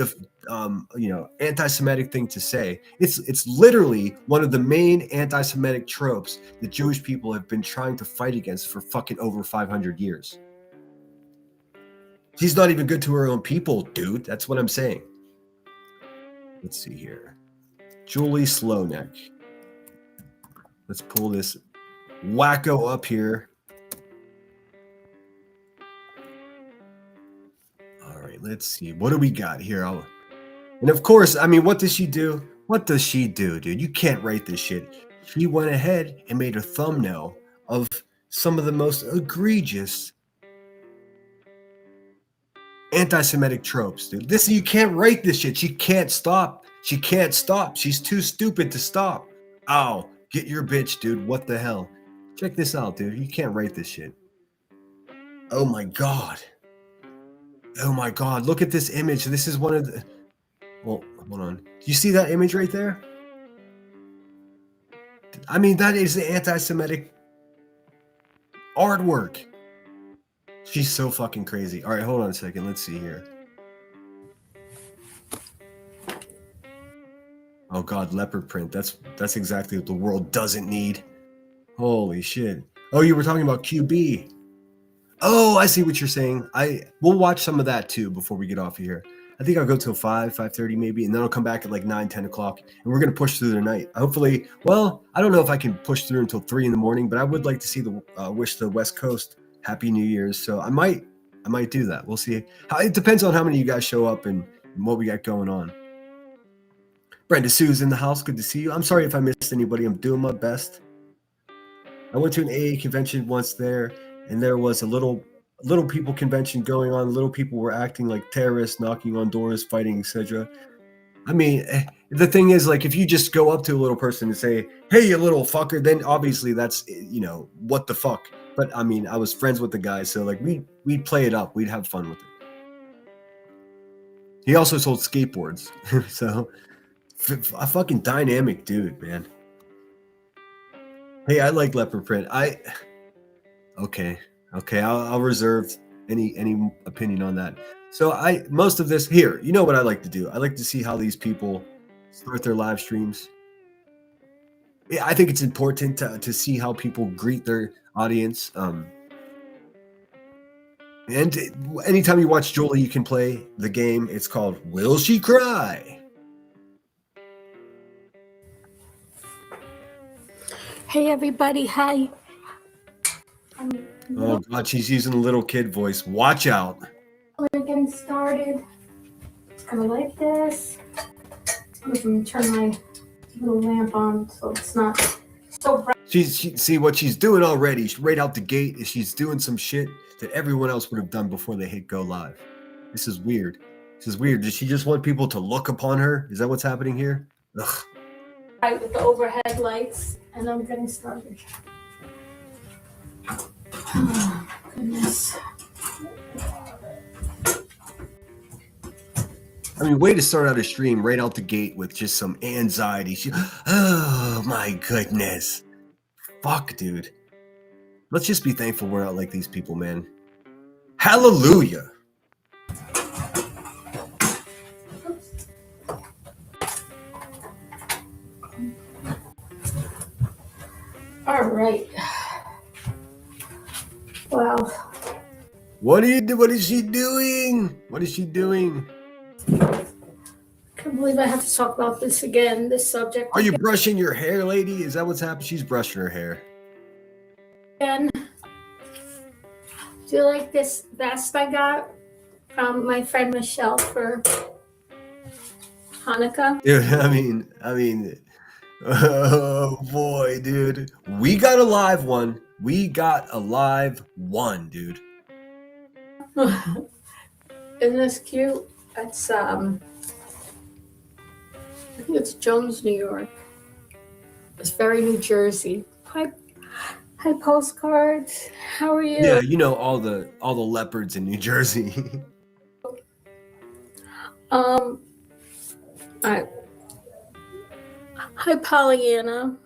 anti-Semitic thing to say. It's literally one of the main anti-Semitic tropes that Jewish people have been trying to fight against for fucking over 500 years. She's not even good to her own people, dude. That's what I'm saying. Let's see here. Julie Slowneck. Let's pull this wacko up here. All right, let's see. What do we got here? And of course, I mean, what does she do? What does she do, dude? You can't write this shit. She went ahead and made a thumbnail of some of the most egregious anti-Semitic tropes, dude. You can't write this shit. She can't stop. She can't stop. She's too stupid to stop. Ow, get your bitch, dude. What the hell? Check this out, dude. You can't write this shit. Oh my God. Oh my God. Look at this image. This is one of the... Well, hold on. Do you see that image right there? I mean, that is the anti-Semitic artwork. She's so fucking crazy. All right, hold on a second. Let's see here. Oh God, leopard print. That's exactly what the world doesn't need. Holy shit. Oh, you were talking about QB. Oh, I see what you're saying. We'll watch some of that too before we get off of here. I think I'll go till 5:30 maybe, and then I'll come back at like 9, 10 o'clock, and we're gonna push through the night. Hopefully, well, I don't know if I can push through until 3 in the morning, but I would like to see wish the West Coast Happy New Year's. So I might do that. We'll see. It depends on how many of you guys show up and what we got going on. Brenda Sue's in the house. Good to see you. I'm sorry if I missed anybody. I'm doing my best. I went to an AA convention once there, and there was a little people convention going on. Little people were acting like terrorists, knocking on doors, fighting, etc. I mean, the thing is, like, if you just go up to a little person and say, "Hey, you little fucker," then obviously that's, what the fuck. But I mean, I was friends with the guy, so like we'd play it up, we'd have fun with it. He also sold skateboards, so a fucking dynamic dude, man. Hey, I like leopard print. Okay, I'll reserve any opinion on that. So most of this here, you know what I like to do? I like to see how these people start their live streams. Yeah, I think it's important to see how people greet their audience. And anytime you watch Julie, you can play the game. It's called Will She Cry? Hey, everybody. Hi. Oh, God, she's using a little kid voice. Watch out. We're getting started. It's kind of like this. I'm going to turn my little lamp on so it's not so bright. See what she's doing already. Right out the gate is she's doing some shit that everyone else would have done before they hit go live. This is weird. Does she just want people to look upon her? Is that what's happening here? Ugh. Right, with the overhead lights, and I'm getting started. Oh, goodness. I mean, way to start out a stream right out the gate with just some anxiety. Oh my goodness. Fuck, dude. Let's just be thankful we're not like these people, man. Hallelujah. All right. Wow. What is she doing? What is she doing? I can't believe I have to talk about this again, this subject. Are you brushing your hair, lady? Is that what's happening? She's brushing her hair. And do you like this vest I got from my friend Michelle for Hanukkah? Dude, I mean, oh boy, dude. We got a live one. Dude. Isn't this cute? It's I think it's Jones, New York. It's very New Jersey. Hi postcards. How are you? Yeah, you know all the leopards in New Jersey. Hi Pollyanna.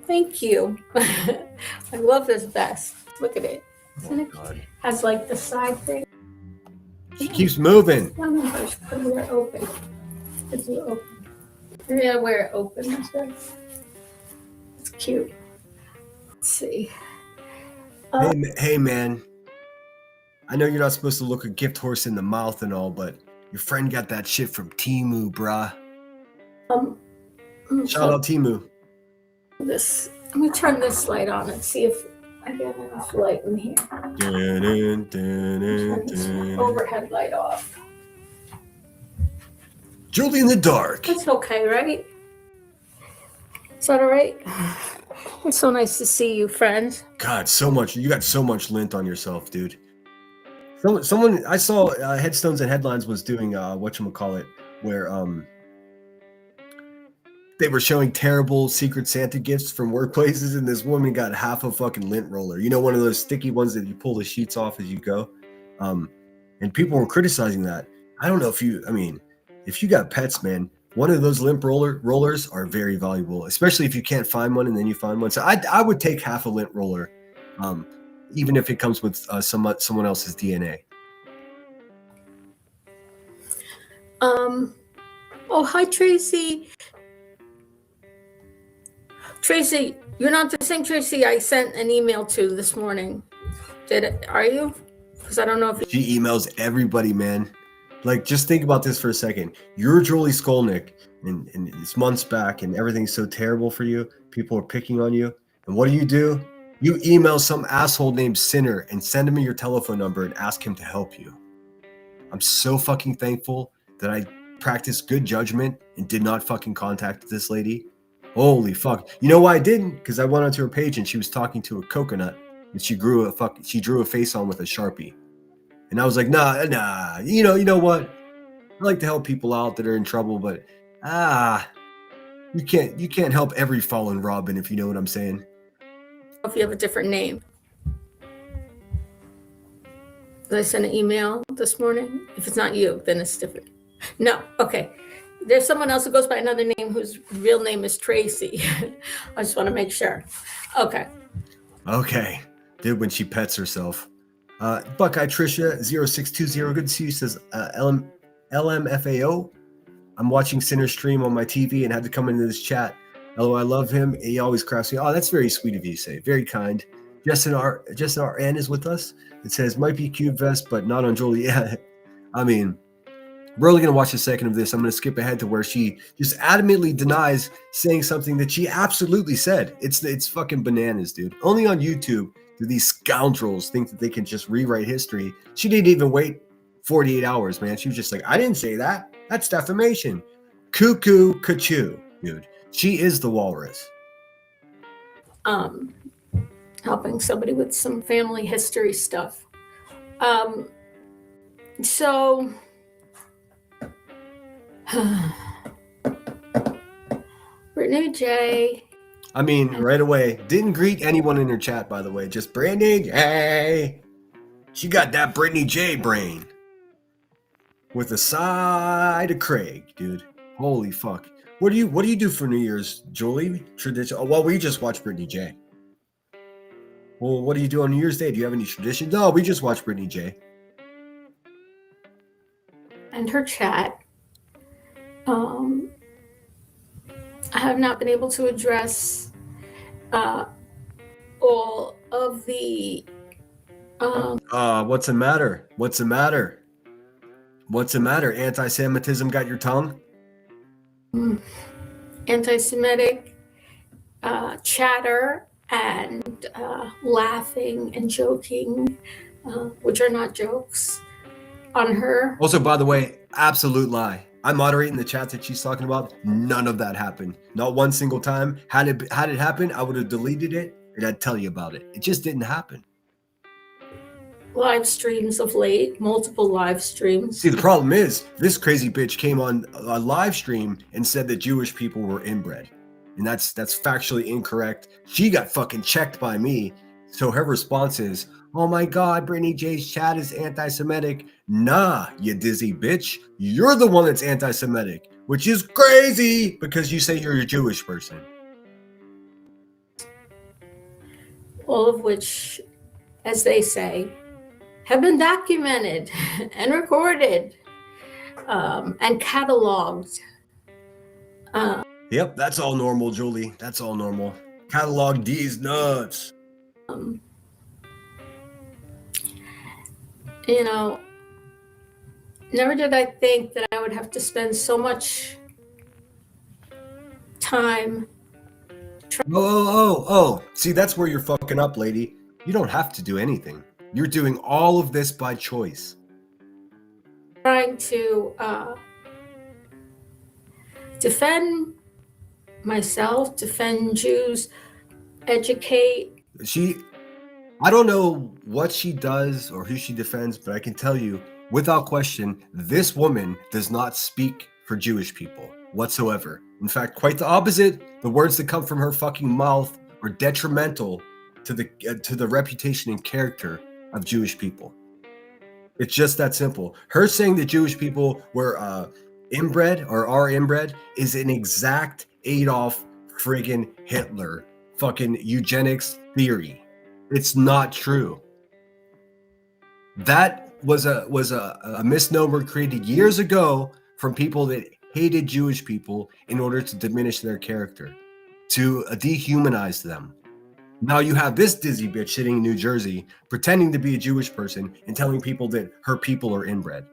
Thank you. I love this vest. Look at it. Isn't it? God. Has like the side thing. She keeps moving. I'm gonna put it where it open. It's open. Yeah, where it opens. It's cute. Let's see. Hey, man. I know you're not supposed to look a gift horse in the mouth and all, but your friend got that shit from Temu, brah. Shout out Temu. Let me turn this light on and see if I get enough light in here. Turn this overhead light off. Julie in the dark. That's okay, right? Is that all right? It's so nice to see you, friend. God, you got so much lint on yourself, dude. Someone I saw Headstones and Headlines was doing whatchamacallit, where they were showing terrible Secret Santa gifts from workplaces, and this woman got half a fucking lint roller. You know, one of those sticky ones that you pull the sheets off as you go. And people were criticizing that. I don't know if you got pets, man, one of those lint rollers are very valuable, especially if you can't find one and then you find one. So I would take half a lint roller, even if it comes with someone else's DNA. Oh, hi, Tracy. Tracy, you're not the same Tracy I sent an email to this morning. Are you? Because I don't know if She emails everybody, man. Like, just think about this for a second. You're Julie Skolnick, and it's months back, and everything's so terrible for you. People are picking on you. And what do? You email some asshole named Sinner and send him your telephone number and ask him to help you. I'm so fucking thankful that I practiced good judgment and did not fucking contact this lady. Holy fuck. You know why I didn't? Because I went onto her page and she was talking to a coconut and she drew a face on with a Sharpie. And I was like, nah. You know what? I like to help people out that are in trouble, but you can't help every fallen Robin, if you know what I'm saying. if you have a different name. Did I send an email this morning? If it's not you, then it's different. No, okay. There's someone else who goes by another name whose real name is Tracy. I just want to make sure. Okay. Dude, when she pets herself. Buckeye Trisha 0620, good to see you, says LMFAO. I'm watching Sinner stream on my TV and had to come into this chat. Hello, I love him. He always crafts me. Oh, that's very sweet of you to say. Very kind. Justin RN is with us. It says, might be Cube Vest, but not on Jolie. Yeah. I mean, we're only going to watch a second of this. I'm going to skip ahead to where she just adamantly denies saying something that she absolutely said. It's fucking bananas, dude. Only on YouTube do these scoundrels think that they can just rewrite history. She didn't even wait 48 hours, man. She was just like, I didn't say that. That's defamation. Cuckoo, cuckoo, dude. She is the walrus. Helping somebody with some family history stuff. So Brittany J. I mean, right away. Didn't greet anyone in her chat, by the way. Just Brittany J. She got that Brittany J brain. With a side of Craig, dude. Holy fuck. What do you do for New Year's, Julie? Tradition? Oh, well, we just watched Brittany J. Well, what do you do on New Year's Day? Do you have any traditions? No, we just watched Brittany J. And her chat. I have not been able to address all of the. What's the matter? What's the matter? What's the matter? Anti-Semitism got your tongue? Anti-Semitic chatter and laughing and joking, which are not jokes, on her. Also, by the way, absolute lie. I'm moderating the chat that she's talking about. None of that happened. Not one single time. Had it happened, I would have deleted it and I'd tell you about it. It just didn't happen. Live streams of late, multiple live streams. See, the problem is this crazy bitch came on a live stream and said that Jewish people were inbred. And that's factually incorrect. She got fucking checked by me. So her response is, oh my God, Brittany J's chat is anti-Semitic. Nah, you dizzy bitch. You're the one that's anti-Semitic, which is crazy because you say you're a Jewish person. All of which, as they say, have been documented and recorded and cataloged. Yep, that's all normal, Julie. That's all normal. Catalog these nuts. You know, never did I think that I would have to spend so much time. Oh. See, that's where you're fucking up, lady. You don't have to do anything. You're doing all of this by choice. Trying to defend myself, defend Jews, educate. I don't know what she does or who she defends, but I can tell you, without question, this woman does not speak for Jewish people whatsoever. In fact, quite the opposite. The words that come from her fucking mouth are detrimental to the reputation and character of Jewish people. It's just that simple. Her saying that Jewish people were inbred or are inbred is an exact Adolf friggin' Hitler fucking eugenics theory. It's not true. That was a misnomer created years ago from people that hated Jewish people in order to diminish their character, to dehumanize them. Now you have this dizzy bitch sitting in New Jersey pretending to be a Jewish person and telling people that her people are inbred.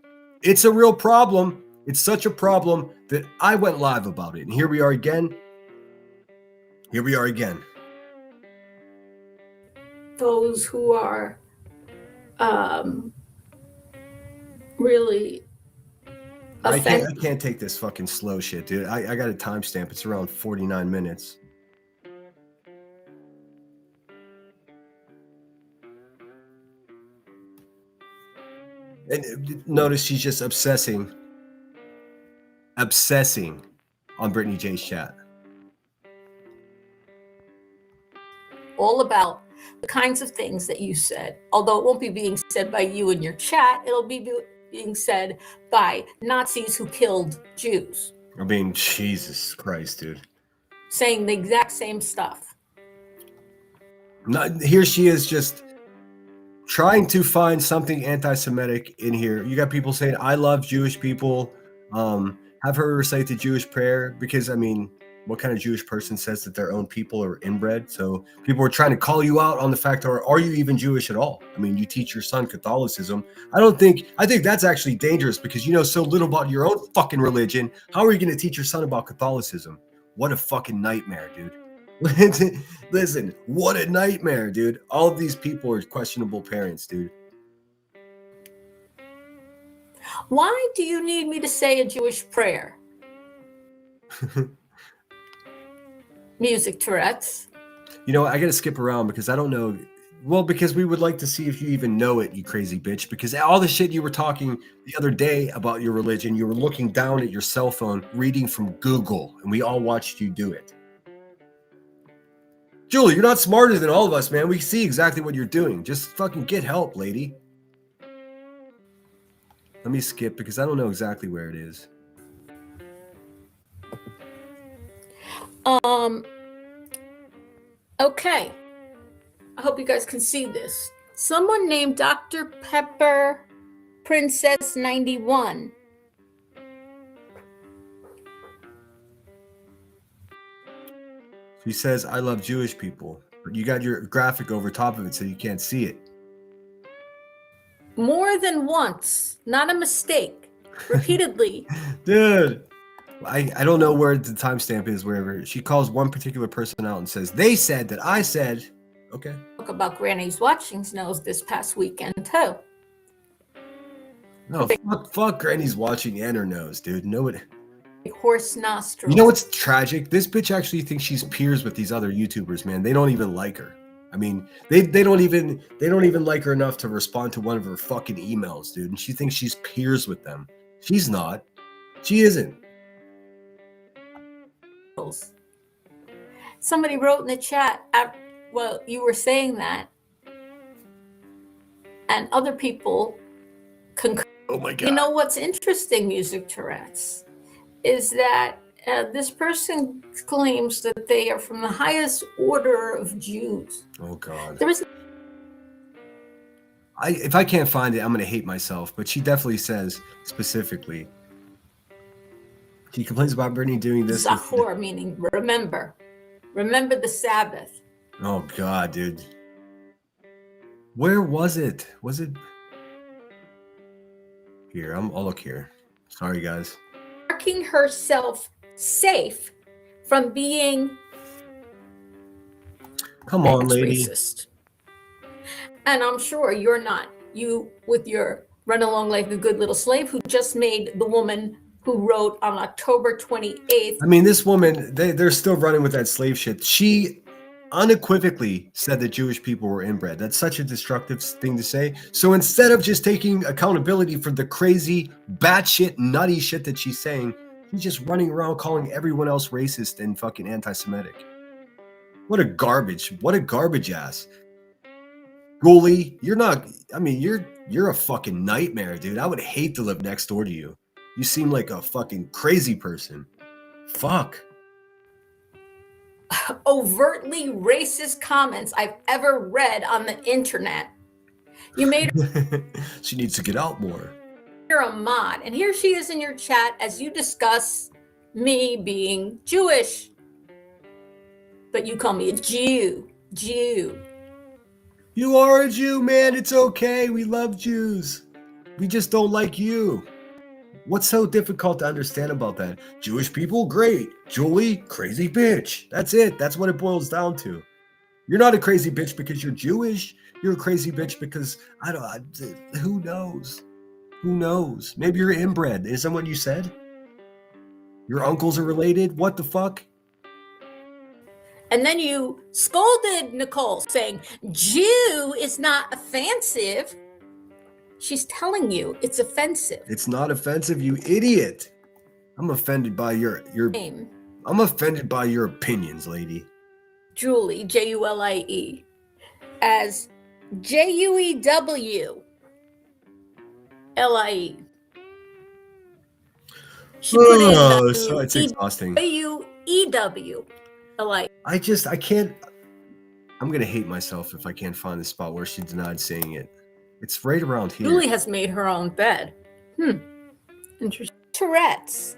It's a real problem. It's such a problem that I went live about it. And here we are again. Here we are again. Those who are really I offended. can't take this fucking slow shit, dude. I got a timestamp. It's around 49 minutes. And notice she's just obsessing on Brittany J's chat. All about the kinds of things that you said, although it won't be being said by you in your chat, it'll be being said by Nazis who killed Jews. I mean, Jesus Christ, dude. Saying the exact same stuff. Here she is just trying to find something anti-Semitic in here. You got people saying, I love Jewish people. Have her recite the Jewish prayer because, I mean, what kind of Jewish person says that their own people are inbred? So people are trying to call you out on the fact, or are you even Jewish at all? I mean, you teach your son Catholicism. I think that's actually dangerous because you know so little about your own fucking religion. How are you going to teach your son about Catholicism? What a fucking nightmare, dude. Listen, what a nightmare, dude. All of these people are questionable parents, dude. Why do you need me to say a Jewish prayer? Music Tourette's. You know, I got to skip around because I don't know. Well, because we would like to see if you even know it, you crazy bitch. Because all the shit you were talking the other day about your religion, you were looking down at your cell phone, reading from Google, and we all watched you do it. Julie, you're not smarter than all of us, man. We see exactly what you're doing. Just fucking get help, lady. Let me skip because I don't know exactly where it is. Okay. I hope you guys can see this. Someone named Dr. Pepper Princess 91. She says, I love Jewish people. You got your graphic over top of it so you can't see it. More than once, not a mistake, repeatedly. Dude, I don't know where the timestamp is, wherever. She calls one particular person out and says, they said that I said, okay. Talk about Granny's watching snows this past weekend, too. No, fuck Granny's watching and her nose, dude. Nobody. Horse nostrils. You know what's tragic? This bitch actually thinks she's peers with these other YouTubers, man. They don't even like her. I mean, they don't even like her enough to respond to one of her fucking emails, dude. And she thinks she's peers with them. She's not. She isn't. Somebody wrote in the chat, well, you were saying that, and other people concur. Oh my God. You know what's interesting, Music Tourette's, is that this person claims that they are from the highest order of Jews. Oh God. There is. If I can't find it, I'm gonna hate myself. But she definitely says specifically. She complains about Brittany doing this. Zachor, meaning remember. Remember the Sabbath. Oh God, dude. Where was it? Was it here? I'll look here. Sorry, guys. Marking herself safe from being Come on, lady. Racist. And I'm sure you're not. You with your run along like a good little slave who just made the woman who wrote on October 28th. I mean, this woman, they're still running with that slave shit. She unequivocally said that Jewish people were inbred. That's such a destructive thing to say. So instead of just taking accountability for the crazy, batshit, nutty shit that she's saying, she's just running around calling everyone else racist and fucking anti-Semitic. What a garbage ass. Ghoulie, you're not, I mean, you're a fucking nightmare, dude. I would hate to live next door to you. You seem like a fucking crazy person. Fuck. Overtly racist comments I've ever read on the internet. You made She needs to get out more. her a mod, and here she is in your chat as you discuss me being Jewish. But you call me a Jew. Jew. You are a Jew, man. It's okay. We love Jews. We just don't like you. What's so difficult to understand about that? Jewish people, great. Julie, crazy bitch. That's it. That's what it boils down to. You're not a crazy bitch because you're Jewish. You're a crazy bitch because who knows? Who knows? Maybe you're inbred. Isn't what you said? Your uncles are related? What the fuck? And then you scolded Nicole saying, Jew is not offensive. She's telling you it's offensive. It's not offensive, you idiot. I'm offended by your Name. I'm offended by your opinions, lady. Julie, Julie, as Juewlie. She put in So it's exhausting. Juewlie. I can't. I'm gonna hate myself if I can't find the spot where she denied saying it. It's right around here. Julie has made her own bed. Interesting. Tourette's.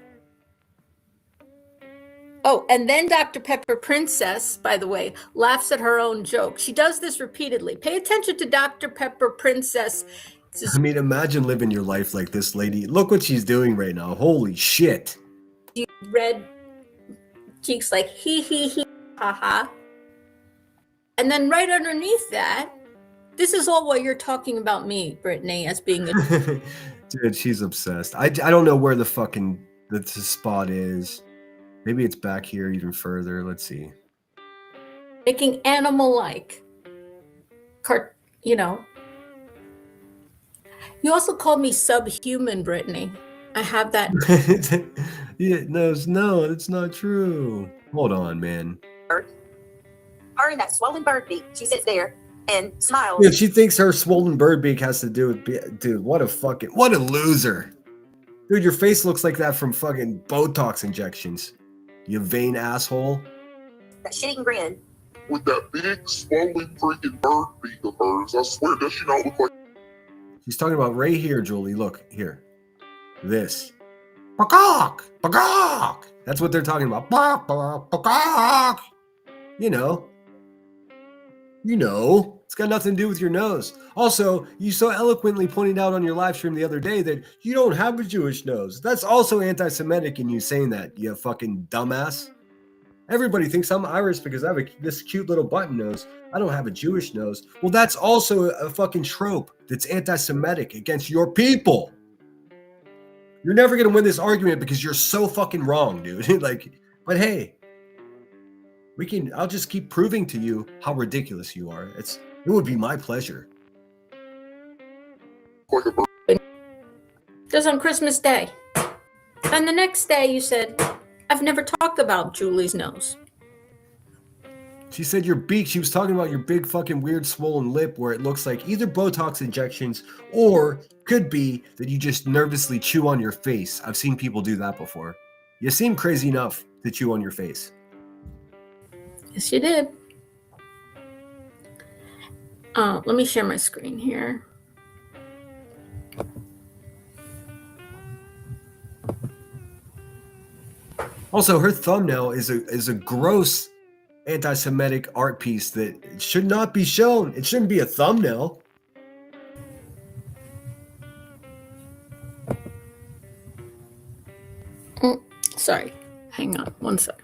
Oh, and then Dr. Pepper Princess, by the way, laughs at her own joke. She does this repeatedly. Pay attention to Dr. Pepper Princess. I mean, imagine living your life like this lady. Look what she's doing right now. Holy shit. Red cheeks like he, haha. And then right underneath that, this is all while you're talking about me, Brittany, as being a Dude, she's obsessed. I don't know where the fucking the spot is. Maybe it's back here even further. Let's see. making animal-like. You also called me subhuman, Brittany. I have that. Yeah, no, it's not true. Hold on, man. Her and that swollen bird beak. She sits there and smiles. Dude, she thinks her swollen bird beak has to do with... Dude, what a loser. Dude, your face looks like that from fucking Botox injections. You vain asshole. That shitting grin. With that big, swollen freaking bird beak of hers, I swear, does she not look like... She's talking about right here, Julie. Look, here. This. Peacock! Peacock! That's what they're talking about. Peacock! You know. It's got nothing to do with your nose. Also, you so eloquently pointed out on your live stream the other day that you don't have a Jewish nose. That's also anti-Semitic in you saying that, you fucking dumbass. Everybody thinks I'm Irish because I have this cute little button nose. I don't have a Jewish nose. Well, that's also a fucking trope that's anti-Semitic against your people. You're never going to win this argument because you're so fucking wrong, dude. But hey, I'll just keep proving to you how ridiculous you are. It would be my pleasure. Just on Christmas Day. And the next day you said, I've never talked about Julie's nose. She said your beak. She was talking about your big fucking weird swollen lip where it looks like either Botox injections or could be that you just nervously chew on your face. I've seen people do that before. You seem crazy enough to chew on your face. Yes, you did. Let me share my screen here. Also, her thumbnail is a gross anti-Semitic art piece that should not be shown. It shouldn't be a thumbnail. Sorry, hang on one sec.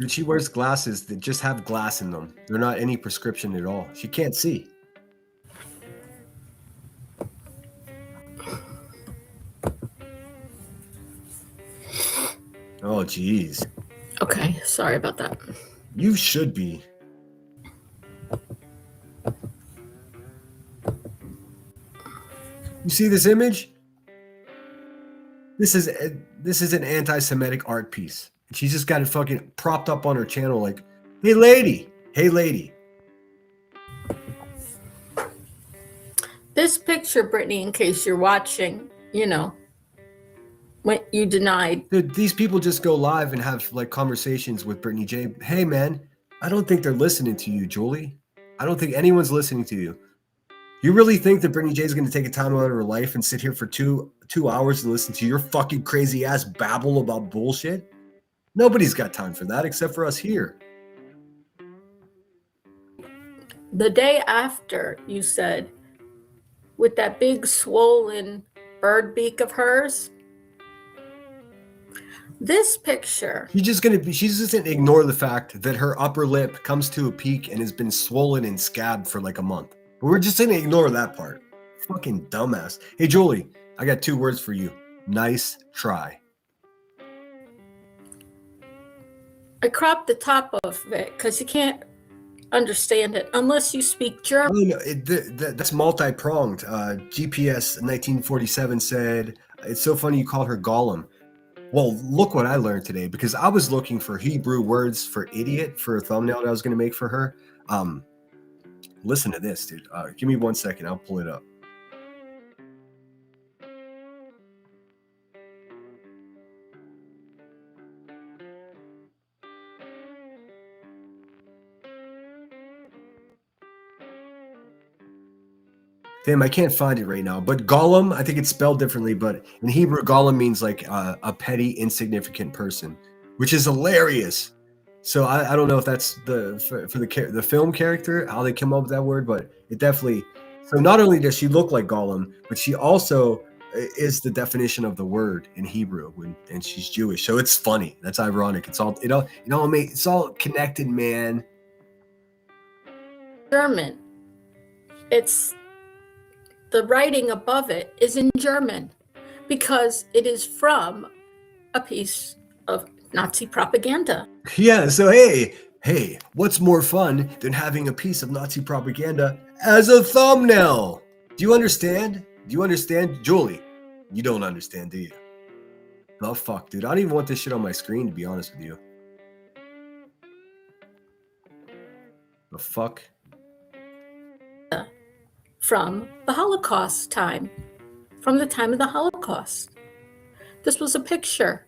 Dude, she wears glasses that just have glass in them. They're not any prescription at all. She can't see. Oh, geez. Okay, sorry about that. You should be. You see this image? This is an anti-Semitic art piece. She's just got it fucking propped up on her channel like, hey lady. This picture, Brittany, in case you're watching, when you denied. Dude, these people just go live and have like conversations with Brittany J. Hey man, I don't think they're listening to you, Julie. I don't think anyone's listening to you. You really think that Brittany J is going to take a time out of her life and sit here for two hours and listen to your fucking crazy ass babble about bullshit? Nobody's got time for that except for us here. The day after, you said, with that big swollen bird beak of hers. This picture. She's just gonna ignore the fact that her upper lip comes to a peak and has been swollen and scabbed for like a month. But we're just gonna ignore that part. Fucking dumbass. Hey Julie, I got 2 words for you. Nice try. I cropped the top of it because you can't understand it unless you speak German. Oh, no, that's multi-pronged. GPS 1947 said, it's so funny you called her Gollum. Well, look what I learned today, because I was looking for Hebrew words for idiot for a thumbnail that I was going to make for her. Listen to this, dude. Give me 1 second. I'll pull it up. Damn, I can't find it right now. But Gollum, I think it's spelled differently, but in Hebrew, Gollum means like a petty, insignificant person, which is hilarious. So I don't know if that's for the film character, how they come up with that word, but it definitely. So not only does she look like Gollum, but she also is the definition of the word in Hebrew, and she's Jewish. So it's funny. That's ironic. It's all it's all connected, man. German. It's the writing above it is in German because it is from a piece of Nazi propaganda. Yeah, so hey, what's more fun than having a piece of Nazi propaganda as a thumbnail? Do you understand? Julie, you don't understand, do you? The fuck, dude. I don't even want this shit on my screen, to be honest with you. The fuck? From the Holocaust time, from the time of the Holocaust. This was a picture.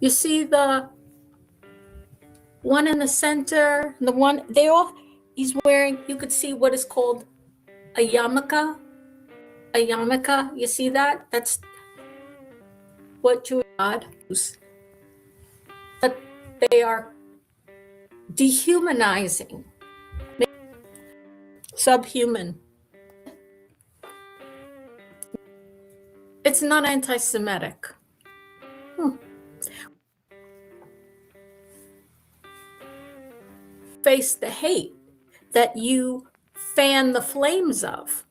You see the one in the center, the one he's wearing, you could see what is called a yarmulke. A yarmulke, you see that? That's what Jewish God use. But they are dehumanizing, subhuman. It's not anti-Semitic. Face the hate that you fan the flames of.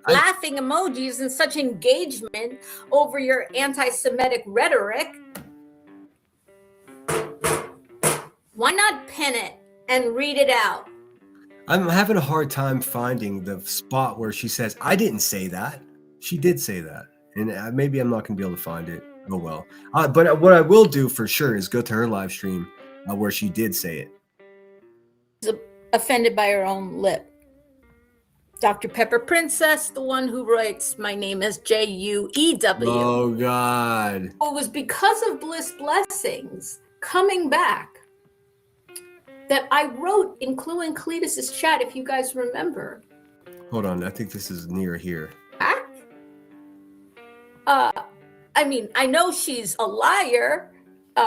Laughing emojis and such engagement over your anti-Semitic rhetoric. Why not pin it and read it out? I'm having a hard time finding the spot where she says, I didn't say that. She did say that. And maybe I'm not going to be able to find it. Oh, well. But what I will do for sure is go to her live stream where she did say it. Offended by her own lip. Dr. Pepper Princess, the one who writes, my name is Juew. Oh, God. It was because of Bliss Blessings coming back that I wrote in Clue and Cletus's chat, if you guys remember. Hold on. I think this is near here. Back? I mean, I know she's a liar,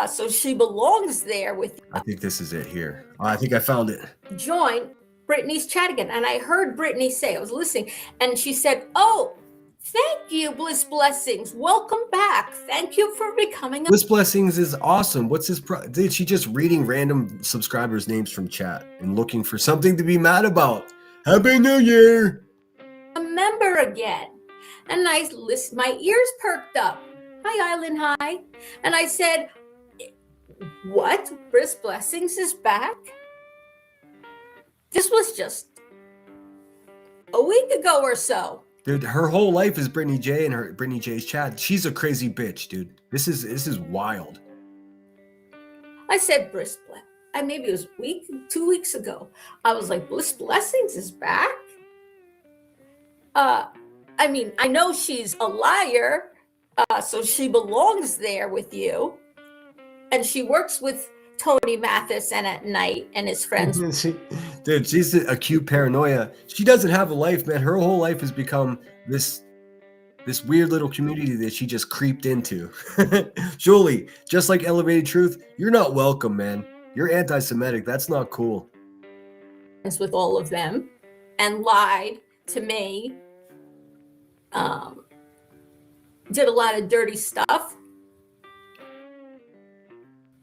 so she belongs there with you. I think this is it here. I think I found it. Join Brittany's chat again. And I heard Brittany say, I was listening, and she said, oh, thank you, Bliss Blessings. Welcome back. Thank you for becoming a Bliss Blessings is awesome. What's his Dude, she just reading random subscribers' names from chat and looking for something to be mad about. Happy New Year! member again. And I listen, my ears perked up. Hi, Island High. And I said, what? Bliss Blessings is back? This was just a week ago or so. Dude, her whole life is Brittany J and her Brittany J's chat. She's a crazy bitch, dude. This is wild. I said Bliss Blessings. Maybe it was 2 weeks ago. I was like, Bliss Blessings is back? I mean, I know she's a liar, so she belongs there with you. And she works with Tony Mathis and at night and his friends. Dude, she's acute paranoia. She doesn't have a life, man. Her whole life has become this weird little community that she just creeped into. Julie, just like Elevated Truth, you're not welcome, man. You're anti-Semitic. That's not cool. with all of them and lied to me. Did a lot of dirty stuff.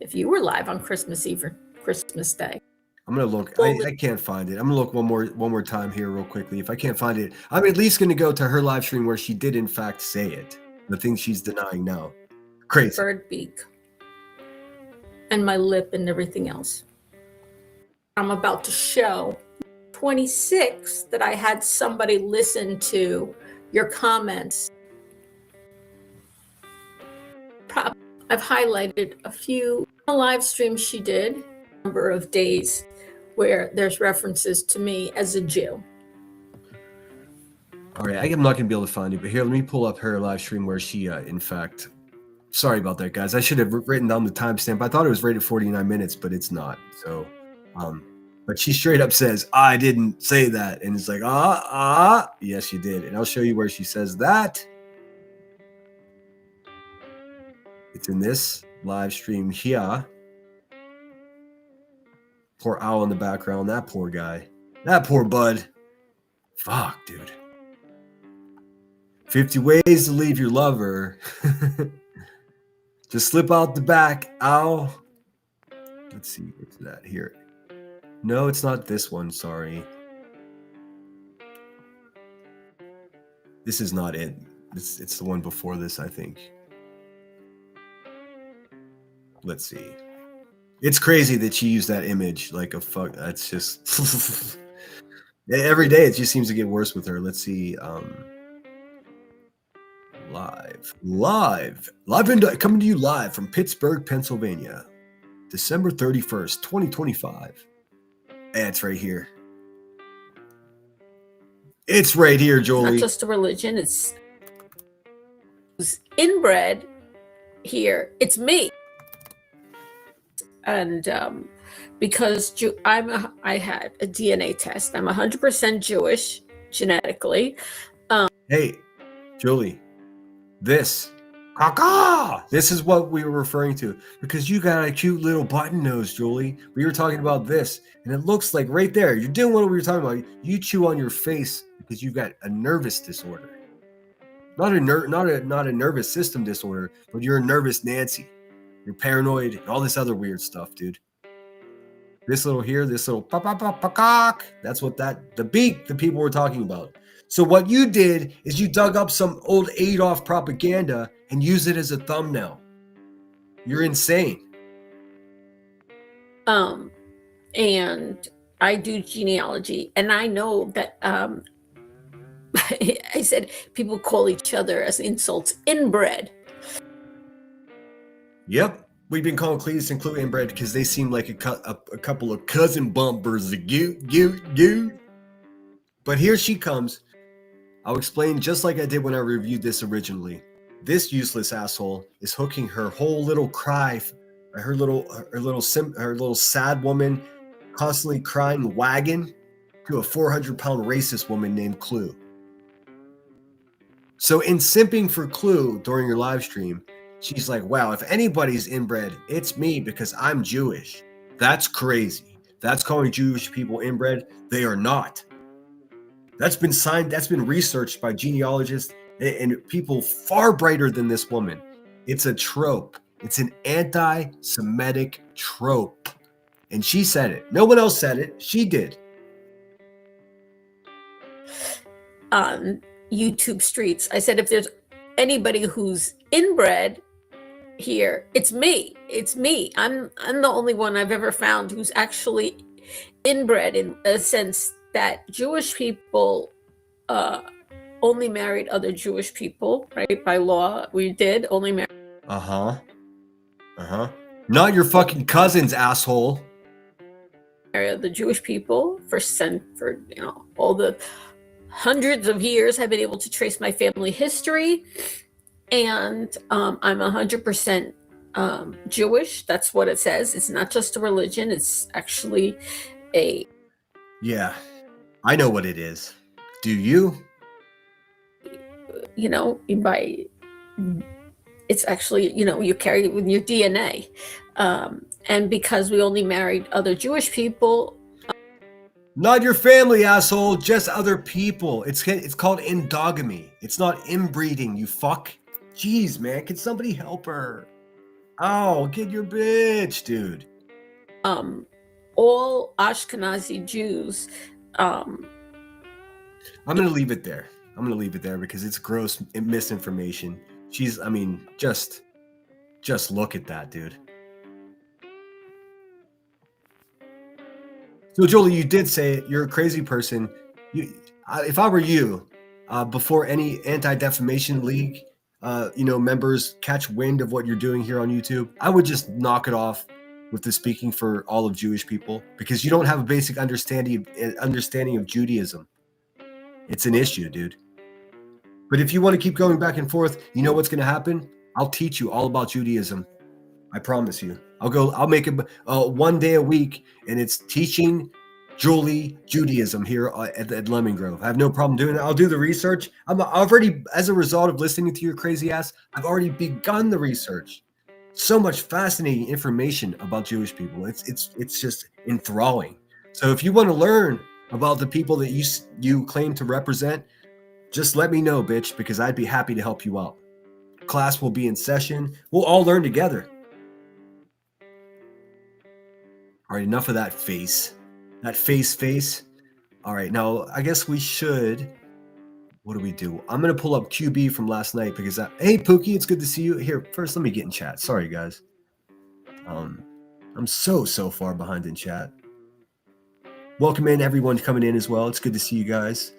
If you were live on Christmas Eve or Christmas Day. I'm gonna look. I can't find it. I'm gonna look one more time here real quickly. If I can't find it, I'm at least gonna go to her live stream where she did in fact say it. The thing she's denying now. Crazy. Bird beak. And my lip and everything else. I'm about to show 26 that I had somebody listen to your comments. I've highlighted a few live streams she did, a number of days where there's references to me as a Jew. All right, I'm not gonna be able to find it, but here, let me pull up her live stream where she, in fact, sorry about that, guys. I should have written down the timestamp. I thought it was rated 49 minutes, but it's not. So, but she straight up says, "I didn't say that," and it's like, yes, you did, and I'll show you where she says that. It's in this live stream here. Poor owl in the background. That poor guy. That poor bud. Fuck, dude. 50 ways to leave your lover. Just slip out the back. Ow. Let's see. What's that here? No, it's not this one. Sorry. This is not it. It's the one before this, I think. Let's see. It's crazy that she used that image like a fuck. That's just every day. It just seems to get worse with her. Let's see. Live and coming to you live from Pittsburgh, Pennsylvania, December 31st, 2025. And it's right here. It's right here, Jolie. Not just a religion. It's inbred here. It's me. And because I had a DNA test. I'm 100% Jewish genetically. Hey, Julie, this is what we were referring to because you got a cute little button nose, Julie. We were talking about this, and it looks like right there. You're doing what we were talking about. You chew on your face because you've got a nervous disorder, not a nervous system disorder, but you're a nervous Nancy. You're paranoid and all this other weird stuff, dude. This little here, this little pop. That's what the beak the people were talking about. So what you did is you dug up some old Adolf propaganda and used it as a thumbnail. You're insane. And I do genealogy, and I know that I said people call each other as insults inbred. Yep, we've been calling Cletus and Clue inbred because they seem like a couple of cousin bumpers. But here she comes. I'll explain just like I did when I reviewed this originally. This useless asshole is hooking her whole little cry, her little sad woman, constantly crying wagon to a 400-pound racist woman named Clue. So in simping for Clue during her live stream, she's like, wow, if anybody's inbred, it's me because I'm Jewish. That's crazy. That's calling Jewish people inbred. They are not. That's been researched by genealogists and people far brighter than this woman. It's a trope. It's an anti-Semitic trope. And she said it. No one else said it. She did. On YouTube streets, I said, if there's anybody who's inbred here, it's me. It's me. I'm the only one I've ever found who's actually inbred in a sense that Jewish people only married other Jewish people, right? By law, we did only marry. Not your fucking cousins, asshole. The Jewish people for all the hundreds of years I've been able to trace my family history, and I'm 100% Jewish. That's what it says. It's not just a religion. It's actually a. Yeah, I know what it is. Do you? It's actually, you carry it with your DNA. And because we only married other Jewish people, Not your family, asshole. Just other people. It's called endogamy. It's not inbreeding. You fuck. Jeez, man. Can somebody help her? Oh, get your bitch, dude. All Ashkenazi Jews. I'm gonna leave it there. I'm gonna leave it there because it's gross misinformation. I mean, just look at that, dude. So, Jolie, you did say it. You're a crazy person. If I were you, before any Anti-Defamation League, members catch wind of what you're doing here on YouTube, I would just knock it off with the speaking for all of Jewish people because you don't have a basic understanding of Judaism. It's an issue, dude. But if you want to keep going back and forth, you know what's going to happen? I'll teach you all about Judaism. I promise you. I'll make it one day a week, and it's teaching Julie Judaism here at Lemon Grove. I have no problem doing that. I'll do the research. I've already, as a result of listening to your crazy ass, I've already begun the research. So much fascinating information about Jewish people. It's just enthralling. So if you want to learn about the people that you claim to represent, just let me know, bitch, because I'd be happy to help you out. Class will be in session. We'll all learn together. All right, enough of that face. That face. All right, now I guess we should. What do we do? I'm going to pull up QB from last night because hey, Pookie, it's good to see you. Here, first, let me get in chat. Sorry, guys. I'm so far behind in chat. Welcome in, everyone coming in as well. It's good to see you guys.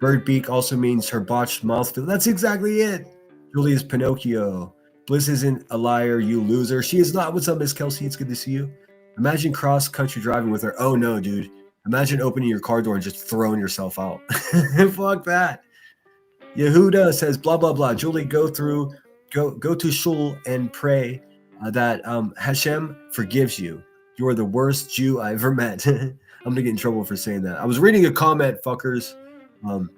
Birdbeak also means her botched mouth. That's exactly it. Julia's Pinocchio. Bliss isn't a liar, you loser. She is not. What's up, Miss Kelsey? It's good to see you. Imagine cross-country driving with her. Oh, no, dude. Imagine opening your car door and just throwing yourself out. Fuck that. Yehuda says, blah, blah, blah. Julie, go to shul and pray that Hashem forgives you. You are the worst Jew I ever met. I'm going to get in trouble for saying that. I was reading a comment, fuckers. No,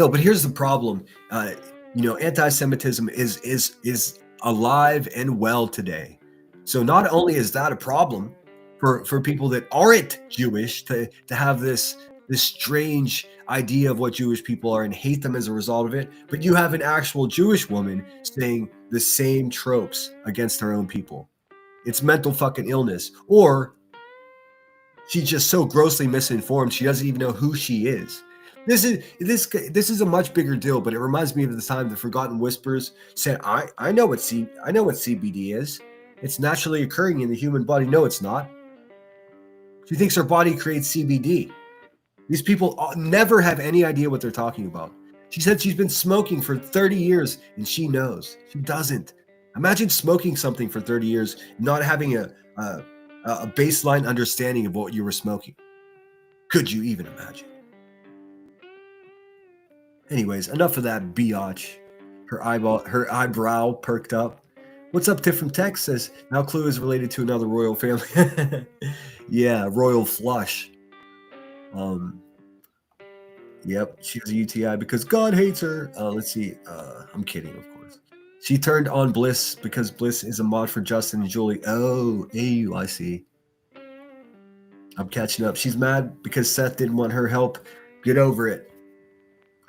but here's the problem. Anti-Semitism is alive and well today. So not only is that a problem for people that aren't Jewish to have this strange idea of what Jewish people are and hate them as a result of it, but you have an actual Jewish woman saying the same tropes against her own people. It's mental fucking illness. Or she's just so grossly misinformed she doesn't even know who she is. This is a much bigger deal, but it reminds me of the time the Forgotten Whispers said, I know what CBD is. It's naturally occurring in the human body. No, it's not. She thinks her body creates CBD. These people never have any idea what they're talking about. She said she's been smoking for 30 years and she knows. She doesn't. Imagine smoking something for 30 years, not having a baseline understanding of what you were smoking. Could you even imagine? Anyways, enough of that biatch. Her eyebrow perked up. What's up, Tiff from Texas? Now Clue is related to another royal family. Yeah, royal flush. Yep, she's a UTI because God hates her. Let's see. I'm kidding, of course. She turned on Bliss because Bliss is a mod for Justin and Julie. Oh, I see. I'm catching up. She's mad because Seth didn't want her help. Get over it.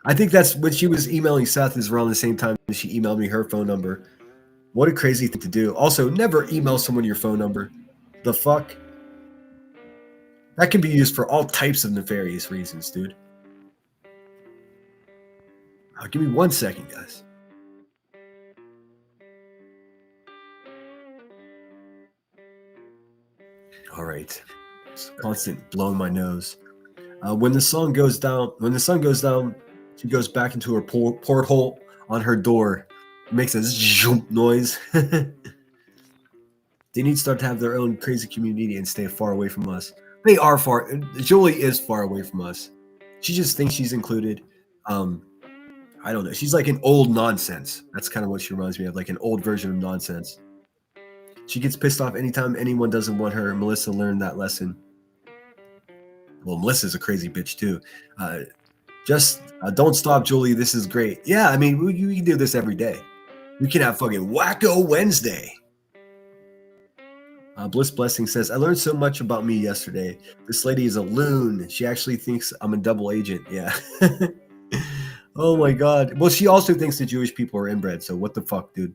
I think that's when she was emailing Seth is around the same time that she emailed me her phone number. What a crazy thing to do. Also, never email someone your phone number. The fuck? That can be used for all types of nefarious reasons, dude. Give me 1 second, guys. All right. It's constant blowing my nose. When the sun goes down, she goes back into her porthole on her door. It makes a zoom noise. They need to start to have their own crazy community and stay far away from us. They are far. Julie is far away from us. She just thinks she's included. I don't know. She's like an old nonsense. That's kind of what she reminds me of, like an old version of nonsense. She gets pissed off anytime anyone doesn't want her. Melissa learned that lesson. Well, Melissa's a crazy bitch too. Don't stop, Julie. This is great. Yeah, I mean, we can do this every day. We can have fucking Wacko Wednesday. Bliss Blessing says, I learned so much about me yesterday. This lady is a loon. She actually thinks I'm a double agent. Yeah. Oh my God. Well, she also thinks that Jewish people are inbred. So what the fuck, dude?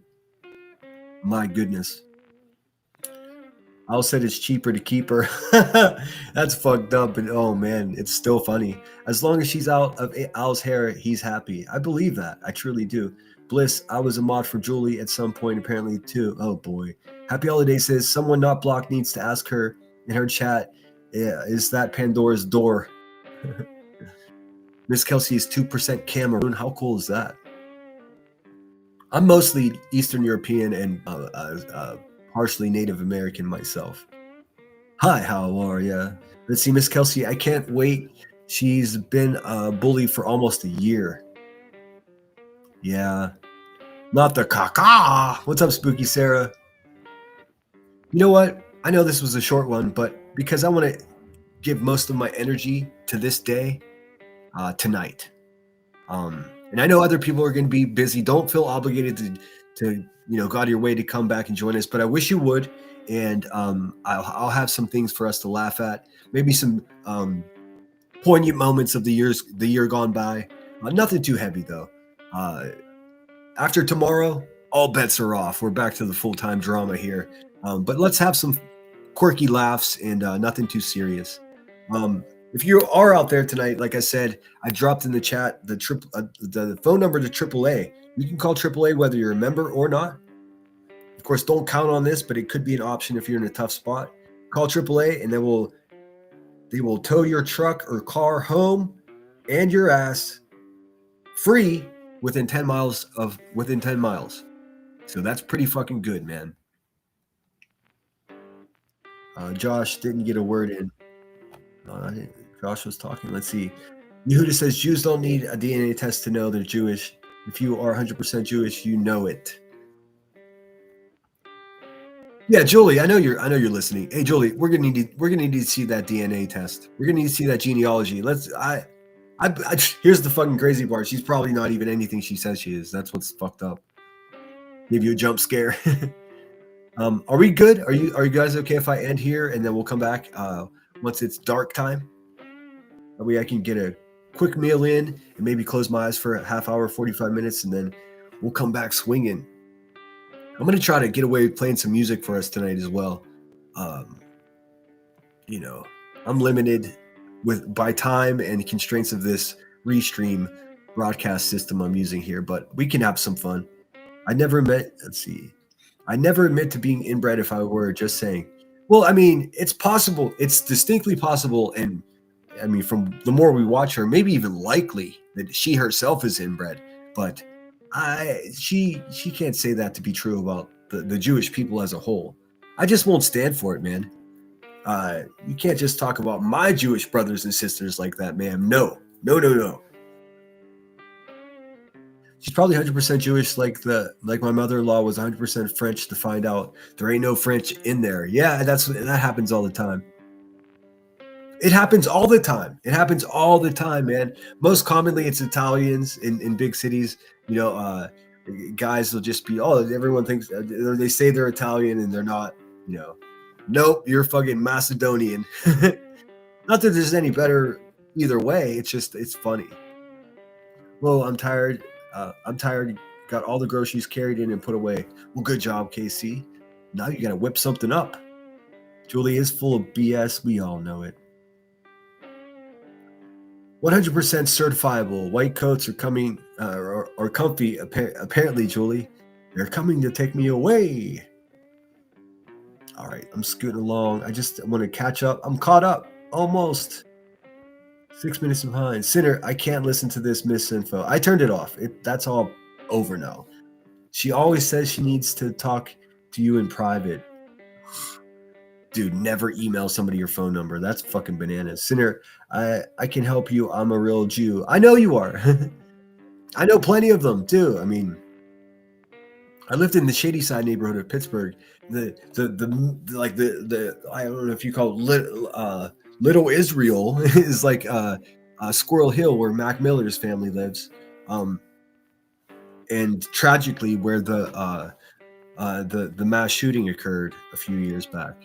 My goodness. Al said it's cheaper to keep her. That's fucked up, but oh man, it's still funny. As long as she's out of Al's hair, he's happy. I believe that. I truly do. Bliss, I was a mod for Julie at some point, apparently too. Oh boy. Happy Holiday says someone not blocked needs to ask her in her chat, is that Pandora's door? Miss Kelsey is 2% Cameroon. How cool is that? I'm mostly Eastern European and partially Native American myself. Hi, how are ya? Let's see, Miss Kelsey, I can't wait. She's been bullied for almost a year. Yeah. Not the caca. What's up, Spooky Sarah? You know what? I know this was a short one, but because I want to give most of my energy to this day tonight. And I know other people are going to be busy. Don't feel obligated to go out of your way to come back and join us, but I wish you would. And I'll have some things for us to laugh at. Maybe some poignant moments of the year gone by. Nothing too heavy though. After tomorrow, all bets are off. We're back to the full-time drama here. But let's have some quirky laughs and nothing too serious. If you are out there tonight, like I said, I dropped in the chat the phone number to AAA. You can call AAA whether you're a member or not. Of course, don't count on this, but it could be an option if you're in a tough spot. Call AAA, and they will tow your truck or car home and your ass free within 10 miles. So that's pretty fucking good, man. Josh didn't get a word in. Josh was talking. Let's see. Yehuda says Jews don't need a DNA test to know they're Jewish. If you are 100% Jewish, you know it. Yeah, Julie, I know you're listening. Hey, Julie, we're gonna need to see that DNA test. We're gonna need to see that genealogy. Here's the fucking crazy part. She's probably not even anything she says she is. That's what's fucked up. Give you a jump scare. Are we good? Are you guys okay if I end here and then we'll come back once it's dark time? That way I can get a quick meal in and maybe close my eyes for a half hour, 45 minutes, and then we'll come back swinging. I'm going to try to get away playing some music for us tonight as well. I'm limited by time and constraints of this restream broadcast system I'm using here, but we can have some fun. I never admit to being inbred if I were just saying. Well, I mean, it's possible. It's distinctly possible. And I mean, from the more we watch her, maybe even likely that she herself is inbred, but she can't say that to be true about the Jewish people as a whole. I just won't stand for it, man. You can't just talk about my Jewish brothers and sisters like that, ma'am. No. She's probably 100% Jewish, like my mother-in-law was 100% French to find out there ain't no French in there. Yeah, that happens all the time. It happens all the time. It happens all the time, man. Most commonly, it's Italians in big cities. Guys will just be, everyone thinks, they say they're Italian and they're not, Nope, you're fucking Macedonian. Not that there's any better either way. It's funny. Well, I'm tired. Got all the groceries carried in and put away. Well, good job, KC. Now you got to whip something up. Julie is full of BS. We all know it. 100% certifiable. White coats are coming, or comfy, apparently, Julie. They're coming to take me away. All right, I'm scooting along. I just want to catch up. I'm caught up, almost. 6 minutes behind. Sinner, I can't listen to this misinfo. I turned it off. That's all over now. She always says she needs to talk to you in private. Dude, never email somebody your phone number. That's fucking bananas. Sinner, I can help you. I'm a real Jew. I know you are. I know plenty of them too. I mean, I lived in the Shady Side neighborhood of Pittsburgh. The I don't know if you call it Little Israel is like Squirrel Hill, where Mac Miller's family lives, and tragically where the the mass shooting occurred a few years back.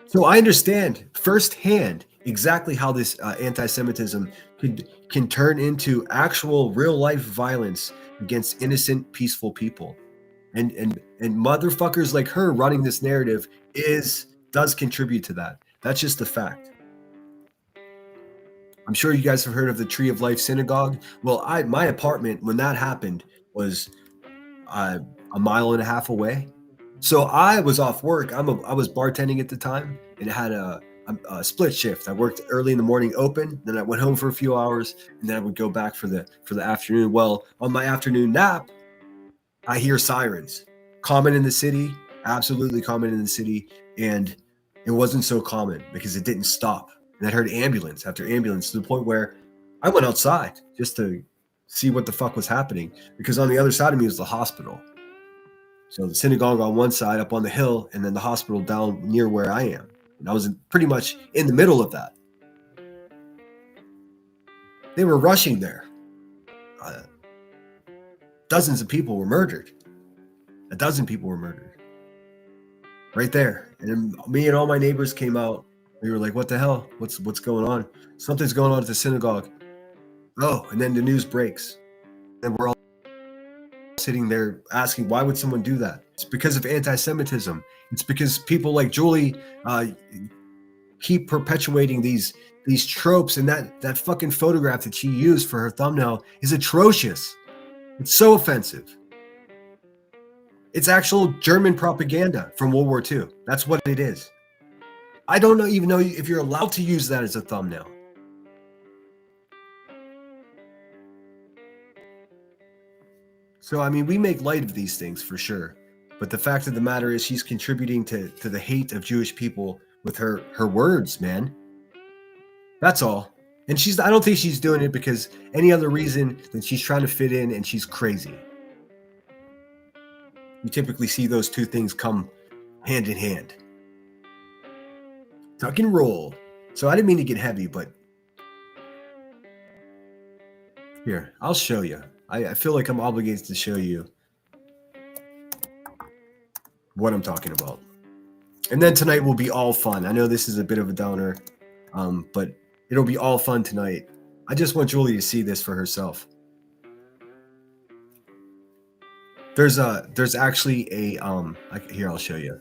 So I understand firsthand exactly how this anti-Semitism can turn into actual real life violence against innocent, peaceful people, and motherfuckers like her running this narrative does contribute to that. That's just a fact. I'm sure you guys have heard of the Tree of Life Synagogue. Well, my apartment when that happened was a mile and a half away. So I was off work. I was bartending at the time, and it had a split shift. I worked early in the morning open, then I went home for a few hours, and then I would go back for the afternoon. Well, on my afternoon nap, I hear sirens. Common in the city, absolutely common in the city, and it wasn't so common because it didn't stop. And I heard ambulance after ambulance to the point where I went outside just to see what the fuck was happening, because on the other side of me was the hospital. So the synagogue on one side up on the hill, and then the hospital down near where I am. And I was pretty much in the middle of that. They were rushing there. Dozens of people were murdered. A dozen people were murdered. Right there. And me and all my neighbors came out. We were like, what the hell? What's going on? Something's going on at the synagogue. Oh, and then the news breaks. And we're all sitting there asking, why would someone do that? It's because of anti-Semitism. It's because people like Julie keep perpetuating these tropes, and that fucking photograph that she used for her thumbnail is atrocious. It's so offensive. It's actual German propaganda from World War II. That's what it is. I don't even know if you're allowed to use that as a thumbnail. So, I mean, we make light of these things for sure. But the fact of the matter is she's contributing to the hate of Jewish people with her words, man. That's all. And I don't think she's doing it because any other reason than she's trying to fit in and she's crazy. You typically see those two things come hand in hand. Tuck and roll. So I didn't mean to get heavy, but here, I'll show you. I feel like I'm obligated to show you what I'm talking about. And then tonight will be all fun. I know this is a bit of a downer, but it'll be all fun tonight. I just want Julie to see this for herself. There's actually a here, I'll show you.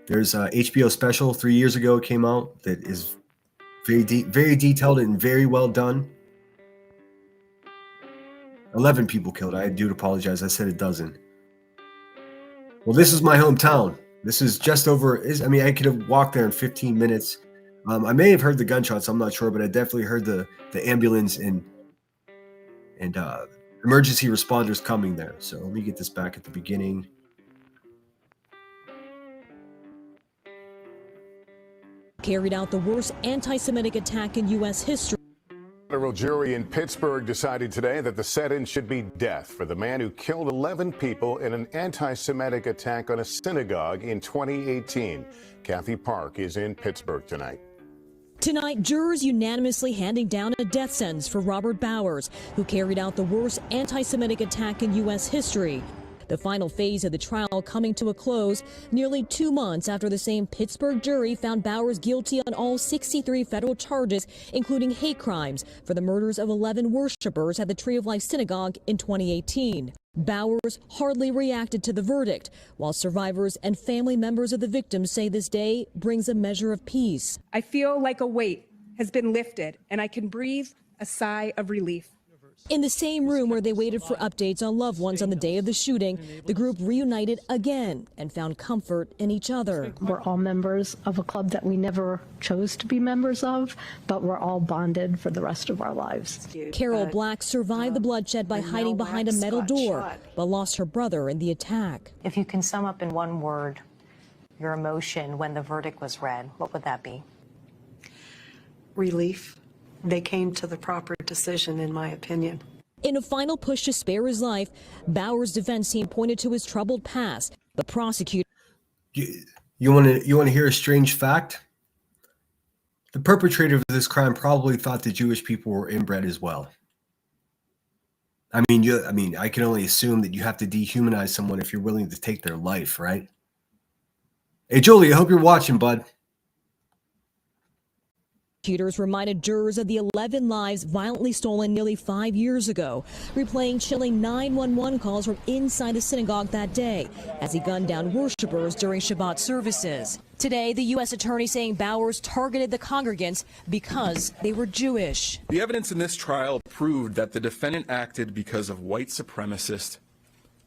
There's a HBO special 3 years ago. It came out that is very detailed and very well done. 11 people killed. I do apologize. I said a dozen. Well, this is my hometown. This is just over. I could have walked there in 15 minutes. I may have heard the gunshots. I'm not sure, but I definitely heard the ambulance and emergency responders coming there. So let me get this back at the beginning. Carried out the worst anti-Semitic attack in U.S. history. A federal jury in Pittsburgh decided today that the sentence should be death for the man who killed 11 people in an anti-Semitic attack on a synagogue in 2018. Kathy Park is in Pittsburgh tonight. Tonight, jurors unanimously handing down a death sentence for Robert Bowers, who carried out the worst anti-Semitic attack in U.S. history. The final phase of the trial coming to a close nearly 2 months after the same Pittsburgh jury found Bowers guilty on all 63 federal charges, including hate crimes for the murders of 11 worshipers at the Tree of Life Synagogue in 2018. Bowers hardly reacted to the verdict, while survivors and family members of the victims say this day brings a measure of peace. I feel like a weight has been lifted, and I can breathe a sigh of relief. In the same room where they waited for updates on loved ones on the day of the shooting, the group reunited again and found comfort in each other. We're all members of a club that we never chose to be members of, but we're all bonded for the rest of our lives. Carol Black survived the bloodshed by hiding behind a metal door, but lost her brother in the attack. If you can sum up in one word your emotion when the verdict was read, what would that be? Relief. They came to the proper decision, in my opinion. In a final push to spare his life, Bowers' defense team pointed to his troubled past. The prosecutor. You want to hear a strange fact? The perpetrator of this crime probably thought the Jewish people were inbred as well. I mean, I can only assume that you have to dehumanize someone if you're willing to take their life, right? Hey, Julie, I hope you're watching, bud. Prosecutors reminded jurors of the 11 lives violently stolen nearly 5 years ago, replaying chilling 911 calls from inside the synagogue that day as he gunned down worshipers during Shabbat services. Today, the U.S. attorney saying Bowers targeted the congregants because they were Jewish. The evidence in this trial proved that the defendant acted because of white supremacist,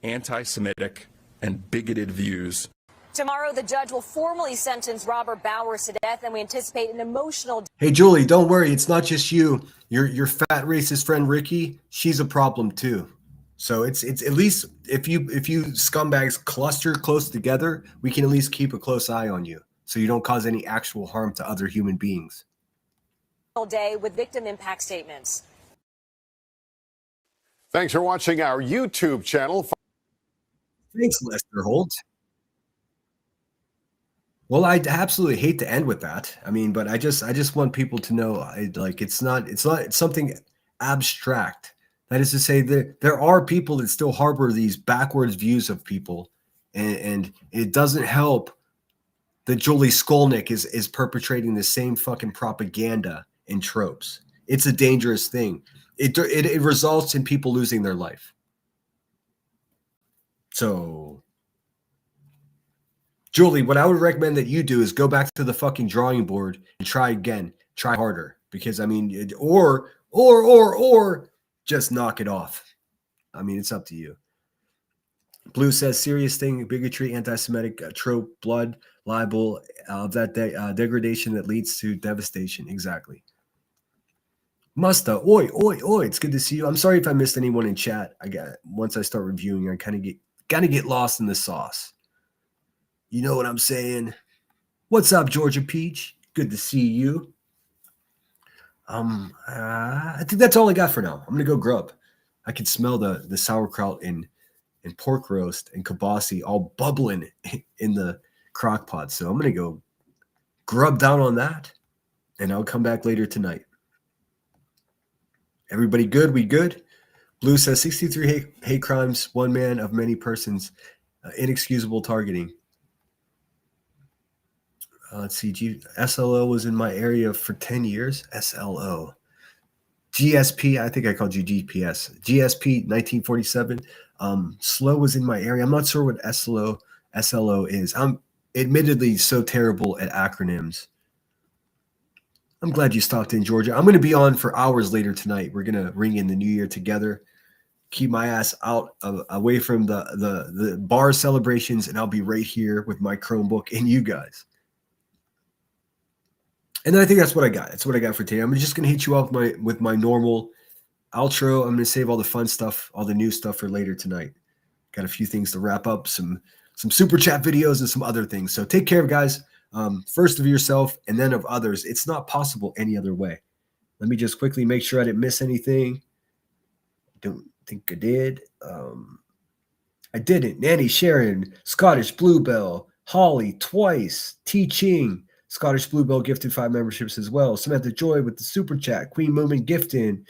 anti-Semitic, and bigoted views. Tomorrow, the judge will formally sentence Robert Bowers to death, and we anticipate an emotional. Hey, Julie, don't worry. It's not just you. Your fat racist friend Ricky, she's a problem too. So it's at least if you scumbags cluster close together, we can at least keep a close eye on you so you don't cause any actual harm to other human beings. Day with victim impact statements. Thanks for watching our YouTube channel. Thanks, Lester Holt. Well, I absolutely hate to end with that. I mean, but I just want people to know, it's something abstract. That is to say, that there are people that still harbor these backwards views of people, and it doesn't help that Julie Skolnick is perpetrating the same fucking propaganda and tropes. It's a dangerous thing. It results in people losing their life. So, Julie, what I would recommend that you do is go back to the fucking drawing board and try again. Try harder. Because, I mean, or just knock it off. I mean, it's up to you. Blue says, serious thing, bigotry, anti-Semitic trope, blood, libel, degradation that leads to devastation. Exactly. Musta, oi, it's good to see you. I'm sorry if I missed anyone in chat. Once I start reviewing, I kind of get lost in the sauce. You know what I'm saying? What's up, Georgia Peach? Good to see you. I think that's all I got for now. I'm gonna go grub. I can smell the sauerkraut and pork roast and kibasi all bubbling in the crock pot. So I'm gonna go grub down on that, and I'll come back later tonight. Everybody good? We good? Blue says 63 hate crimes, one man of many persons, inexcusable targeting. Let's see. SLO was in my area for 10 years. SLO. GSP, I think I called you GPS. GSP 1947. SLO was in my area. I'm not sure what SLO is. I'm admittedly so terrible at acronyms. I'm glad you stopped in, Georgia. I'm going to be on for hours later tonight. We're going to ring in the new year together. Keep my ass out away from the bar celebrations, and I'll be right here with my Chromebook and you guys. And then I think that's what I got. That's what I got for today. I'm just going to hit you up with my normal outro. I'm going to save all the fun stuff, all the new stuff for later tonight. Got a few things to wrap up, some super chat videos and some other things. So take care, guys. First of yourself and then of others. It's not possible any other way. Let me just quickly make sure I didn't miss anything. Don't think I did. I didn't. Nanny Sharon, Scottish Bluebell, Holly twice, T Ching, Scottish Bluebell gifted 5 memberships as well. Samantha Joy with the super chat. Queen Moomin gifting.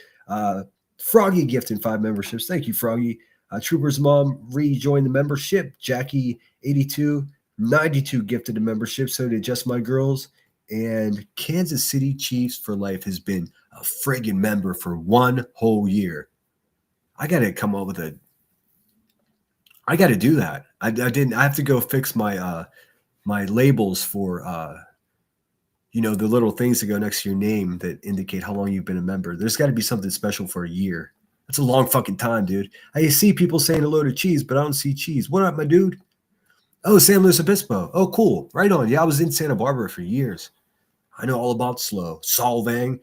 Froggy gifting 5 memberships. Thank you, Froggy. Trooper's mom rejoined the membership. Jackie 8292 gifted a membership. So did Just My Girls. And Kansas City Chiefs for Life has been a friggin' member for 1 whole year. I got to come up with I got to do that. I have to go fix my my labels for the little things that go next to your name that indicate how long you've been a member. There's got to be something special for a year. That's a long fucking time, dude. I see people saying hello to Cheese, but I don't see Cheese. What up, my dude? Oh, San Luis Obispo. Oh, cool. Right on. Yeah, I was in Santa Barbara for years. I know all about Slow. Solvang.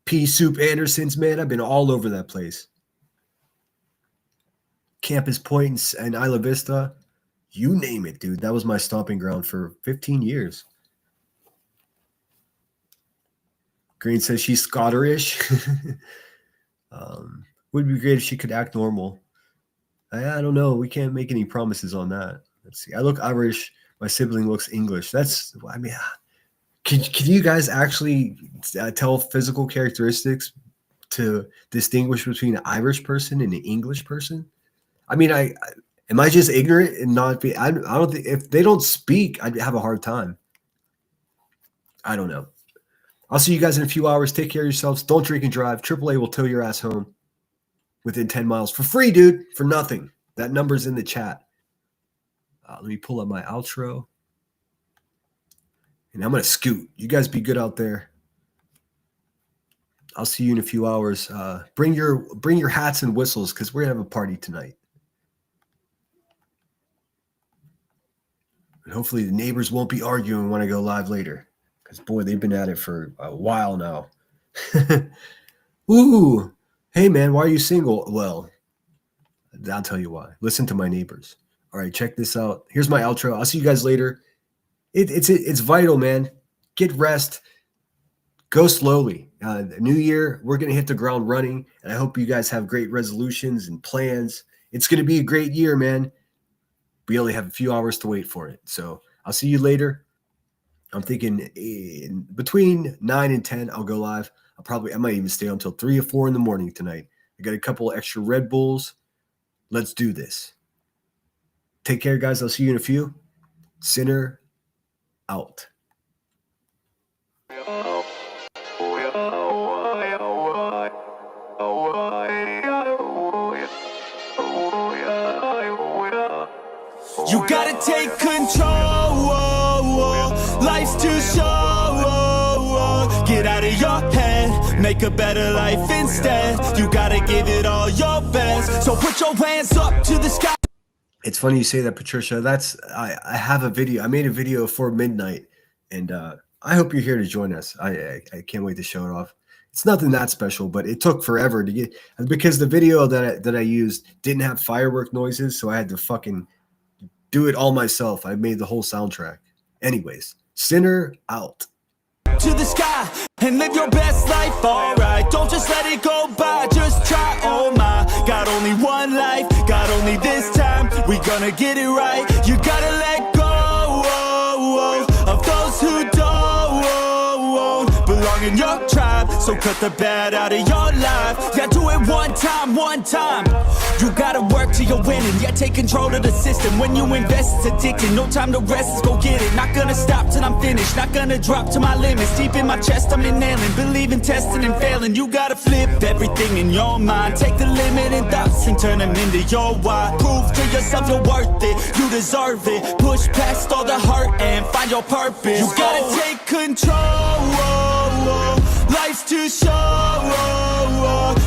Pea Soup Anderson's, man. I've been all over that place. Campus Point and Isla Vista. You name it, dude. That was my stomping ground for 15 years. Green says she's Scottish. Would be great if she could act normal. I don't know. We can't make any promises on that. Let's see. I look Irish. My sibling looks English. Can you guys actually tell physical characteristics to distinguish between an Irish person and an English person. I mean, am I just ignorant and not be? I don't think if they don't speak, I'd have a hard time. I don't know. I'll see you guys in a few hours. Take care of yourselves. Don't drink and drive. AAA will tow your ass home within 10 miles for free, dude, for nothing. That number's in the chat. Let me pull up my outro. And I'm going to scoot. You guys be good out there. I'll see you in a few hours. Bring your hats and whistles because we're going to have a party tonight. And hopefully the neighbors won't be arguing when I go live later. Because, boy, they've been at it for a while now. Ooh. Hey, man, why are you single? Well, I'll tell you why. Listen to my neighbors. All right, check this out. Here's my outro. I'll see you guys later. It's vital, man. Get rest. Go slowly. New year, we're going to hit the ground running. And I hope you guys have great resolutions and plans. It's going to be a great year, man. We only have a few hours to wait for it. So I'll see you later. I'm thinking between 9 and 10, I'll go live. I might even stay until 3 or 4 in the morning tonight. I got a couple extra Red Bulls. Let's do this. Take care, guys. I'll see you in a few. Sinner out. You gotta take control. Life's too short. Get out of your head. Make a better life instead. You gotta give it all your best. So put your hands up to the sky. It's funny you say that, Patricia. I have a video. I made a video for midnight, and I hope you're here to join us. I can't wait to show it off. It's nothing that special, but it took forever to get because the video that I used didn't have firework noises, so I had to fucking do it all myself. I made the whole soundtrack. Anyways, Sinner out. To the sky and live your best life, alright. Don't just let it go by, just try, oh my. Got only one life, got only this time. We gonna get it right. You gotta let go of those who don't belong in your tribe. So cut the bad out of your life. Yeah, do it one time. You gotta work till you're winning. Yeah, take control of the system. When you invest, it's addicting. No time to rest, let's go get it. Not gonna stop till I'm finished. Not gonna drop to my limits. Deep in my chest, I'm inhaling. Believe in testing and failing. You gotta flip everything in your mind. Take the limiting thoughts and turn them into your why. Prove to yourself you're worth it. You deserve it. Push past all the hurt and find your purpose. You gotta take control. Life's too short.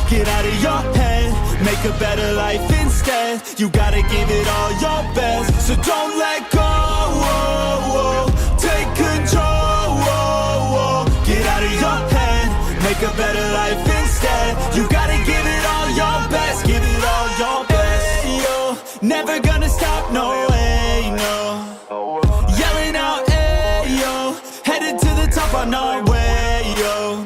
Get out of your head. Make a better life instead. You gotta give it all your best. So don't let go. Take control. Get out of your head. Make a better life instead. You gotta give it all your best. Give it all your best. Hey, yo. Never gonna stop, no way, no. Yelling out, hey, yo. Headed to the top on our way, yo.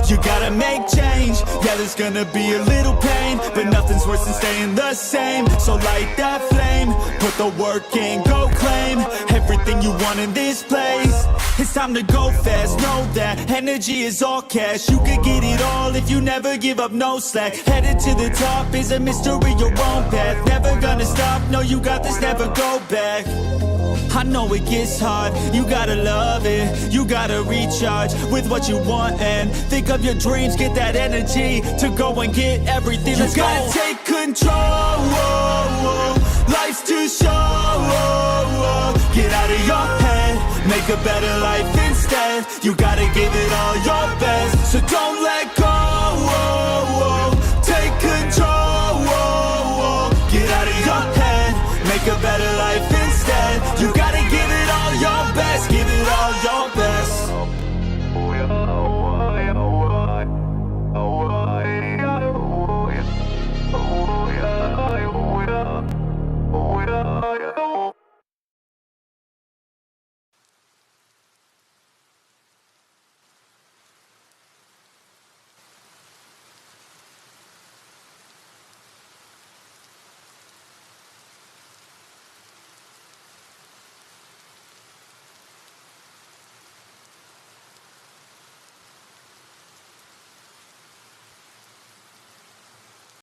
You gotta make change. Yeah, there's gonna be a little pain, but nothing's worse than staying the same. So light that flame, put the work in, go claim everything you want in this place. It's time to go fast, know that energy is all cash. You could get it all if you never give up, no slack. Headed to the top is a mystery, your own path. Never gonna stop, no, you got this, never go back. I know it gets hard, you gotta love it. You gotta recharge with what you want and think of your dreams. Get that energy to go and get everything. You gotta take control. Life's too short. Get out of your head. Make a better life instead. You gotta give it all your best. So don't let go.